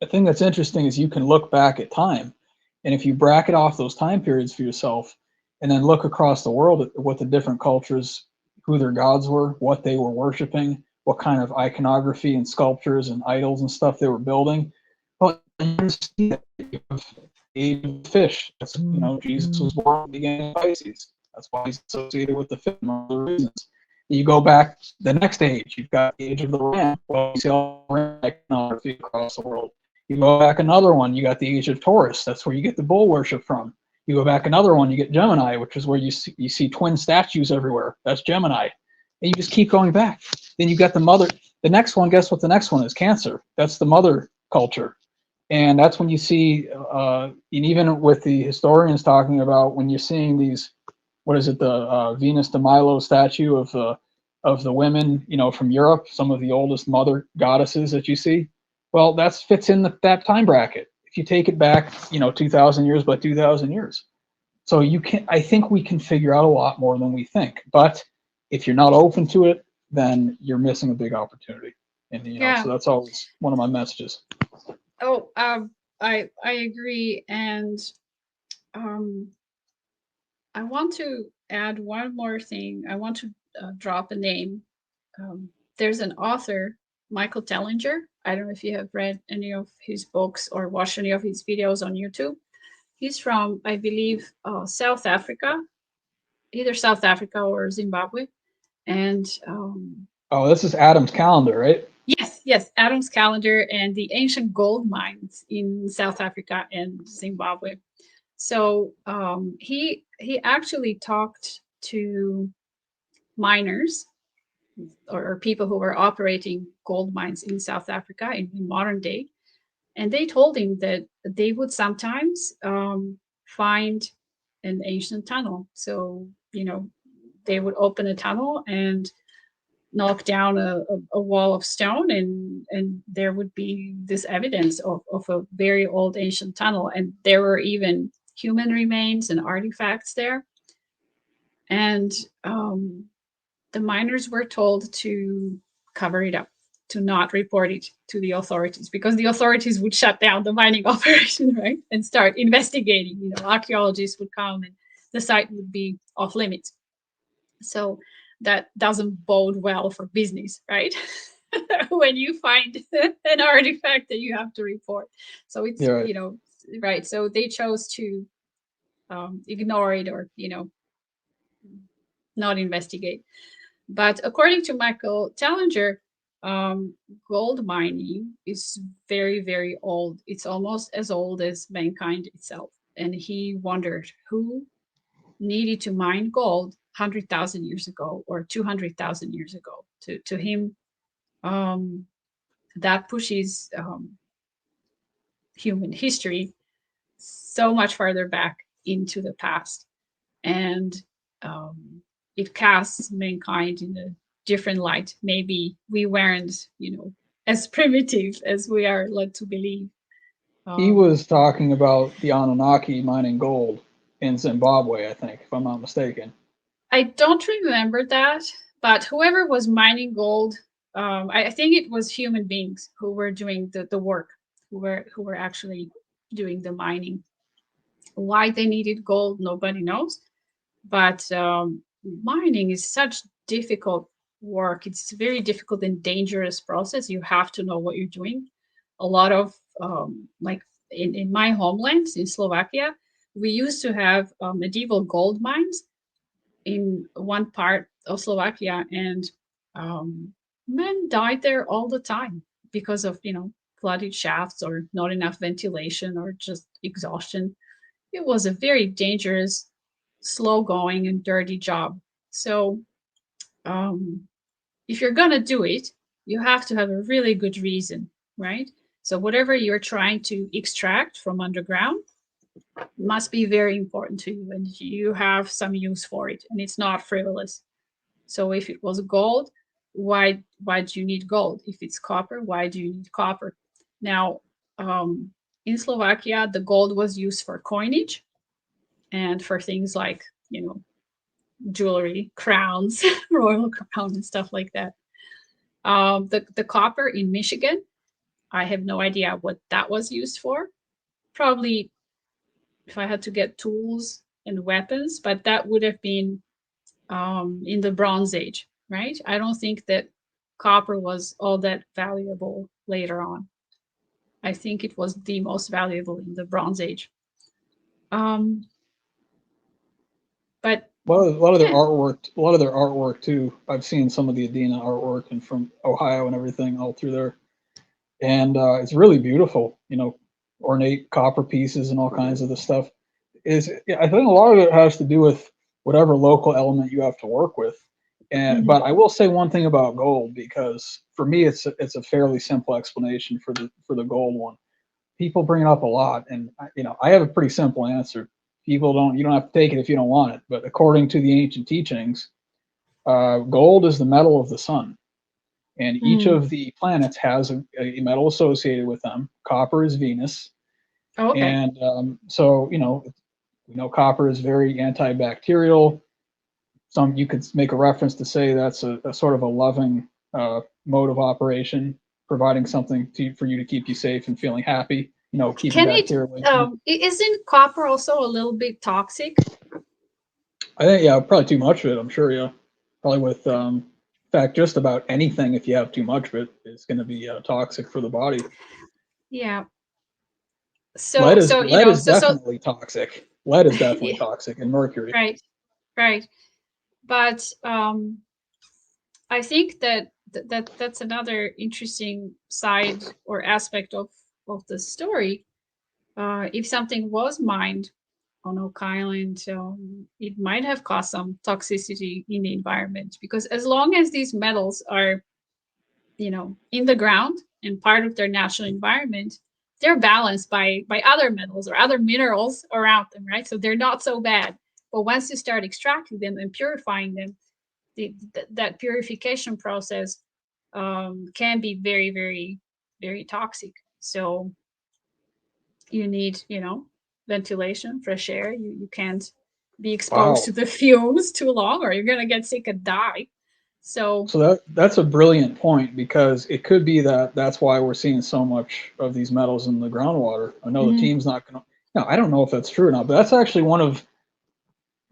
the thing that's interesting is you can look back at time, and if you bracket off those time periods for yourself, and then look across the world at what the different cultures, who their gods were, what they were worshiping, what kind of iconography and sculptures and idols and stuff they were building, well, you see that the age of fish. That's, Jesus was born at the beginning of Pisces. That's why he's associated with the fish, among other reasons. You go back the next age, you've got the age of the ram. Well, you see all ram iconography across the world. You go back another one, you got the age of Taurus. That's where you get the bull worship from. You go back another one, you get Gemini, which is where you see twin statues everywhere. That's Gemini. And you just keep going back. Then you got the next one, guess what the next one is? Cancer. That's the mother culture. And that's when you see, and even with the historians talking about when you're seeing these, what is it, the Venus de Milo statue of the women, from Europe, some of the oldest mother goddesses that you see. Well, that fits in that time bracket. If you take it back, 2,000 years by 2,000 years. So I think we can figure out a lot more than we think. But if you're not open to it, then you're missing a big opportunity. And, Yeah. so that's always one of my messages. Oh, I agree. And I want to add one more thing. I want to drop a name. There's an author, Michael Tellinger. I don't know if you have read any of his books or watched any of his videos on YouTube. He's from, I believe, South Africa, either South Africa or Zimbabwe. And this is Adam's calendar, right? yes, Adam's calendar and the ancient gold mines in South Africa and Zimbabwe. So he actually talked to miners or people who were operating gold mines in South Africa in modern day, and they told him that they would sometimes find an ancient tunnel. So they would open a tunnel and knock down a wall of stone, and there would be this evidence of a very old ancient tunnel, and there were even human remains and artifacts there. And the miners were told to cover it up, to not report it to the authorities, because the authorities would shut down the mining operation, right, and start investigating. You know, archaeologists would come and the site would be off limits. So that doesn't bode well for business, right? When you find an artifact that you have to report. So it's, Yeah, right. you know, right. So they chose to ignore it, or, you know, not investigate. But according to Michael Tallinger, gold mining is very, very old. It's almost as old as mankind itself. And he wondered who needed to mine gold 100,000 years ago or 200,000 years ago. To him, that pushes human history so much farther back into the past. And it casts mankind in a different light. Maybe we weren't, you know, as primitive as we are led to believe. He was talking about the Anunnaki mining gold in Zimbabwe, I think, if I'm not mistaken. I don't remember that, but whoever was mining gold, I think it was human beings who were doing the work, who were actually doing the mining. Why they needed gold, nobody knows. But mining is such difficult work. It's a very difficult and dangerous process. You have to know what you're doing. A lot of like in my homeland in Slovakia, we used to have medieval gold mines in one part of Slovakia, and men died there all the time because of, you know, flooded shafts or not enough ventilation or just exhaustion. It was a very dangerous, slow going and dirty job. So if you're gonna do it, you have to have a really good reason, right? So whatever you're trying to extract from underground must be very important to you, and you have some use for it, and it's not frivolous. So if it was gold, why do you need gold? If it's copper, why do you need copper? Now, in Slovakia, the gold was used for coinage and for things like, you know, jewelry, crowns, royal crown, and stuff like that. The copper in Michigan, I have no idea what that was used for. Probably, if I had to get tools and weapons, but that would have been in the Bronze Age, right? I don't think that copper was all that valuable later on. I think it was the most valuable in the Bronze Age. But A lot of their yeah. artwork too. I've seen some of the Adena artwork and from Ohio and everything all through there, and it's really beautiful. You know, ornate copper pieces and all kinds of the stuff. Yeah, I think a lot of it has to do with whatever local element you have to work with. And but I will say one thing about gold, because for me it's a fairly simple explanation for the gold one. People bring it up a lot, and you know, I have a pretty simple answer. You don't have to take it if you don't want it, but according to the ancient teachings, gold is the metal of the sun, and each of the planets has a metal associated with them. Copper is Venus. Okay. And so, you know, we know copper is very antibacterial. You could make a reference to say that's a sort of a loving mode of operation, providing something for you to keep you safe and feeling happy. You know, keeping bacteria away. Isn't copper also a little bit toxic? I think, yeah, probably too much of it. I'm sure, yeah, probably with in fact, just about anything. If you have too much of it, it's going to be toxic for the body. Yeah. Lead is definitely toxic. Lead is definitely yeah. toxic, and mercury. Right. But I think that's another interesting side or aspect of the story. If something was mined on Oak Island, it might have caused some toxicity in the environment, because as long as these metals are, you know, in the ground and part of their natural environment, they're balanced by other metals or other minerals around them, right? So they're not so bad. But once you start extracting them and purifying them, that purification process can be very, very, very toxic. So you need, ventilation, fresh air. You can't be exposed Wow. to the fumes too long, or you're gonna get sick and die. So So that's a brilliant point, because it could be that that's why we're seeing so much of these metals in the groundwater. I know the mhm. team's not going to. No, I don't know if that's true or not, but that's actually one of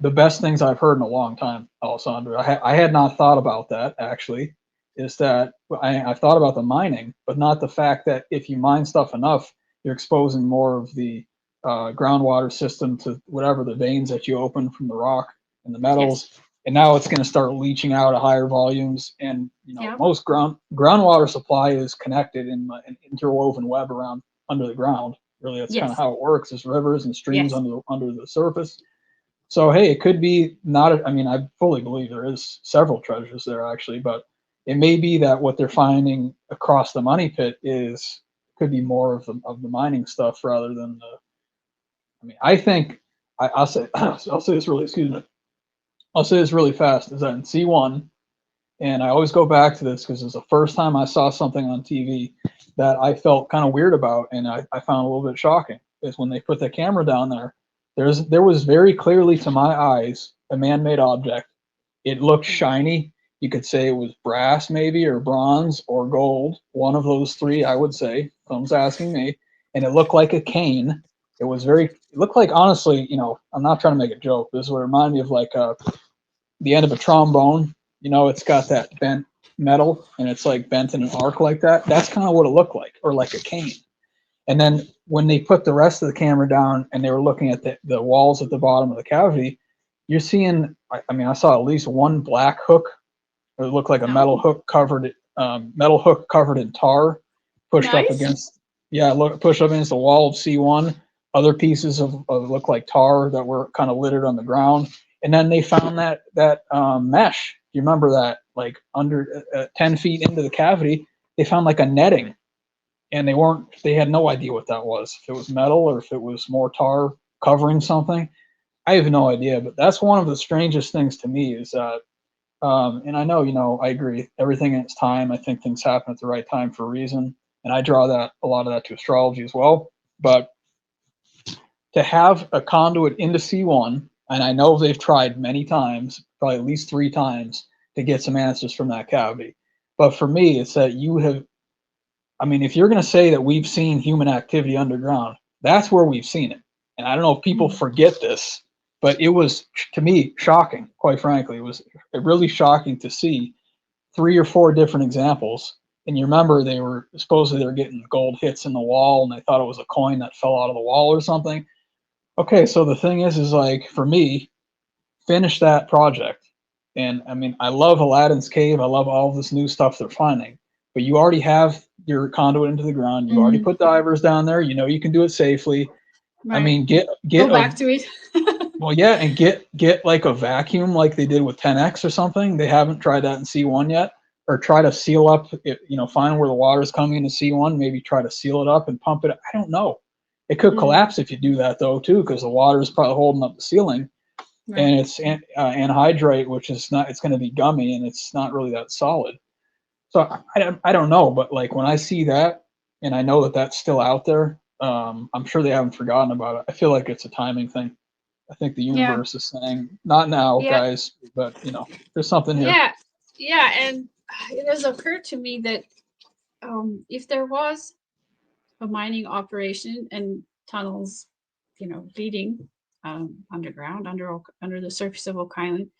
the best things I've heard in a long time, Alessandra. I had not thought about that actually. Is that I've thought about the mining, but not the fact that if you mine stuff enough, you're exposing more of the groundwater system to whatever the veins that you open from the rock and the Yes. metals, and now it's going to start leaching out at higher volumes. And Yeah. most groundwater supply is connected in an interwoven web around under the ground. Really, that's kind of Yes. how it works. There's rivers and streams Yes. under the surface. So hey, it could be not. I mean, I fully believe there is several treasures there actually, but it may be that what they're finding across the money pit is could be more of the mining stuff rather than the. I mean, I think I'll say I'll say this really. Excuse me. I'll say this really fast. Is that in C1, and I always go back to this because it's the first time I saw something on TV that I felt kind of weird about, and I found a little bit shocking. Is when they put the camera down there. There was very clearly to my eyes a man-made object. It looked shiny. You could say it was brass, maybe, or bronze, or gold. One of those three, I would say. Someone's asking me, and it looked like a cane. It was very. It looked like, honestly, I'm not trying to make a joke. This would remind me of like the end of a trombone. It's got that bent metal, and it's like bent in an arc like that. That's kind of what it looked like, or like a cane. And then when they put the rest of the camera down and they were looking at the walls at the bottom of the cavity, you're seeing. I mean, I saw at least one black hook. It looked like a No. metal hook covered in tar, pushed up Nice. against. Yeah, pushed up against the wall of C1. Other pieces of look like tar that were kind of littered on the ground. And then they found that mesh. You remember that, like under 10 feet into the cavity, they found like a netting, and they had no idea what that was, if it was metal or if it was more tar covering something. I have no idea, but that's one of the strangest things to me is that, and I know, I agree, everything in its time. I think things happen at the right time for a reason, and I draw a lot of that to astrology as well. But to have a conduit into C1, and I know they've tried many times, probably at least 3 times, to get some answers from that cavity. But for me, it's that I mean, if you're going to say that we've seen human activity underground, that's where we've seen it. And I don't know if people forget this, but it was, to me, shocking, quite frankly. It was really shocking to see 3 or 4 different examples. And you remember they were getting gold hits in the wall, and they thought it was a coin that fell out of the wall or something. Okay, so the thing is like, for me, finish that project. And I mean, I love Aladdin's Cave. I love all this new stuff they're finding. But you already have your conduit into the ground. You already put divers down there. You can do it safely. I Right. mean, get Go a back to it. well, yeah, and get like a vacuum like they did with 10X or something. They haven't tried that in C1 yet, or try to seal up. Find where the water is coming into C1. Maybe try to seal it up and pump it. I don't know. It could collapse if you do that though too, because the water is probably holding up the ceiling. Right. And it's anhydrite, which is not. It's going to be gummy, and it's not really that solid. So I don't know, but like when I see that, and I know that that's still out there, I'm sure they haven't forgotten about it. I feel like it's a timing thing. I think the Yeah. universe is saying, not now, Yeah. guys, but there's something here. Yeah. Yeah. And it has occurred to me that if there was a mining operation and tunnels, leading underground under the surface of Oak Island,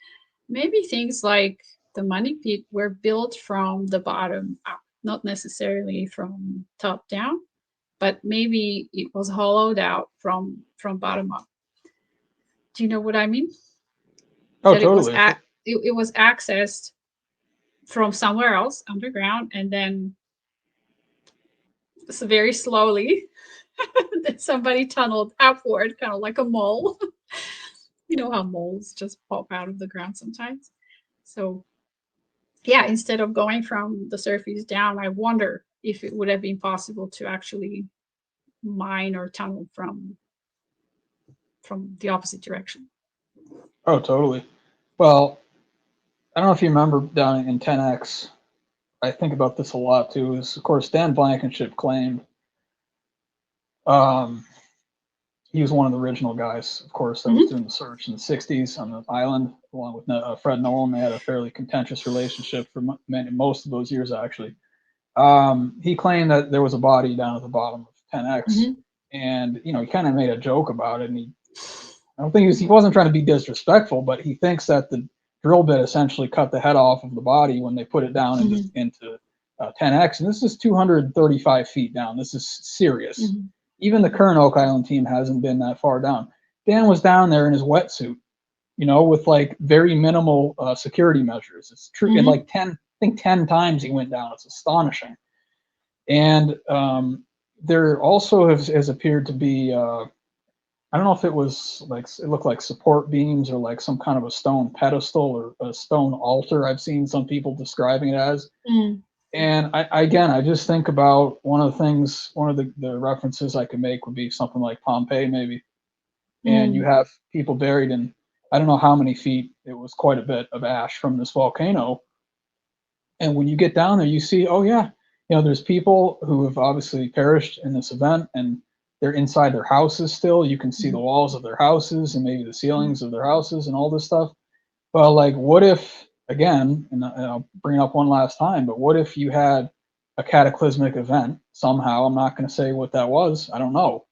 maybe things like the money pit were built from the bottom up, not necessarily from top down, but maybe it was hollowed out from bottom up. Do you know what I mean? Oh, That totally. it was accessed from somewhere else underground, and then very slowly that somebody tunneled upward, kind of like a mole. You know how moles just pop out of the ground sometimes. So yeah, instead of going from the surface down, I wonder if it would have been possible to actually mine or tunnel from the opposite direction. Oh, totally. Well, I don't know if you remember down in 10X, I think about this a lot too, is of course Dan Blankenship claimed um, he was one of the original guys, of course, that was Hmm. doing the search in the 60s on the island, along with Fred Nolan. They had a fairly contentious relationship for most of those years, actually. He claimed that there was a body down at the bottom of 10X, Hmm. and he kind of made a joke about it. And I don't think he wasn't trying to be disrespectful, but he thinks that the drill bit essentially cut the head off of the body when they put it down Hmm. into 10X, and this is 235 feet down. This is serious. Hmm. Even the current Oak Island team hasn't been that far down. Dan was down there in his wetsuit, with like very minimal security measures. It's true, and Hmm. like 10 times he went down. It's astonishing. And there also has appeared to be I don't know if it was like it looked like support beams or like some kind of a stone pedestal or a stone altar. I've seen some people describing it as. Hmm. And I just think about one of the things, one of the references I could make would be something like Pompeii, maybe. And you Hmm. have people buried in, I don't know how many feet, it was quite a bit of ash from this volcano. And when you get down there, you see, oh yeah, there's people who have obviously perished in this event, and they're inside their houses still. You can see the walls of their houses and maybe the ceilings of their houses and all this stuff. Well, like, what if, again, and I'll bring it up one last time, but what if you had a cataclysmic event somehow? I'm not going to say what that was. I don't know.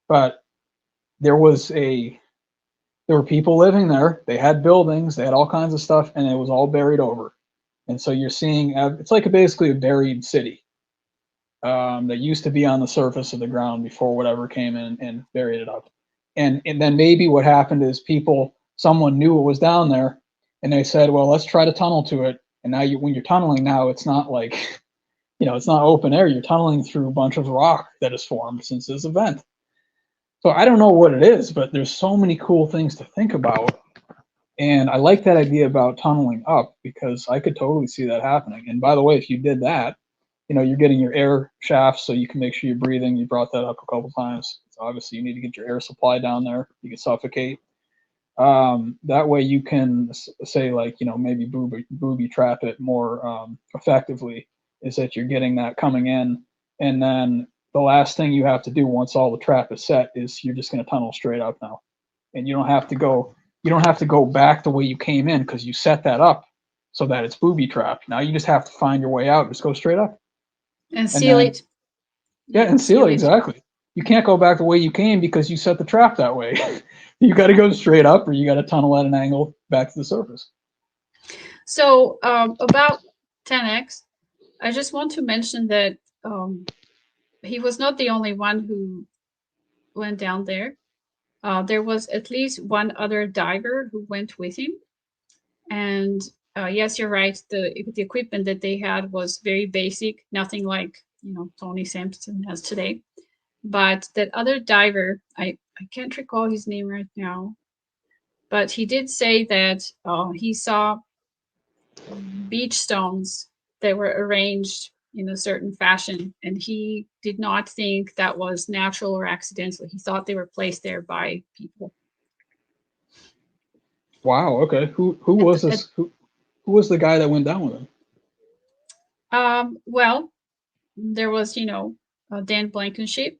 But there was there were people living there. They had buildings. They had all kinds of stuff, and it was all buried over. And so you're seeing it's like basically a buried city that used to be on the surface of the ground before whatever came in and buried it up. And then maybe what happened is someone knew what was down there, and they said, well, let's try to tunnel to it. And now when you're tunneling now, it's not like, it's not open air. You're tunneling through a bunch of rock that has formed since this event. So I don't know what it is, but there's so many cool things to think about. And I like that idea about tunneling up because I could totally see that happening. And by the way, if you did that, you're getting your air shafts so you can make sure you're breathing. You brought that up a couple times. So obviously, you need to get your air supply down there. You can suffocate. That way, you can say, like, maybe booby trap it more effectively, is that you're getting that coming in. And then the last thing you have to do once all the trap is set is you're just going to tunnel straight up now. And you don't have to go back the way you came in because you set that up so that it's booby trapped. Now you just have to find your way out. Just go straight up. And And seal then, it. yeah, Yeah, and seal seal it, it. exactly. You can't go back the way you came because you set the trap that way. You got to go straight up, or you got to tunnel at an angle back to the surface. So about 10x, I just want to mention that he was not the only one who went down there. There was at least one other diver who went with him. And yes, you're right. The equipment that they had was very basic, nothing like Tony Sampson has today. But that other diver, I can't recall his name right now, but he did say that he saw beach stones that were arranged in a certain fashion, and he did not think that was natural or accidental. He thought they were placed there by people. Wow. Okay. Who was At this? Who was the guy that went down with him? well, there was Dan Blankenship,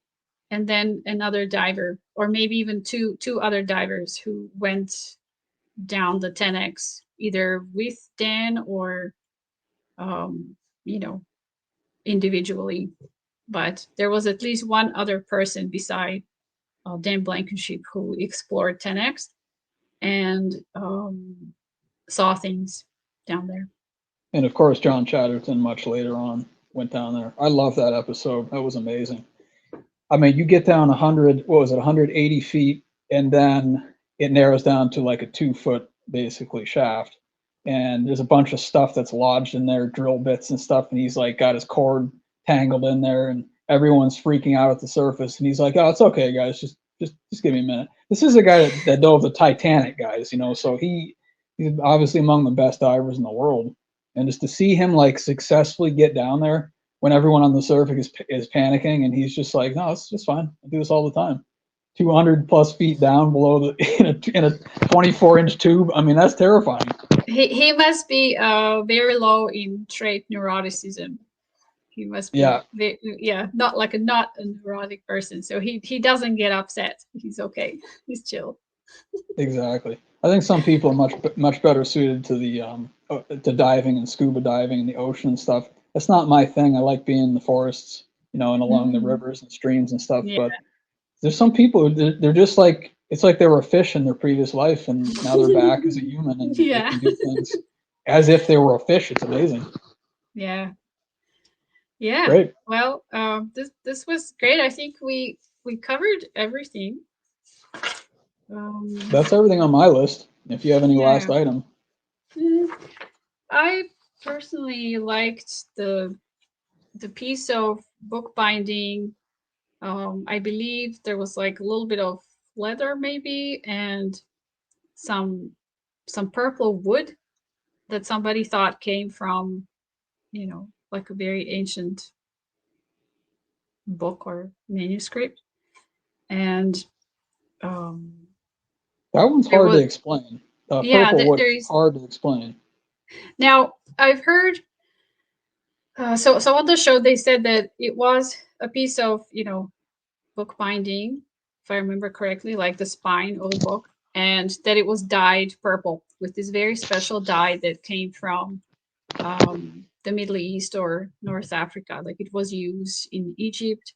and then another diver, or maybe even two other divers who went down the 10x either with Dan or um, you know individually. But there was at least one other person beside Dan Blankenship who explored 10x and saw things down there. And of course, John Chatterton much later on went down there. I love that episode. That was amazing. I mean, you get down 100, what was it, 180 feet, and then it narrows down to like a 2 foot basically shaft. And there's a bunch of stuff that's lodged in there, drill bits and stuff. And he's like got his cord tangled in there, and everyone's freaking out at the surface. And he's like, "Oh, it's okay, guys. Just give me a minute." This is a guy that dove the Titanic, guys. So he's obviously among the best divers in the world. And just to see him like successfully get down there when everyone on the surface is panicking, and he's just like, "No, it's just fine. I do this all the time." 200 plus feet down below the in a 24-inch tube. I mean, that's terrifying. He must be very low in trait neuroticism. He must be not a neurotic person. So he doesn't get upset. He's okay. He's chill. Exactly. I think some people are much better suited to the to diving and scuba diving in the ocean and stuff. That's not my thing. I like being in the forests, and along the rivers and streams and stuff. Yeah. But there's some people who they're just like, it's like they were a fish in their previous life, and now they're back as a human, and they can do things as if they were a fish. It's amazing. Yeah. Yeah. Great. Well, this was great. I think we covered everything. That's everything on my list. If you have any last item. I personally liked the piece of bookbinding. I believe there was like a little bit of leather maybe, and some purple wood that somebody thought came from, like a very ancient book or manuscript. And that one's hard to explain. Purple wood is hard to explain. Now, I've heard, so on the show, they said that it was a piece of, bookbinding, if I remember correctly, like the spine of the book, and that it was dyed purple with this very special dye that came from the Middle East or North Africa. Like it was used in Egypt,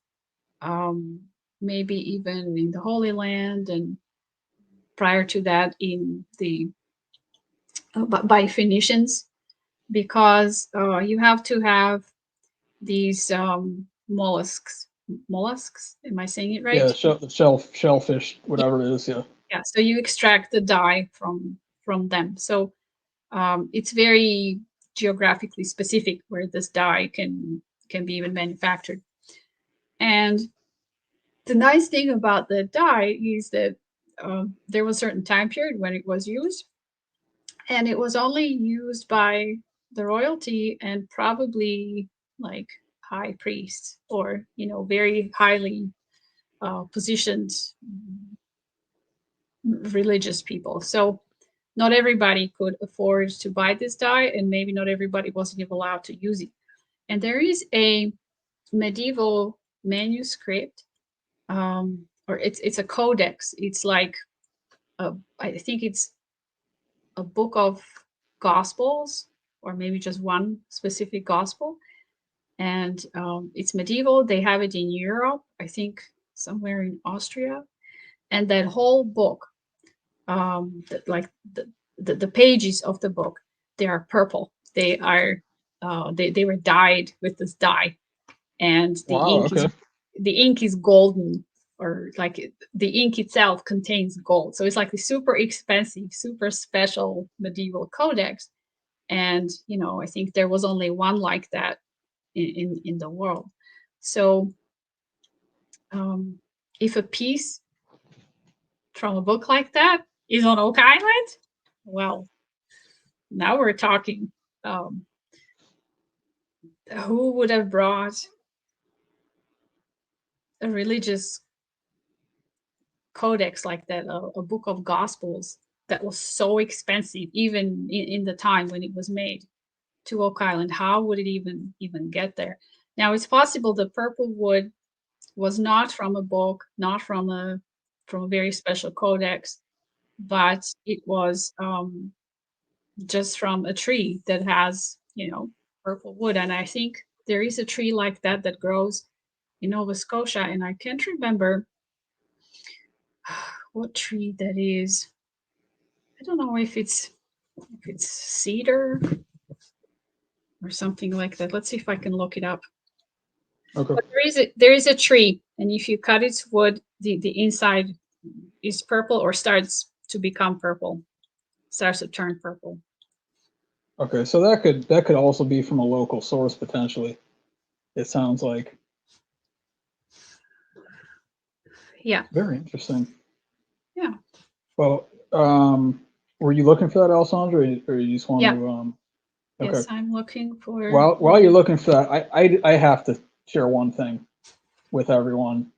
maybe even in the Holy Land, and prior to that in the by Phoenicians, because you have to have these mollusks. Am I saying it right? Yeah, the shellfish, whatever it is. Yeah. So you extract the dye from them. So it's very geographically specific where this dye can be even manufactured. And the nice thing about the dye is that there was a certain time period when it was used, and it was only used by the royalty and probably like high priests or very highly positioned religious people. So not everybody could afford to buy this dye, and maybe not everybody wasn't even allowed to use it. And there is a medieval manuscript, or it's a codex. It's like I think it's a book of gospels, or maybe just one specific gospel. And it's medieval. They have it in Europe, I think somewhere in Austria. And that whole book, like the pages of the book, they are purple. They are they were dyed with this dye, and the ink is golden, or like the ink itself contains gold. So it's like the super expensive, super special medieval codex. And I think there was only one like that in the world. So if a piece from a book like that is on Oak Island, well, now we're talking. Who would have brought a religious codex like that, a book of gospels that was so expensive, even in the time when it was made, to Oak Island? How would it even get there? Now, it's possible the purple wood was not from a book, not from a very special codex, but it was just from a tree that has purple wood. And I think there is a tree like that that grows in Nova Scotia, and I can't remember what tree that is. I don't know if it's cedar or something like that. Let's see if I can look it up. Okay. But there is a tree, and if you cut its wood, the inside is purple, or starts to become purple, starts to turn purple. Okay, so that could also be from a local source potentially. It sounds like. Yeah. Very interesting. Yeah. Well, were you looking for that, Alessandra, or you just want to? Okay. Yes, I'm looking for. While you're looking for that, I have to share one thing with everyone.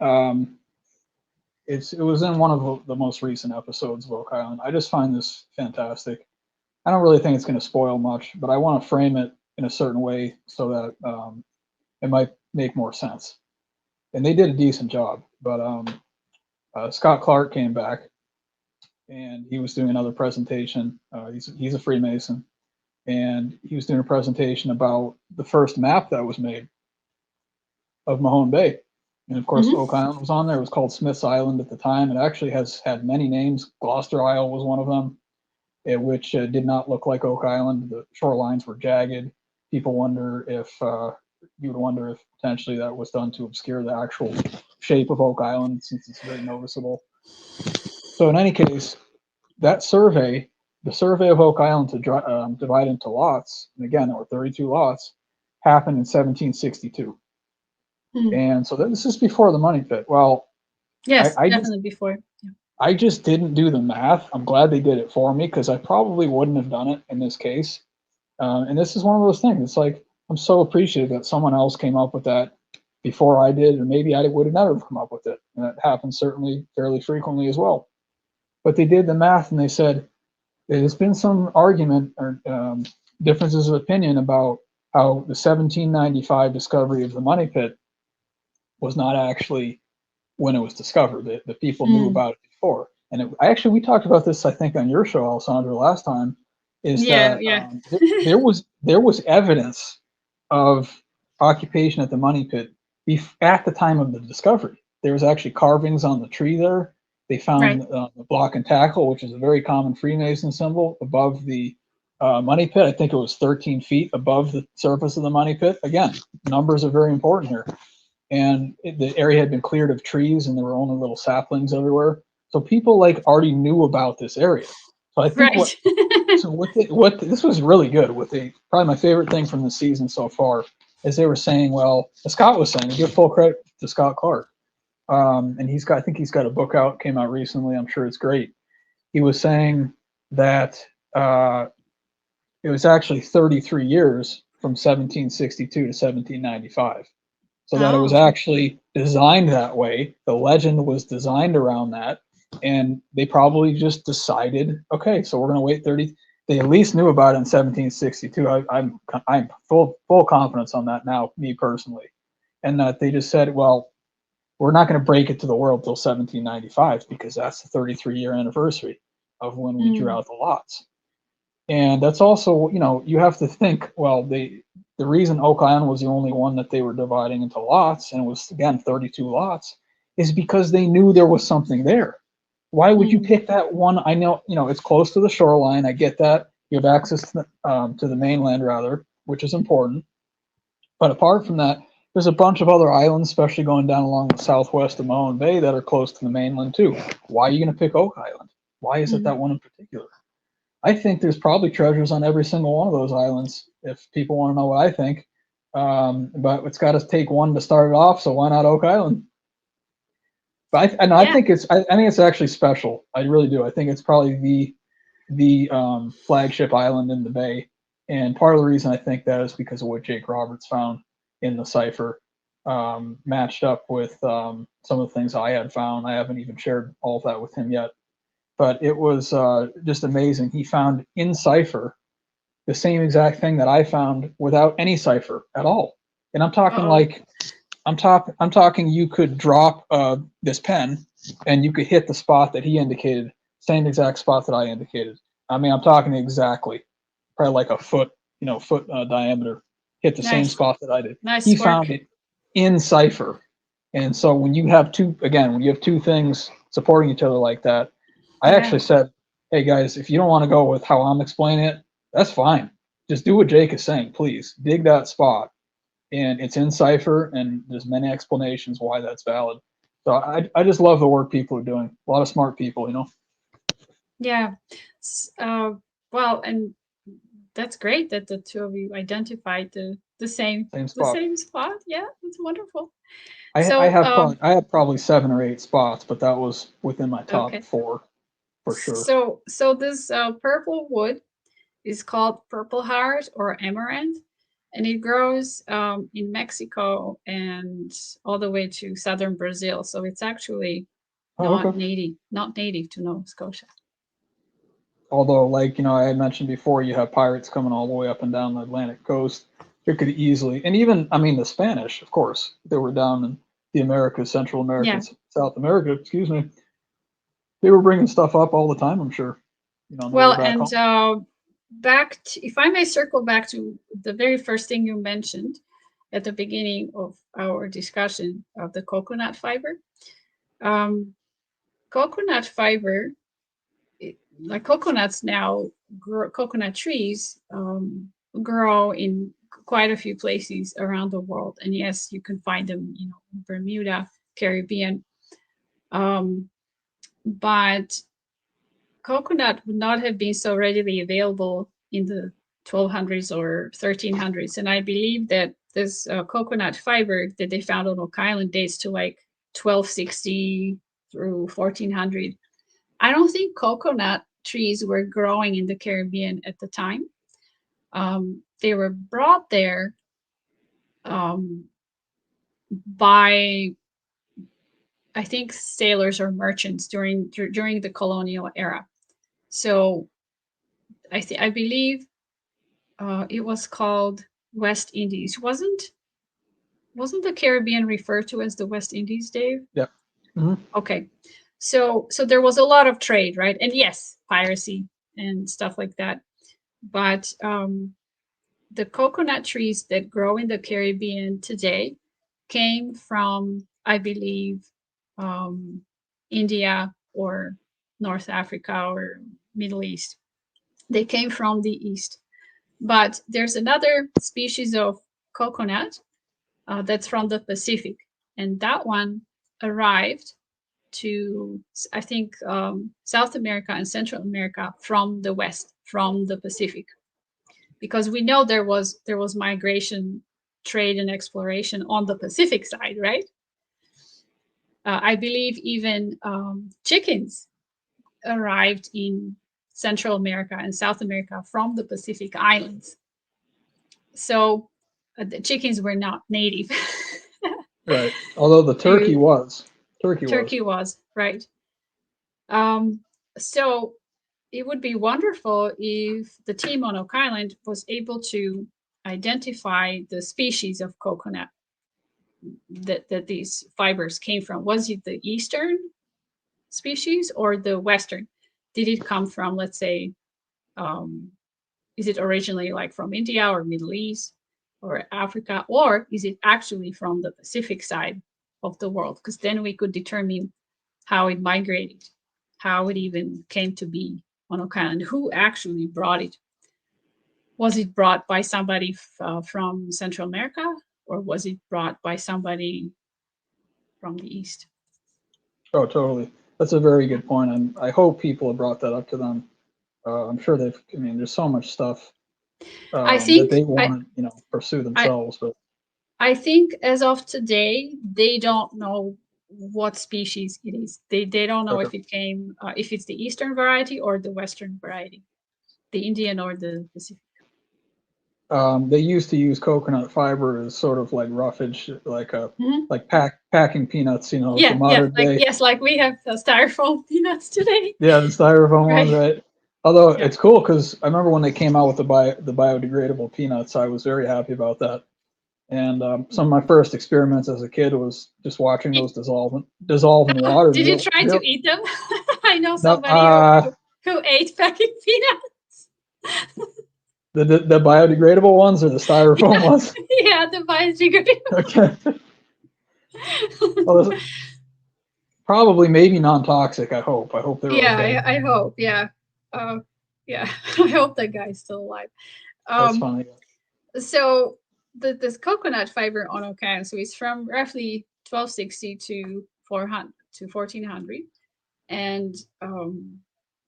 it was in one of the most recent episodes of Oak Island. I just find this fantastic. I don't really think it's going to spoil much, but I want to frame it in a certain way so that it might make more sense. And they did a decent job. But Scott Clark came back, and he was doing another presentation. He's a Freemason, and he was doing a presentation about the first map that was made of Mahone Bay. And of course, Oak Island was on there. It was called Smith's Island at the time. It actually has had many names. Gloucester Isle was one of them, which did not look like Oak Island. The shorelines were jagged. People wonder if you would wonder if potentially that was done to obscure the actual shape of Oak Island, since it's very noticeable. So in any case, that survey, the survey of Oak Island to divide into lots, and again, there were 32 lots, happened in 1762. And so this is before the money pit. Well, yes, definitely before. Yeah. I just didn't do the math. I'm glad they did it for me, because I probably wouldn't have done it in this case. And this is one of those things. It's like, I'm so appreciative that someone else came up with that before I did, or maybe I would have never come up with it. And that happens certainly fairly frequently as well. But they did the math, and they said there's been some argument or differences of opinion about how the 1795 discovery of the money pit was not actually when it was discovered. The people knew about it before. And we talked about this, I think, on your show, Alessandra, last time. There was evidence of occupation at the money pit at the time of the discovery. There was actually carvings on the tree there. They found the block and tackle, which is a very common Freemason symbol, above the money pit. I think it was 13 feet above the surface of the money pit. Again, numbers are very important here. And the area had been cleared of trees, and there were only little saplings everywhere. So people already knew about this area. So I think what this was really good. Probably my favorite thing from the season so far is they were saying, well, as Scott was saying, give full credit to Scott Clark. And I think he's got a book out, came out recently. I'm sure it's great. He was saying that it was actually 33 years from 1762 to 1795. So that it was actually designed that way. The legend was designed around that. And they probably just decided, okay, so we're going to wait 30. They at least knew about it in 1762. I'm full confidence on that now, me personally. And that they just said, well, we're not going to break it to the world till 1795, because that's the 33-year anniversary of when we drew out the lots. And that's also, you have to think, well, the reason Oak Island was the only one that they were dividing into lots, and it was, again, 32 lots, is because they knew there was something there. Why would you pick that one? I know, it's close to the shoreline. I get that. You have access to the mainland, rather, which is important. But apart from that, there's a bunch of other islands, especially going down along the southwest of Mahone Bay, that are close to the mainland, too. Why are you going to pick Oak Island? Why is it that one in particular? I think there's probably treasures on every single one of those islands, if people want to know what I think. But it's got to take one to start it off, so why not Oak Island? But I think it's actually special. I really do. I think it's probably the flagship island in the bay, and part of the reason I think that is because of what Jake Roberts found in the cipher, matched up with some of the things I had found. I haven't even shared all of that with him yet, but it was just amazing. He found in cipher the same exact thing that I found without any cipher at all, and I'm talking I'm talking you could drop this pen and you could hit the spot that he indicated, same exact spot that I indicated. I mean, I'm talking exactly, probably like a foot diameter, hit the same spot that I did. He found it in cipher. And so when you have two things supporting each other like that, I actually said, hey guys, if you don't want to go with how I'm explaining it, that's fine. Just do what Jake is saying, please. Dig that spot. And it's in cipher, and there's many explanations why that's valid. So I just love the work people are doing. A lot of smart people, Yeah. Well, and that's great that the two of you identified the same spot. Yeah, it's wonderful. I have probably 7 or 8 spots, but that was within my top 4 for sure. So this purple wood is called purple heart or amaranth. And it grows in Mexico and all the way to southern Brazil. So it's actually Oh, not okay. native to Nova Scotia. Although, like, I had mentioned before, you have pirates coming all the way up and down the Atlantic coast. It could easily, and even, I mean, the Spanish, of course, they were down in the Americas, Central America, Yeah. South America, excuse me. They were bringing stuff up all the time, I'm sure, on the way Well, back and home. if I may circle back to the very first thing you mentioned at the beginning of our discussion of the coconut fiber. Coconut fiber, like coconuts now, coconut trees grow in quite a few places around the world. And yes, you can find them, in Bermuda, Caribbean. But coconut would not have been so readily available in the 1200s or 1300s. And I believe that this coconut fiber that they found on Oak Island dates to like 1260 through 1400. I don't think coconut trees were growing in the Caribbean at the time. They were brought there by, I think, sailors or merchants during the colonial era. So I believe it was called West Indies. Wasn't the Caribbean referred to as the West Indies, Dave? Yeah. Mm-hmm. Okay. So there was a lot of trade, right? And yes, piracy and stuff like that. But the coconut trees that grow in the Caribbean today came from, I believe, India or North Africa or Middle East. They came from the East. But there's another species of coconut that's from the Pacific. And that one arrived to, I think, South America and Central America from the West, from the Pacific. Because we know there was migration, trade, and exploration on the Pacific side, right? I believe even chickens arrived in Central America and South America from the Pacific Islands. So the chickens were not native. Right. Although the turkey was. Turkey was, right. So it would be wonderful if the team on Oak Island was able to identify the species of coconut that these fibers came from. Was it the eastern species or the western? Did it come from, let's say, is it originally like from India or Middle East or Africa, or is it actually from the Pacific side of the world? Because then we could determine how it migrated, how it even came to be on Oak Island, who actually brought it. Was it brought by somebody from Central America, or was it brought by somebody from the East? Oh, totally. That's a very good point. And I hope people have brought that up to them. I'm sure they've, I mean, there's so much stuff I that think they want to, pursue I, themselves. But I think as of today, they don't know what species it is. They don't know if okay. it came, if it's the Eastern variety or the Western variety, the Indian or the Pacific. They used to use coconut fiber as sort of like roughage, like Mhm. like packing peanuts, the Yeah, modern day. like we have styrofoam peanuts today, Yeah, the styrofoam ones, right? right? Although Yeah. it's cool because I remember when they came out with the biodegradable peanuts, I was very happy about that. And some of my first experiments as a kid was just watching those dissolve in water. Did you try to eat them? I know No, somebody who ate packing peanuts. the biodegradable ones or the styrofoam Yeah, ones? yeah, the biodegradable. Okay. Well, probably maybe non-toxic. I hope. I hope they're Yeah, okay. I hope. Yeah. Yeah. I hope that guy's still alive. That's Um, funny. so this coconut fiber on Okan, so it's from roughly 1260 to 400 to 1400. And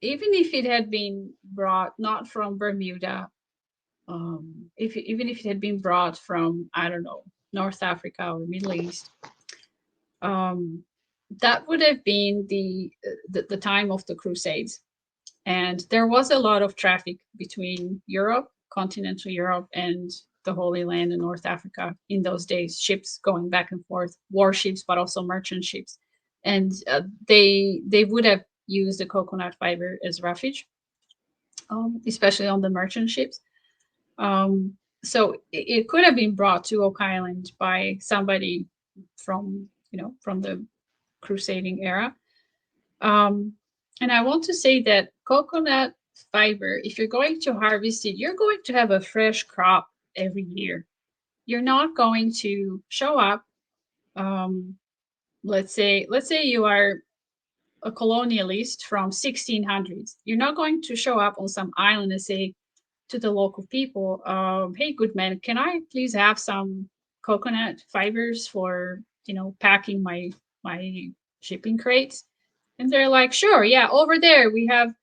even if it had been brought not from Bermuda, even if it had been brought from, I don't know, North Africa or Middle East, that would have been the time of the Crusades. And there was a lot of traffic between Europe, continental Europe, and the Holy Land in North Africa in those days, ships going back and forth, warships, but also merchant ships. and they would have used the coconut fiber as refuge, especially on the merchant ships. So it could have been brought to Oak Island by somebody from, from the crusading era. And I want to say that coconut fiber, if you're going to harvest it, you're going to have a fresh crop every year. You're not going to show up. Let's say you are a colonialist from 1600s. You're not going to show up on some island and say to the local people, "Hey, good man, can I please have some coconut fibers for packing my shipping crates?" And they're like, "Sure, yeah, over there we have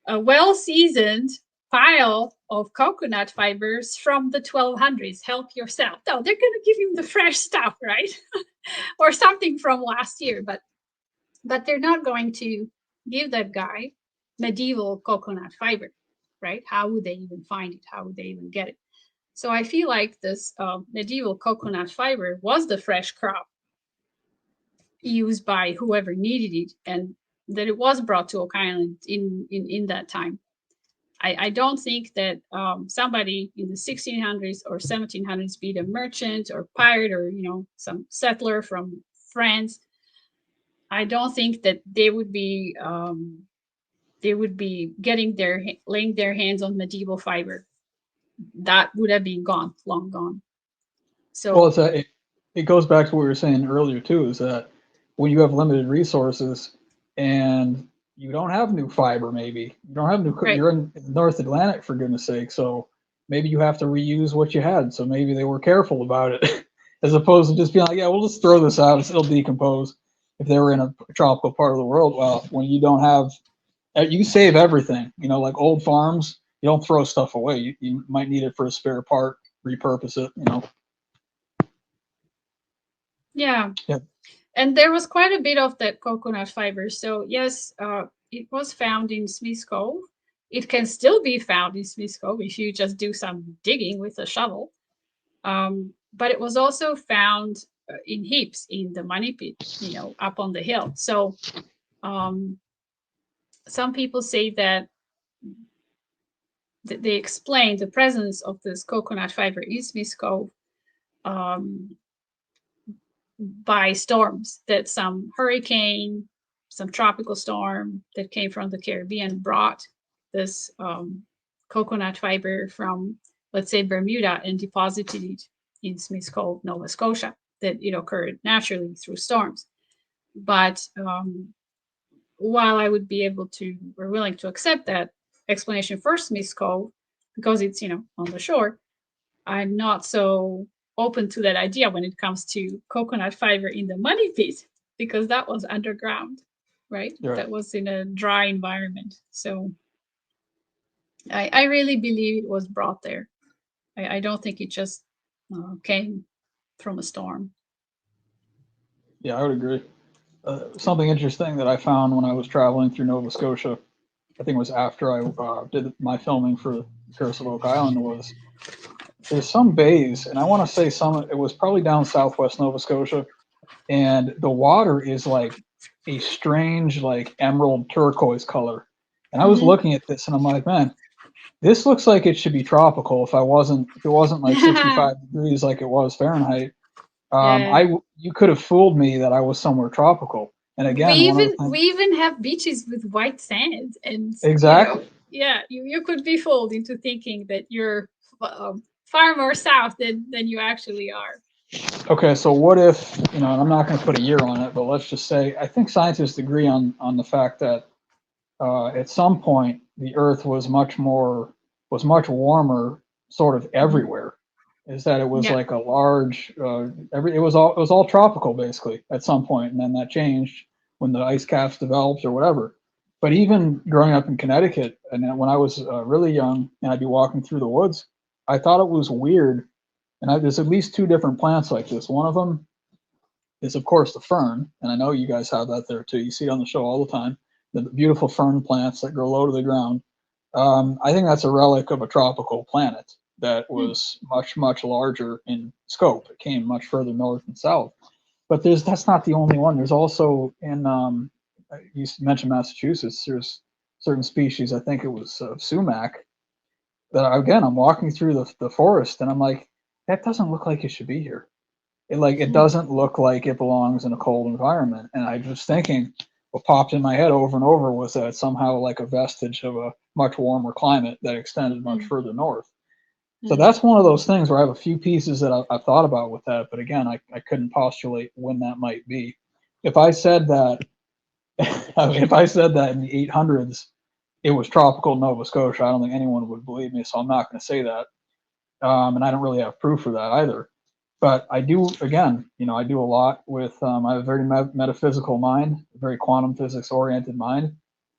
a well-seasoned pile of coconut fibers from the 1200s. Help yourself." No, they're going to give him the fresh stuff, right? Or something from last year, but they're not going to give that guy medieval coconut fiber, right? How would they even find it? How would they even get it? So I feel like this medieval coconut fiber was the fresh crop used by whoever needed it, and that it was brought to Oak Island in that time. I don't think that somebody in the 1600s or 1700s, be it a merchant or pirate or some settler from France, I don't think that they would be laying their hands on medieval fiber. That would have been gone, long gone. So Well, it goes back to what we were saying earlier too, is that when you have limited resources and you don't have new fiber, maybe you don't have right. you're in the North Atlantic, for goodness sake. So maybe you have to reuse what you had. So maybe they were careful about it, as opposed to just being like, yeah, we'll just throw this out. It'll decompose. If they were in a tropical part of the world, well, when you don't have, you save everything. Like old farms, you don't throw stuff away. You might need it for a spare part, repurpose it. Yeah. Yeah. And there was quite a bit of that coconut fiber. So yes, it was found in Smith's Cove. It can still be found in Smith's Cove if you just do some digging with a shovel. But it was also found in heaps in the money pit, up on the hill. So some people say that they explain the presence of this coconut fiber in Smith's Cove by storms, that some hurricane, some tropical storm that came from the Caribbean brought this coconut fiber from, let's say, Bermuda, and deposited it in Smith's Cove, Nova Scotia, that it occurred naturally through storms. But while I would be able to, or willing to accept that explanation for Smith's Cove, because it's, on the shore, I'm not so open to that idea when it comes to coconut fiber in the money pit, because that was underground, right? That was in a dry environment. So I really believe it was brought there. I don't think it just came from a storm. Yeah, I would agree. Something interesting that I found when I was traveling through Nova Scotia, I think it was after I did my filming for Curse of Oak Island, was there's some bays, and I want to say it was probably down southwest Nova Scotia, and the water is like a strange, like emerald turquoise color. And I was looking at this, and I'm like, man, this looks like it should be tropical. If it wasn't like 65 degrees like it was Fahrenheit, you could have fooled me that I was somewhere tropical. And again, we even have beaches with white sand, and exactly, you could be fooled into thinking that you're far more south than you actually are. Okay, so what if, and I'm not going to put a year on it, but let's just say I think scientists agree on the fact that at some point the Earth was much warmer, sort of everywhere. Is that it was like a large it was all tropical basically at some point, and then that changed when the ice caps developed or whatever. But even growing up in Connecticut, and when I was really young, and I'd be walking through the woods, I thought it was weird. And there's at least two different plants like this. One of them is, of course, the fern, and I know you guys have that there too. You see it on the show all the time. The beautiful fern plants that grow low to the ground. I think that's a relic of a tropical planet that was much, much larger in scope. It came much further north and south. But that's not the only one. There's also in you mentioned Massachusetts. There's certain species. I think it was sumac. That again, I'm walking through the forest, and I'm like, that doesn't look like it should be here. It doesn't look like it belongs in a cold environment. And I was thinking, what popped in my head over and over was that it's somehow like a vestige of a much warmer climate that extended much further north. So that's one of those things where I have a few pieces that I've thought about with that, but again, I couldn't postulate when that might be. If I said that, if I said that in the 800s, it was tropical Nova Scotia, I don't think anyone would believe me, so I'm not going to say that. And I don't really have proof for that either. But I do, again, I do a lot with, I have a very metaphysical mind, a very quantum physics oriented mind,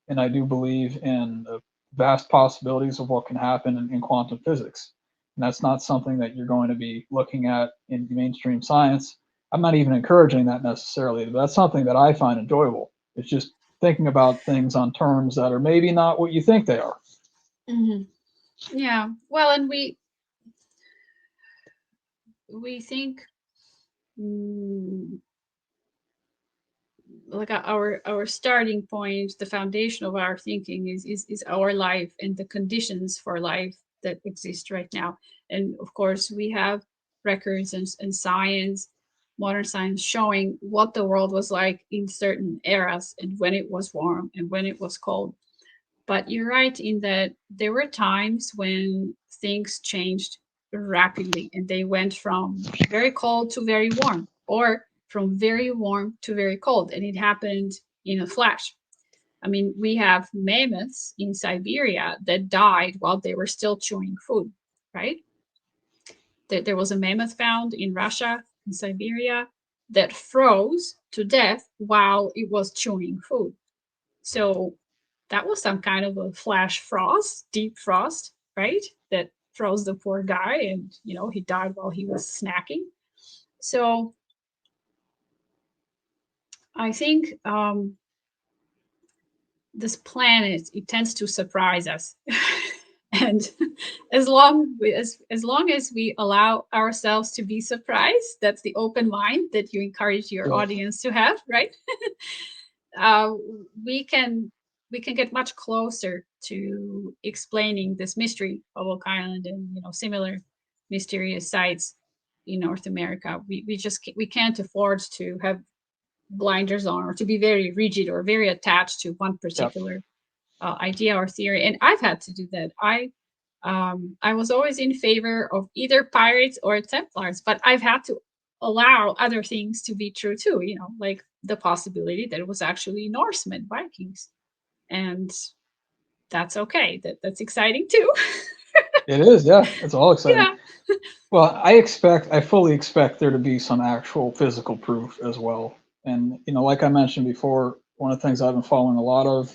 and I do believe in the vast possibilities of what can happen in quantum physics. And that's not something that you're going to be looking at in mainstream science. I'm not even encouraging that necessarily, but that's something that I find enjoyable. It's just thinking about things on terms that are maybe not what you think they are. Yeah. Well, and we think like our starting point, the foundation of our thinking is our life and the conditions for life that exist right now. And of course, we have records and science, modern science, showing what the world was like in certain eras and when it was warm and when it was cold. But you're right in that there were times when things changed rapidly and they went from very cold to very warm, or from very warm to very cold, and it happened in a flash. I mean, we have mammoths in Siberia that died while they were still chewing food, right? There was a mammoth found in Russia, in Siberia, that froze to death while it was chewing food. So that was some kind of a flash frost, deep frost, right? That froze the poor guy, and he died while he was snacking. So I think this planet, it tends to surprise us. And as long as we allow ourselves to be surprised, that's the open mind that you encourage your audience to have, right? We can get much closer to explaining this mystery of Oak Island and similar mysterious sites in North America. We can't afford to have blinders on, or to be very rigid or very attached to one particular idea or theory. And I've had to do that. I was always in favor of either pirates or Templars, but I've had to allow other things to be true too, like the possibility that it was actually Norsemen, Vikings. And that's okay. That's exciting too. It is, yeah. It's all exciting. Yeah. Well, I fully expect there to be some actual physical proof as well. And, like I mentioned before, one of the things I've been following a lot of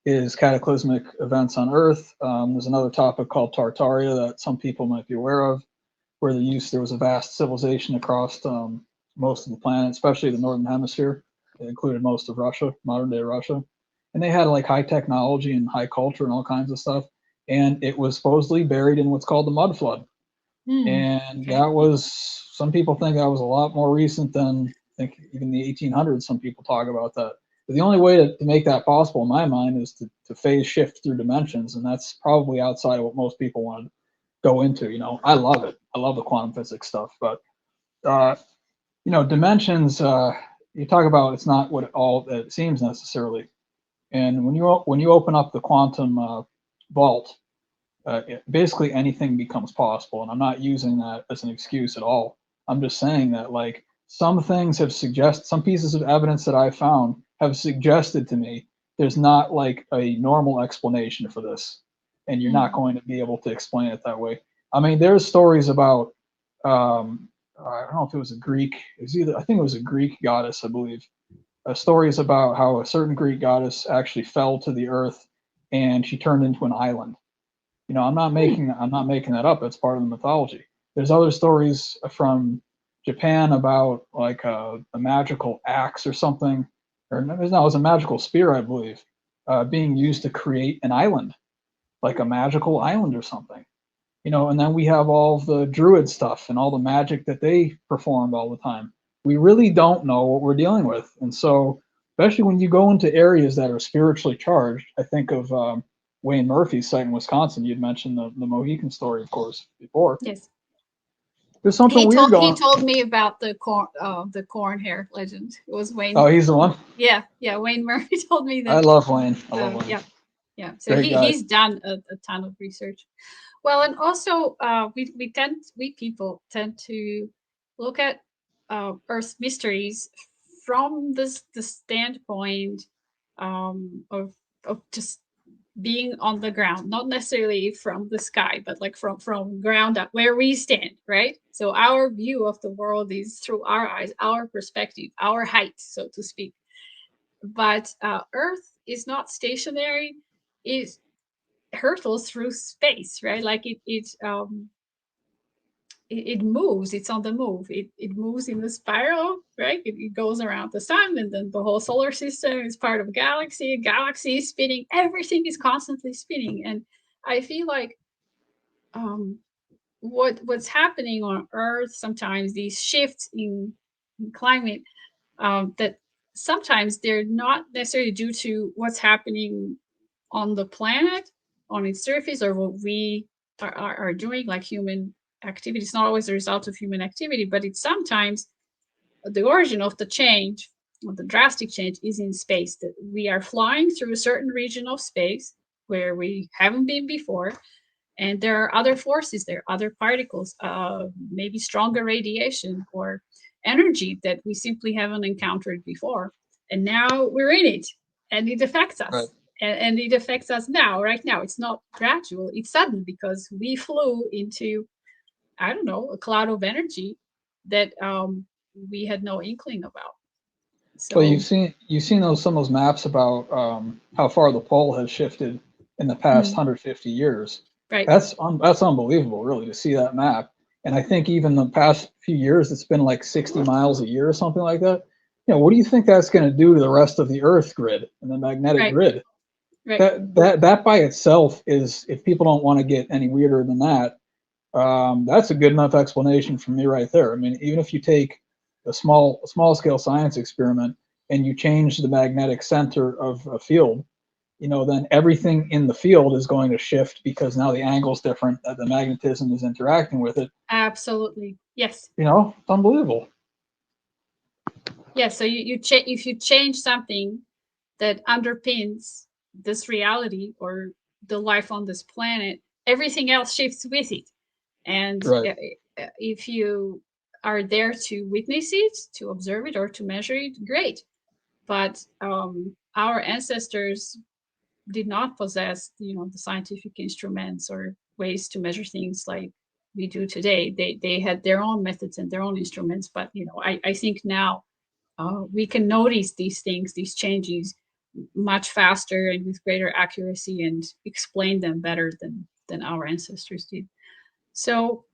is cataclysmic events on Earth. There's another topic called Tartaria that some people might be aware of, where there was a vast civilization across most of the planet, especially the northern hemisphere. It included most of Russia, modern day Russia. And they had like high technology and high culture and all kinds of stuff. And it was supposedly buried in what's called the mud flood. And that was, some people think that was a lot more recent than, I think, even the 1800s. Some people talk about that. But the only way to make that possible in my mind is to phase shift through dimensions. And that's probably outside of what most people want to go into. I love it. I love the quantum physics stuff. But, dimensions, you talk about, it's not what all that it seems necessarily. And when you open up the quantum vault, basically anything becomes possible. And I'm not using that as an excuse at all. I'm just saying that, like, some things have some pieces of evidence that I found have suggested to me there's not like a normal explanation for this, and you're not going to be able to explain it that way. I mean, there's stories about I don't know if it was a Greek, I think it was a Greek goddess, I believe. Stories about how a certain Greek goddess actually fell to the earth and she turned into an island. I'm not making that up. It's part of the mythology. There's other stories from Japan about like a magical axe or something, or no, it was a magical spear, I believe, being used to create an island, like a magical island or something. And then we have all the druid stuff and all the magic that they performed all the time. we really don't know what we're dealing with. And so, especially when you go into areas that are spiritually charged, I think of Wayne Murphy's site in Wisconsin. You'd mentioned the Mohican story, of course, before. Yes. There's something weird going. He told me about the corn hair legend. It was Wayne. Oh, he's the one. Yeah, Wayne Murphy told me that. I love Wayne. I love Wayne. Yeah. So he's done a ton of research. Well, and also we people tend to look at Earth mysteries from the standpoint of just being on the ground, not necessarily from the sky, but like from ground up where we stand, right? So our view of the world is through our eyes, our perspective, our height, so to speak. But Earth is not stationary; it hurtles through space, right? Like it moves. It's on the move. It moves in the spiral, right? It goes around the sun, and then the whole solar system is part of a galaxy. A galaxy is spinning. Everything is constantly spinning, and I feel like what's happening on Earth sometimes, these shifts in climate, that sometimes they're not necessarily due to what's happening on the planet, on its surface, or what we are doing, like human activity. It's not always a result of human activity, but it's sometimes the origin of the change, of the drastic change, is in space. That we are flying through a certain region of space where we haven't been before, and there are other forces there, other particles, maybe stronger radiation or energy that we simply haven't encountered before, and now we're in it, and it affects us. Right. And it affects us now, right now. It's not gradual, it's sudden, because we flew into, I don't know, a cloud of energy that we had no inkling about. So Well, you've seen some of those maps about how far the pole has shifted in the past 150 years. right. That's unbelievable, really, to see that map. And I think even the past few years, it's been like 60 miles a year or something like that. You know, what do you think that's going to do to the rest of the Earth grid and the magnetic Right. grid? Right. That by itself is, if people don't want to get any weirder than that, that's a good enough explanation for me right there. I mean, even if you take a small scale science experiment and you change the magnetic center of a field, you know, then everything in the field is going to shift because now the angle's different, the magnetism is interacting with it. Absolutely. Yes. You know, it's unbelievable. Yeah. So if you change something that underpins this reality or the life on this planet, everything else shifts with it. And Right. if you are there to witness it, to observe it, or to measure it, great. But our ancestors did not possess, the scientific instruments or ways to measure things like we do today. They had their own methods and their own instruments. But I think now we can notice these things, these changes, much faster and with greater accuracy, and explain them better than our ancestors did. So,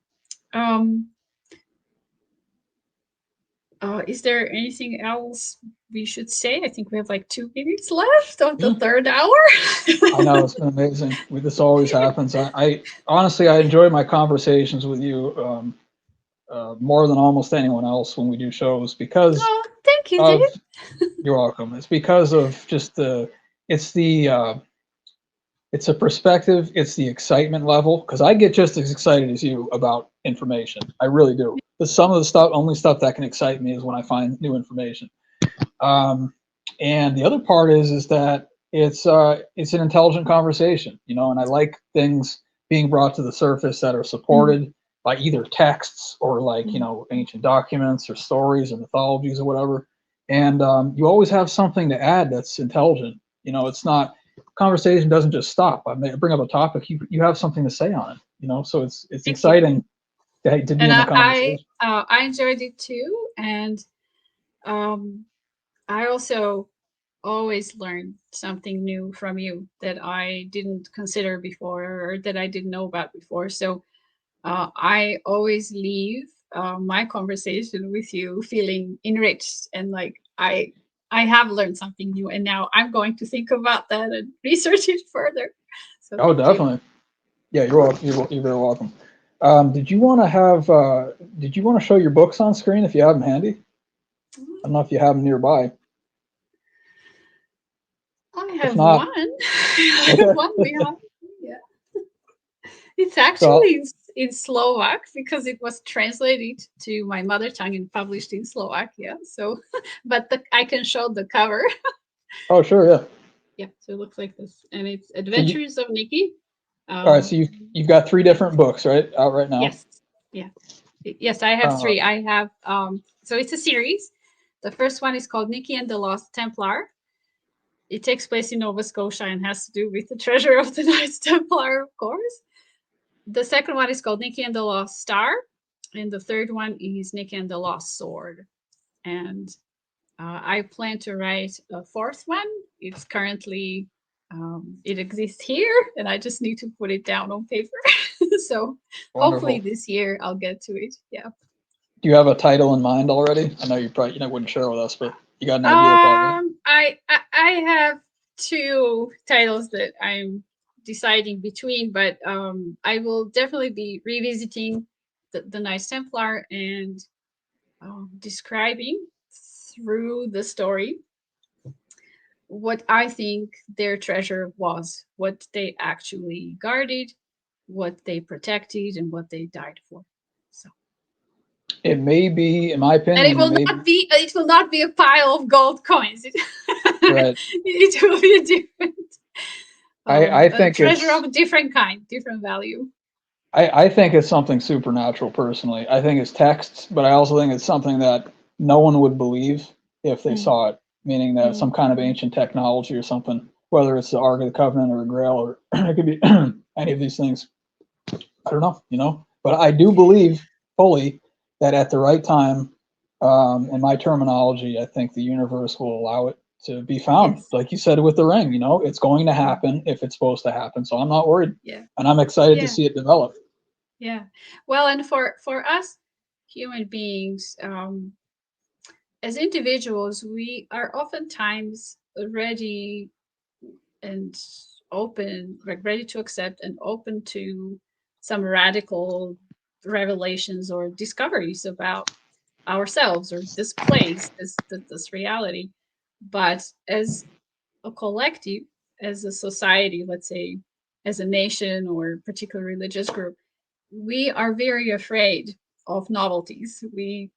is there anything else we should say? I think we have like 2 minutes left of the third hour. I know, it's been amazing. This always happens. I honestly, I enjoy my conversations with you more than almost anyone else when we do shows, because thank you, of, Dave. you're welcome. It's because of just it's a perspective, it's the excitement level, because I get just as excited as you about information. I really do. But some of the only stuff that can excite me is when I find new information. And the other part is that it's an intelligent conversation, and I like things being brought to the surface that are supported by either texts or like, ancient documents or stories or mythologies or whatever. And you always have something to add that's intelligent. It's not, conversation doesn't just stop. I bring up a topic, you have something to say on it, so it's exciting to be in the conversation. I enjoyed it too. And I also always learn something new from you that I didn't consider before, or that I didn't know about before. So I always leave my conversation with you feeling enriched, and like I have learned something new, and now I'm going to think about that and research it further. So oh, definitely. Yeah, you're welcome. You're very welcome. Did you want to show your books on screen if you have them handy? I don't know if you have them nearby. I have not- one. I have one. We have. Yeah. It's actually in Slovak because it was translated to my mother tongue and published in Slovakia. So, but I can show the cover. Oh, sure, yeah. Yeah, so it looks like this, and it's Adventures of Nikki. All right, so you've got 3 different books, right, out right now? Yes, yeah, yes, I have 3. I have so it's a series. The first one is called Nikki and the Lost Templar. It takes place in Nova Scotia and has to do with the treasure of the Knights Templar, of course. The second one is called Nikki and the Lost Star, and the third one is Nikki and the Lost Sword. And I plan to write a 4th one. It's currently, it exists here, and I just need to put it down on paper. So Wonderful. Hopefully this year I'll get to it. Yeah. Do you have a title in mind already? I know you probably wouldn't share with us, but you got an idea probably. I have 2 titles that I'm deciding between, but I will definitely be revisiting the Knights Templar and describing through the story what I think their treasure was, what they actually guarded, what they protected, and what they died for. So It may be, in my opinion, and it will not be a pile of gold coins. Right. It will be a different I think treasure of a different kind, different value. I think it's something supernatural personally. I think it's texts, but I also think it's something that no one would believe if they saw it, meaning that some kind of ancient technology or something, whether it's the Ark of the Covenant or a Grail, or it could be any of these things. I don't know, but I do believe fully that at the right time, in my terminology, I think the universe will allow it to be found. Yes. Like you said with the ring, it's going to happen if it's supposed to happen. So I'm not worried. Yeah. And I'm excited to see it develop. Yeah. Well, and for us human beings, as individuals, we are oftentimes ready and open, like ready to accept and open to some radical revelations or discoveries about ourselves or this place, this reality. But as a collective, as a society, let's say, as a nation or particular religious group, we are very afraid of novelties. We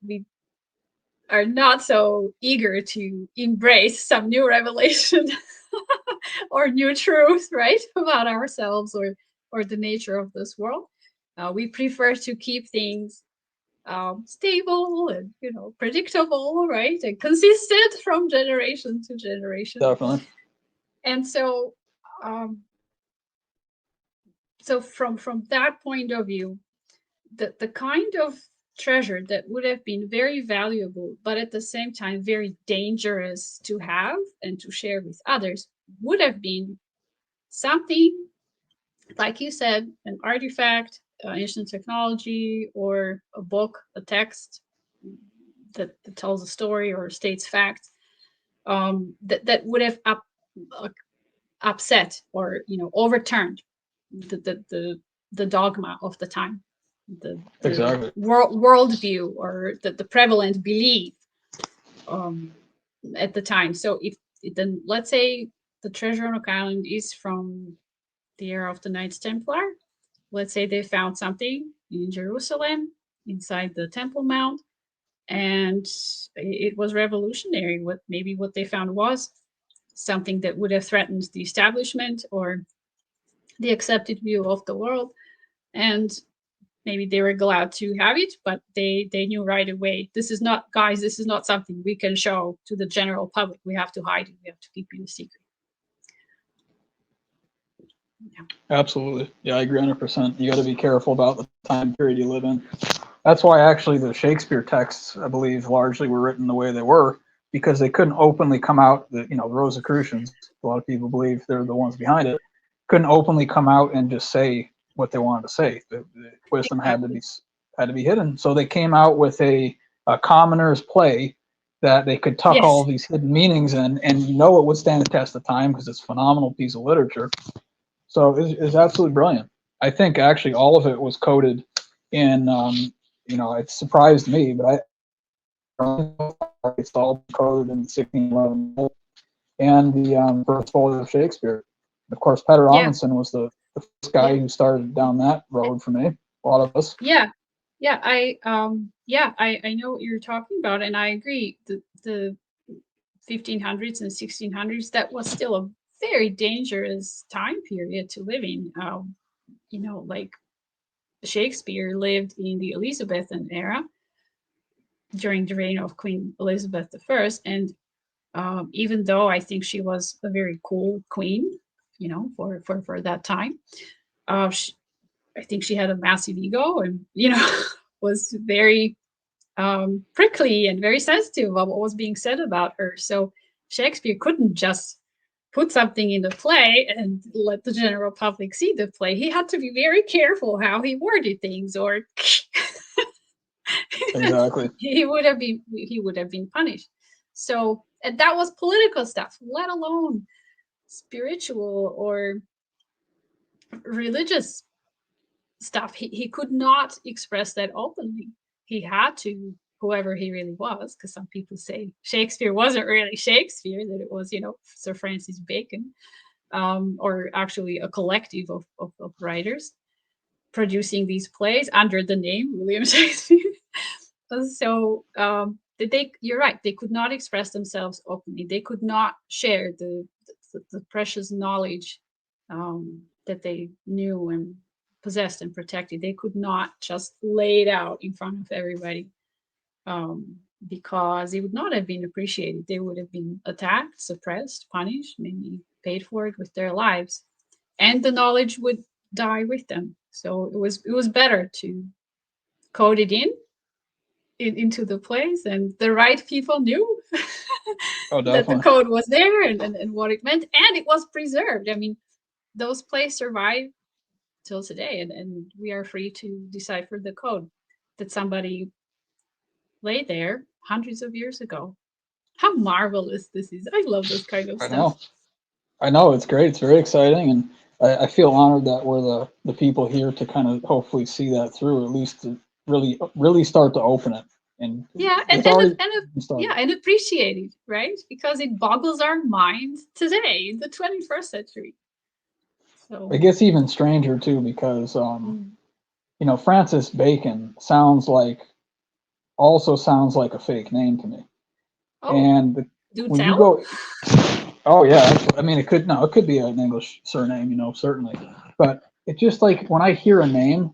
are not so eager to embrace some new revelation or new truth, right, about ourselves or the nature of this world. We prefer to keep things stable and predictable, right, and consistent from generation to generation. Definitely. And so, from that point of view, the kind of treasure that would have been very valuable, but at the same time very dangerous to have and to share with others, would have been something, like you said, an artifact, ancient technology, or a book, a text that tells a story or states facts, that would have upset or overturned the dogma of the time, the Exactly. worldview or the prevalent belief at the time. So if then, let's say the treasure on Oak Island is from the era of the Knights Templar. Let's say they found something in Jerusalem inside the Temple Mount, and it was revolutionary. What they found was something that would have threatened the establishment or the accepted view of the world, and maybe they were glad to have it, but they knew right away, this is not something we can show to the general public. We have to hide it. We have to keep it a secret. Yeah. Absolutely. Yeah, I agree 100%. You got to be careful about the time period you live in. That's why actually the Shakespeare texts, I believe, largely were written the way they were, because they couldn't openly come out. The Rosicrucians, a lot of people believe they're the ones behind it, couldn't openly come out and just say what they wanted to say. The wisdom had to be hidden. So they came out with a commoner's play that they could tuck all these hidden meanings in, and it would stand the test of time because it's a phenomenal piece of literature. So it's absolutely brilliant. I think actually all of it was coded in, it surprised me, but It's all coded in 1611, and the first folio of Shakespeare. Of course, Peter Yeah. Amundsen was the first guy who started down that road for me. A lot of us. Yeah. Yeah. I know what you're talking about, and I agree. The 1500s and 1600s, that was still a very dangerous time period to live in. Like Shakespeare lived in the Elizabethan era during the reign of Queen Elizabeth I, and even though I think she was a very cool queen, for that time, I think she had a massive ego, and was very prickly and very sensitive about what was being said about her. So Shakespeare couldn't just put something in the play and let the general public see the play. He had to be very careful how he worded things, or Exactly. he would have been punished. So, and that was political stuff, let alone spiritual or religious stuff. He could not express that openly. He had to, whoever he really was, because some people say Shakespeare wasn't really Shakespeare, that it was, Sir Francis Bacon, or actually a collective of writers producing these plays under the name William Shakespeare. So you're right, they could not express themselves openly. They could not share the precious knowledge that they knew and possessed and protected. They could not just lay it out in front of everybody, because it would not have been appreciated. They would have been attacked, suppressed, punished, maybe paid for it with their lives, and the knowledge would die with them. So it was better to code it into the plays, and the right people knew that the code was there, and what it meant, and it was preserved. I mean, those plays survive till today, and we are free to decipher the code that somebody laid there hundreds of years ago. How marvelous this is. I love this kind of stuff. I know, it's great. It's very exciting, and I feel honored that we're the people here to kind of hopefully see that through, at least to really start to open it. And and appreciate it, right? Because it boggles our minds today in the 21st century. So it gets even stranger too, because Francis Bacon also sounds like a fake name to me. And when you go, oh yeah, I mean, it could be an English surname, certainly, but it's just like when I hear a name,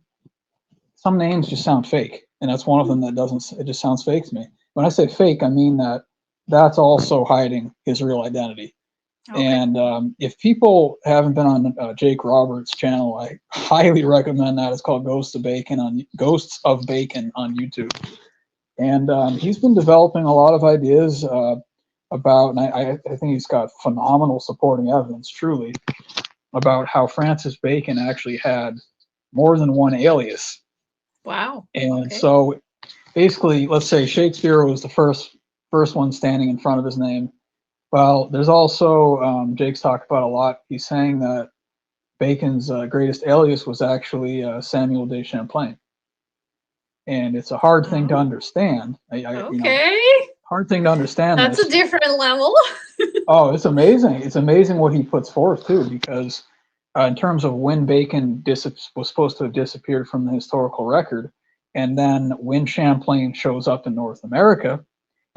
some names just sound fake, and that's one of them that doesn't. It just sounds fake to me. When I say fake, I mean that's also hiding his real identity. Okay. And if people haven't been on Jake Roberts' channel, I highly recommend that. It's called Ghosts of Bacon on YouTube. And he's been developing a lot of ideas about, and I think he's got phenomenal supporting evidence, truly, about how Francis Bacon actually had more than one alias. Wow. And so basically, let's say Shakespeare was the first one standing in front of his name. Well, there's also, Jake's talked about a lot, he's saying that Bacon's greatest alias was actually Samuel de Champlain. And it's a hard thing to understand. Hard thing to understand. That's a different level. Oh, it's amazing. It's amazing what he puts forth, too, because in terms of when Bacon was supposed to have disappeared from the historical record, and then when Champlain shows up in North America,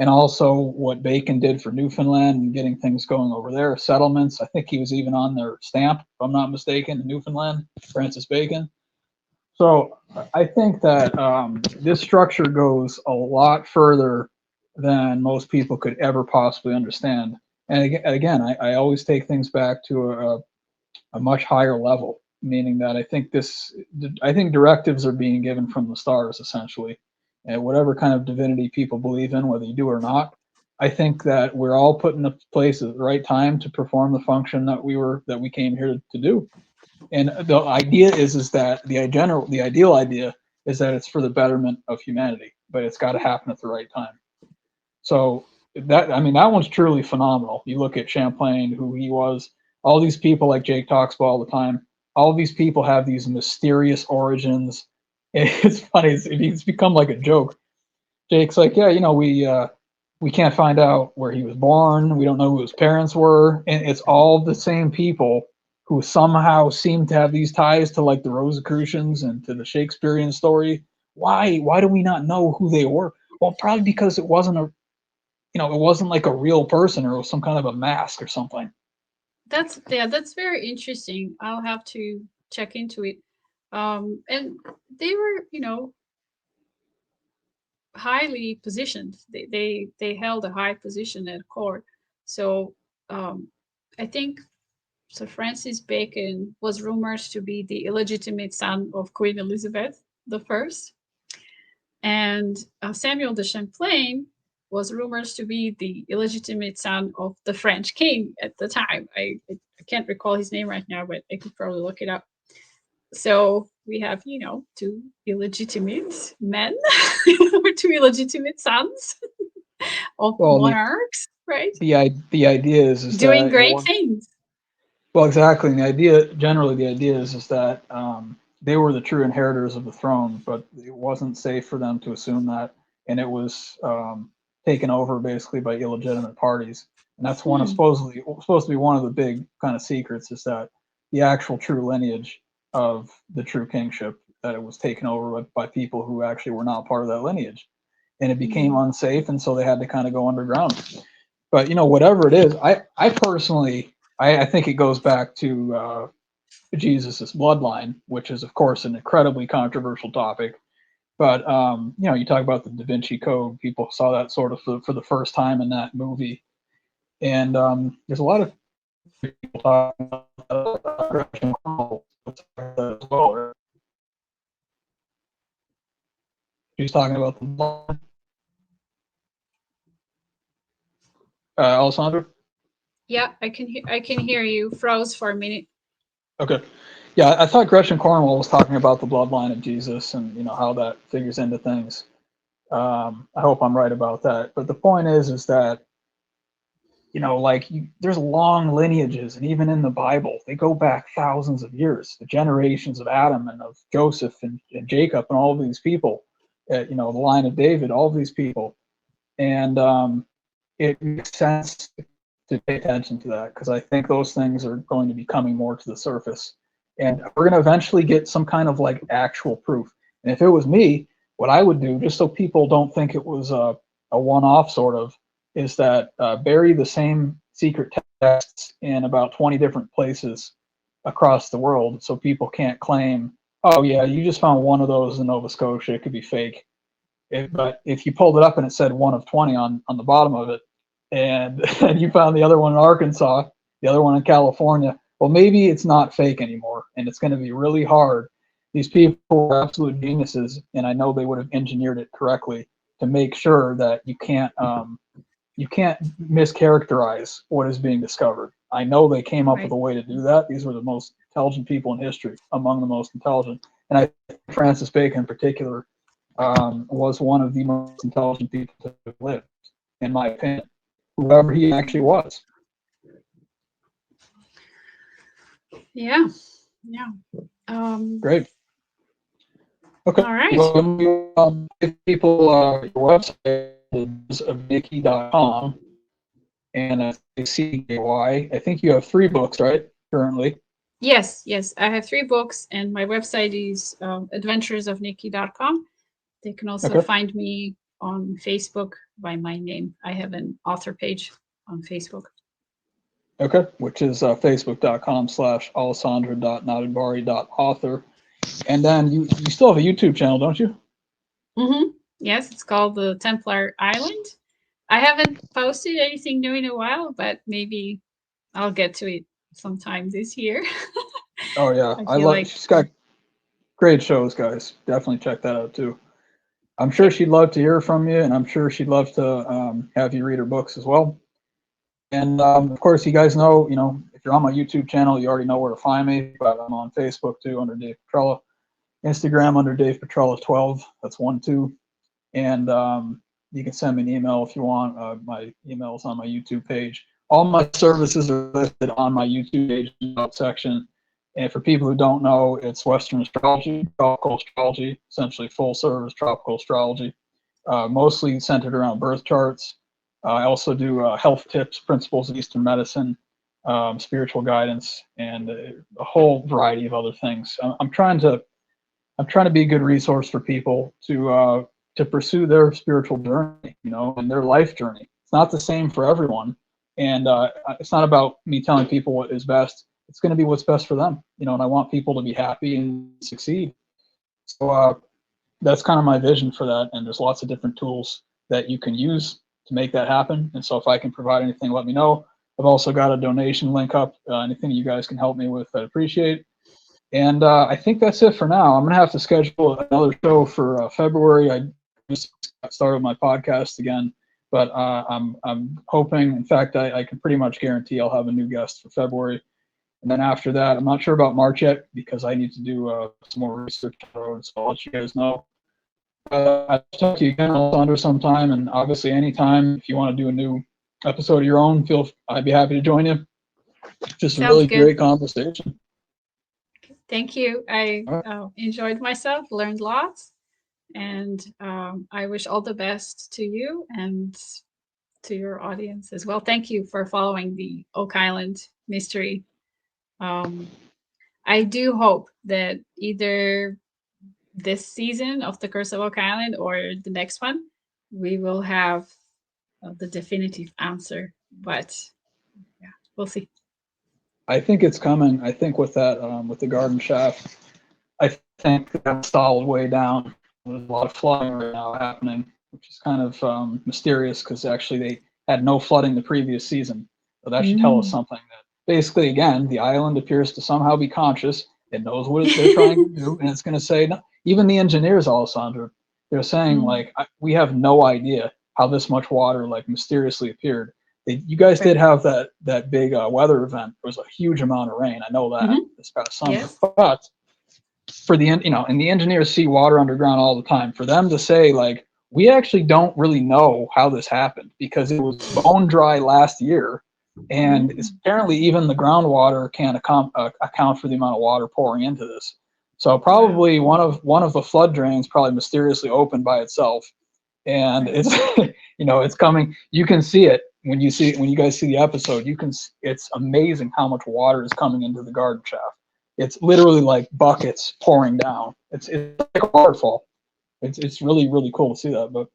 and also what Bacon did for Newfoundland and getting things going over there, settlements. I think he was even on their stamp, if I'm not mistaken, in Newfoundland, Francis Bacon. So I think that this structure goes a lot further than most people could ever possibly understand. And again, I always take things back to a much higher level, meaning that I think directives are being given from the stars, essentially. And whatever kind of divinity people believe in, whether you do or not, I think that we're all put in the place at the right time to perform the function that we came here to do. And the idea is that the ideal idea is that it's for the betterment of humanity, but it's got to happen at the right time. So that one's truly phenomenal. You look at Champlain, who he was, all these people like Jake talks about all the time, all these people have these mysterious origins. It's funny, it's become like a joke. Jake's like, yeah, we can't find out where he was born. We don't know who his parents were, and it's all the same people who somehow seem to have these ties to like the Rosicrucians and to the Shakespearean story. Why do we not know who they were? Well, probably because it wasn't it wasn't like a real person, or it was some kind of a mask or something. That's very interesting. I'll have to check into it. And they were, highly positioned. They held a high position at court. So I think Sir Francis Bacon was rumored to be the illegitimate son of Queen Elizabeth I, and Samuel de Champlain was rumored to be the illegitimate son of the French king at the time. I can't recall his name right now, but I could probably look it up. So we have, two illegitimate men or two illegitimate sons of monarchs, right? The idea is doing that great things. Well, exactly. And the idea is that they were the true inheritors of the throne, but it wasn't safe for them to assume that, and it was taken over basically by illegitimate parties. And that's one of supposed to be one of the big kind of secrets, is that the actual true lineage of the true kingship, that it was taken over by people who actually were not part of that lineage, and it became unsafe, and so they had to kind of go underground. But whatever it is, I personally, I think it goes back to Jesus's bloodline, which is of course an incredibly controversial topic. But you talk about the Da Vinci Code. People saw that sort of for the first time in that movie, and there's a lot of people talking about as well. She's talking about the bloodline. Alessandra? Yeah, I can hear you. Froze for a minute. Okay. Yeah, I thought Gretchen Cornwell was talking about the bloodline of Jesus and how that figures into things. I hope I'm right about that. But the point is that there's long lineages, and even in the Bible, they go back thousands of years, the generations of Adam and of Joseph and Jacob and all of these people, the line of David, all of these people, and it makes sense to pay attention to that, because I think those things are going to be coming more to the surface, and we're going to eventually get some kind of like actual proof. And if it was me, what I would do, just so people don't think it was a one-off sort of, is that bury the same secret texts in about 20 different places across the world, so people can't claim, oh yeah, you just found one of those in Nova Scotia, it could be fake. But if you pulled it up and it said one of 20 on the bottom of it, and you found the other one in Arkansas, the other one in California, well, maybe it's not fake anymore, and it's going to be really hard. These people are absolute geniuses, and I know they would have engineered it correctly to make sure that you can't mischaracterize what is being discovered. I know they came up with a way to do that. These were the most intelligent people in history, among the most intelligent, and I think Francis Bacon in particular was one of the most intelligent people to have lived, in my opinion, whoever he actually was. Yeah. Great. Okay. All right. Well, give people your website is Nikki.com, and CKY. I think you have 3 books, right, currently? Yes. I have 3 books, and my website is adventuresofnikki.com. They can also find me on Facebook by my name. I have an author page on Facebook. Okay, which is facebook.com/alessandra.nadudvari.author. And then you still have a YouTube channel, don't you? Yes, it's called the Templar Island. I haven't posted anything new in a while, but maybe I'll get to it sometime this year. Oh yeah, she's got great shows, guys. Definitely check that out too. I'm sure she'd love to hear from you, and I'm sure she'd love to have you read her books as well. And of course, you guys know, if you're on my YouTube channel, you already know where to find me. But I'm on Facebook too, under Dave Petrella. Instagram under Dave Petrella 12. That's 1 2. And you can send me an email if you want. My email is on my YouTube page. All my services are listed on my YouTube page section. And for people who don't know, it's Western astrology, tropical astrology, essentially full service tropical astrology. mostly centered around birth charts. I also do health tips, principles of Eastern medicine, spiritual guidance, and a whole variety of other things. I'm trying to be a good resource for people to pursue their spiritual journey, and their life journey. It's not the same for everyone, and it's not about me telling people what is best. It's going to be what's best for them, and I want people to be happy and succeed. So that's kind of my vision for that, and there's lots of different tools that you can use to make that happen. And so if I can provide anything, let me know. I've also got a donation link up. Anything you guys can help me with, I'd appreciate. And I think that's it for now. I'm gonna have to schedule another show for February. I just started my podcast again, but I'm hoping. In fact, I can pretty much guarantee I'll have a new guest for February. And then after that, I'm not sure about March yet because I need to do some more research on the road. So I'll let you guys know. I'll talk to you again, Alessandra, sometime. And obviously, anytime if you want to do a new episode of your own, I'd be happy to join you. Just a really great conversation. Thank you. I enjoyed myself, learned lots, and I wish all the best to you and to your audience as well. Thank you for following the Oak Island mystery. I do hope that either this season of the Curse of Oak Island or the next one, we will have the definitive answer. But yeah, we'll see. I think it's coming. I think with that, with the garden shaft, I think that's stalled way down. There's a lot of flooding right now happening, which is kind of mysterious because actually they had no flooding the previous season. So that should tell us something. That basically, again, the island appears to somehow be conscious. It knows what they're trying to do, and it's going to say, no, even the engineers, Alessandra, they're saying, like, we have no idea how this much water, like, mysteriously appeared. You guys did have that big weather event. There was a huge amount of rain. I know that this past summer. Yes. But for the, and the engineers see water underground all the time. For them to say, like, we actually don't really know how this happened because it was bone dry last year, and it's apparently even the groundwater can't account for the amount of water pouring into this. So probably one of the flood drains probably mysteriously opened by itself, and it's it's coming. You can see it. When you guys see the episode, it's amazing how much water is coming into the garden shaft. It's literally like buckets pouring down. It's like a waterfall. It's really, really cool to see that, but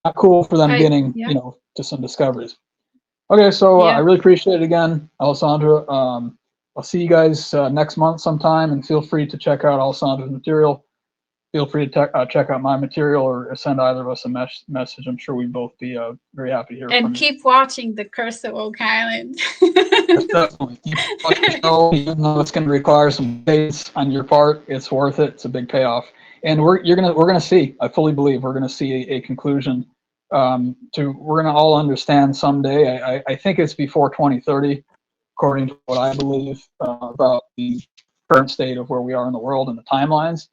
not cool for them getting to some discoveries. Okay, so I really appreciate it again, Alessandra. I'll see you guys next month sometime, and feel free to check out Alessandra's material. Feel free to check out my material or send either of us a message. I'm sure we'd both be very happy to hear from you. And keep watching The Curse of Oak Island. Yes, definitely. Keep watching the show, even though it's going to require some patience on your part. It's worth it. It's a big payoff. And we're gonna see. I fully believe we're gonna see a conclusion. We're gonna all understand someday. I think it's before 2030, according to what I believe about the current state of where we are in the world and the timelines.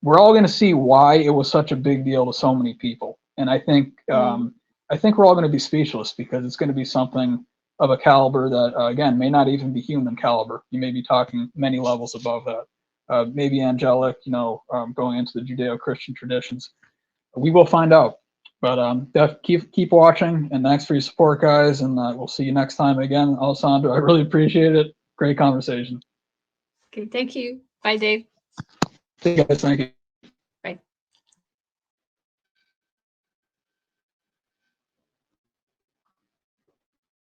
We're all going to see why it was such a big deal to so many people, and I think we're all going to be speechless because it's going to be something of a caliber that again may not even be human caliber. You may be talking many levels above that, maybe angelic, going into the Judeo-Christian traditions. We will find out, but keep watching, and thanks for your support, guys, and we'll see you next time again. Alessandra, I really appreciate it. Great conversation. Okay, thank you. Bye, Dave. Hey guys, thank you.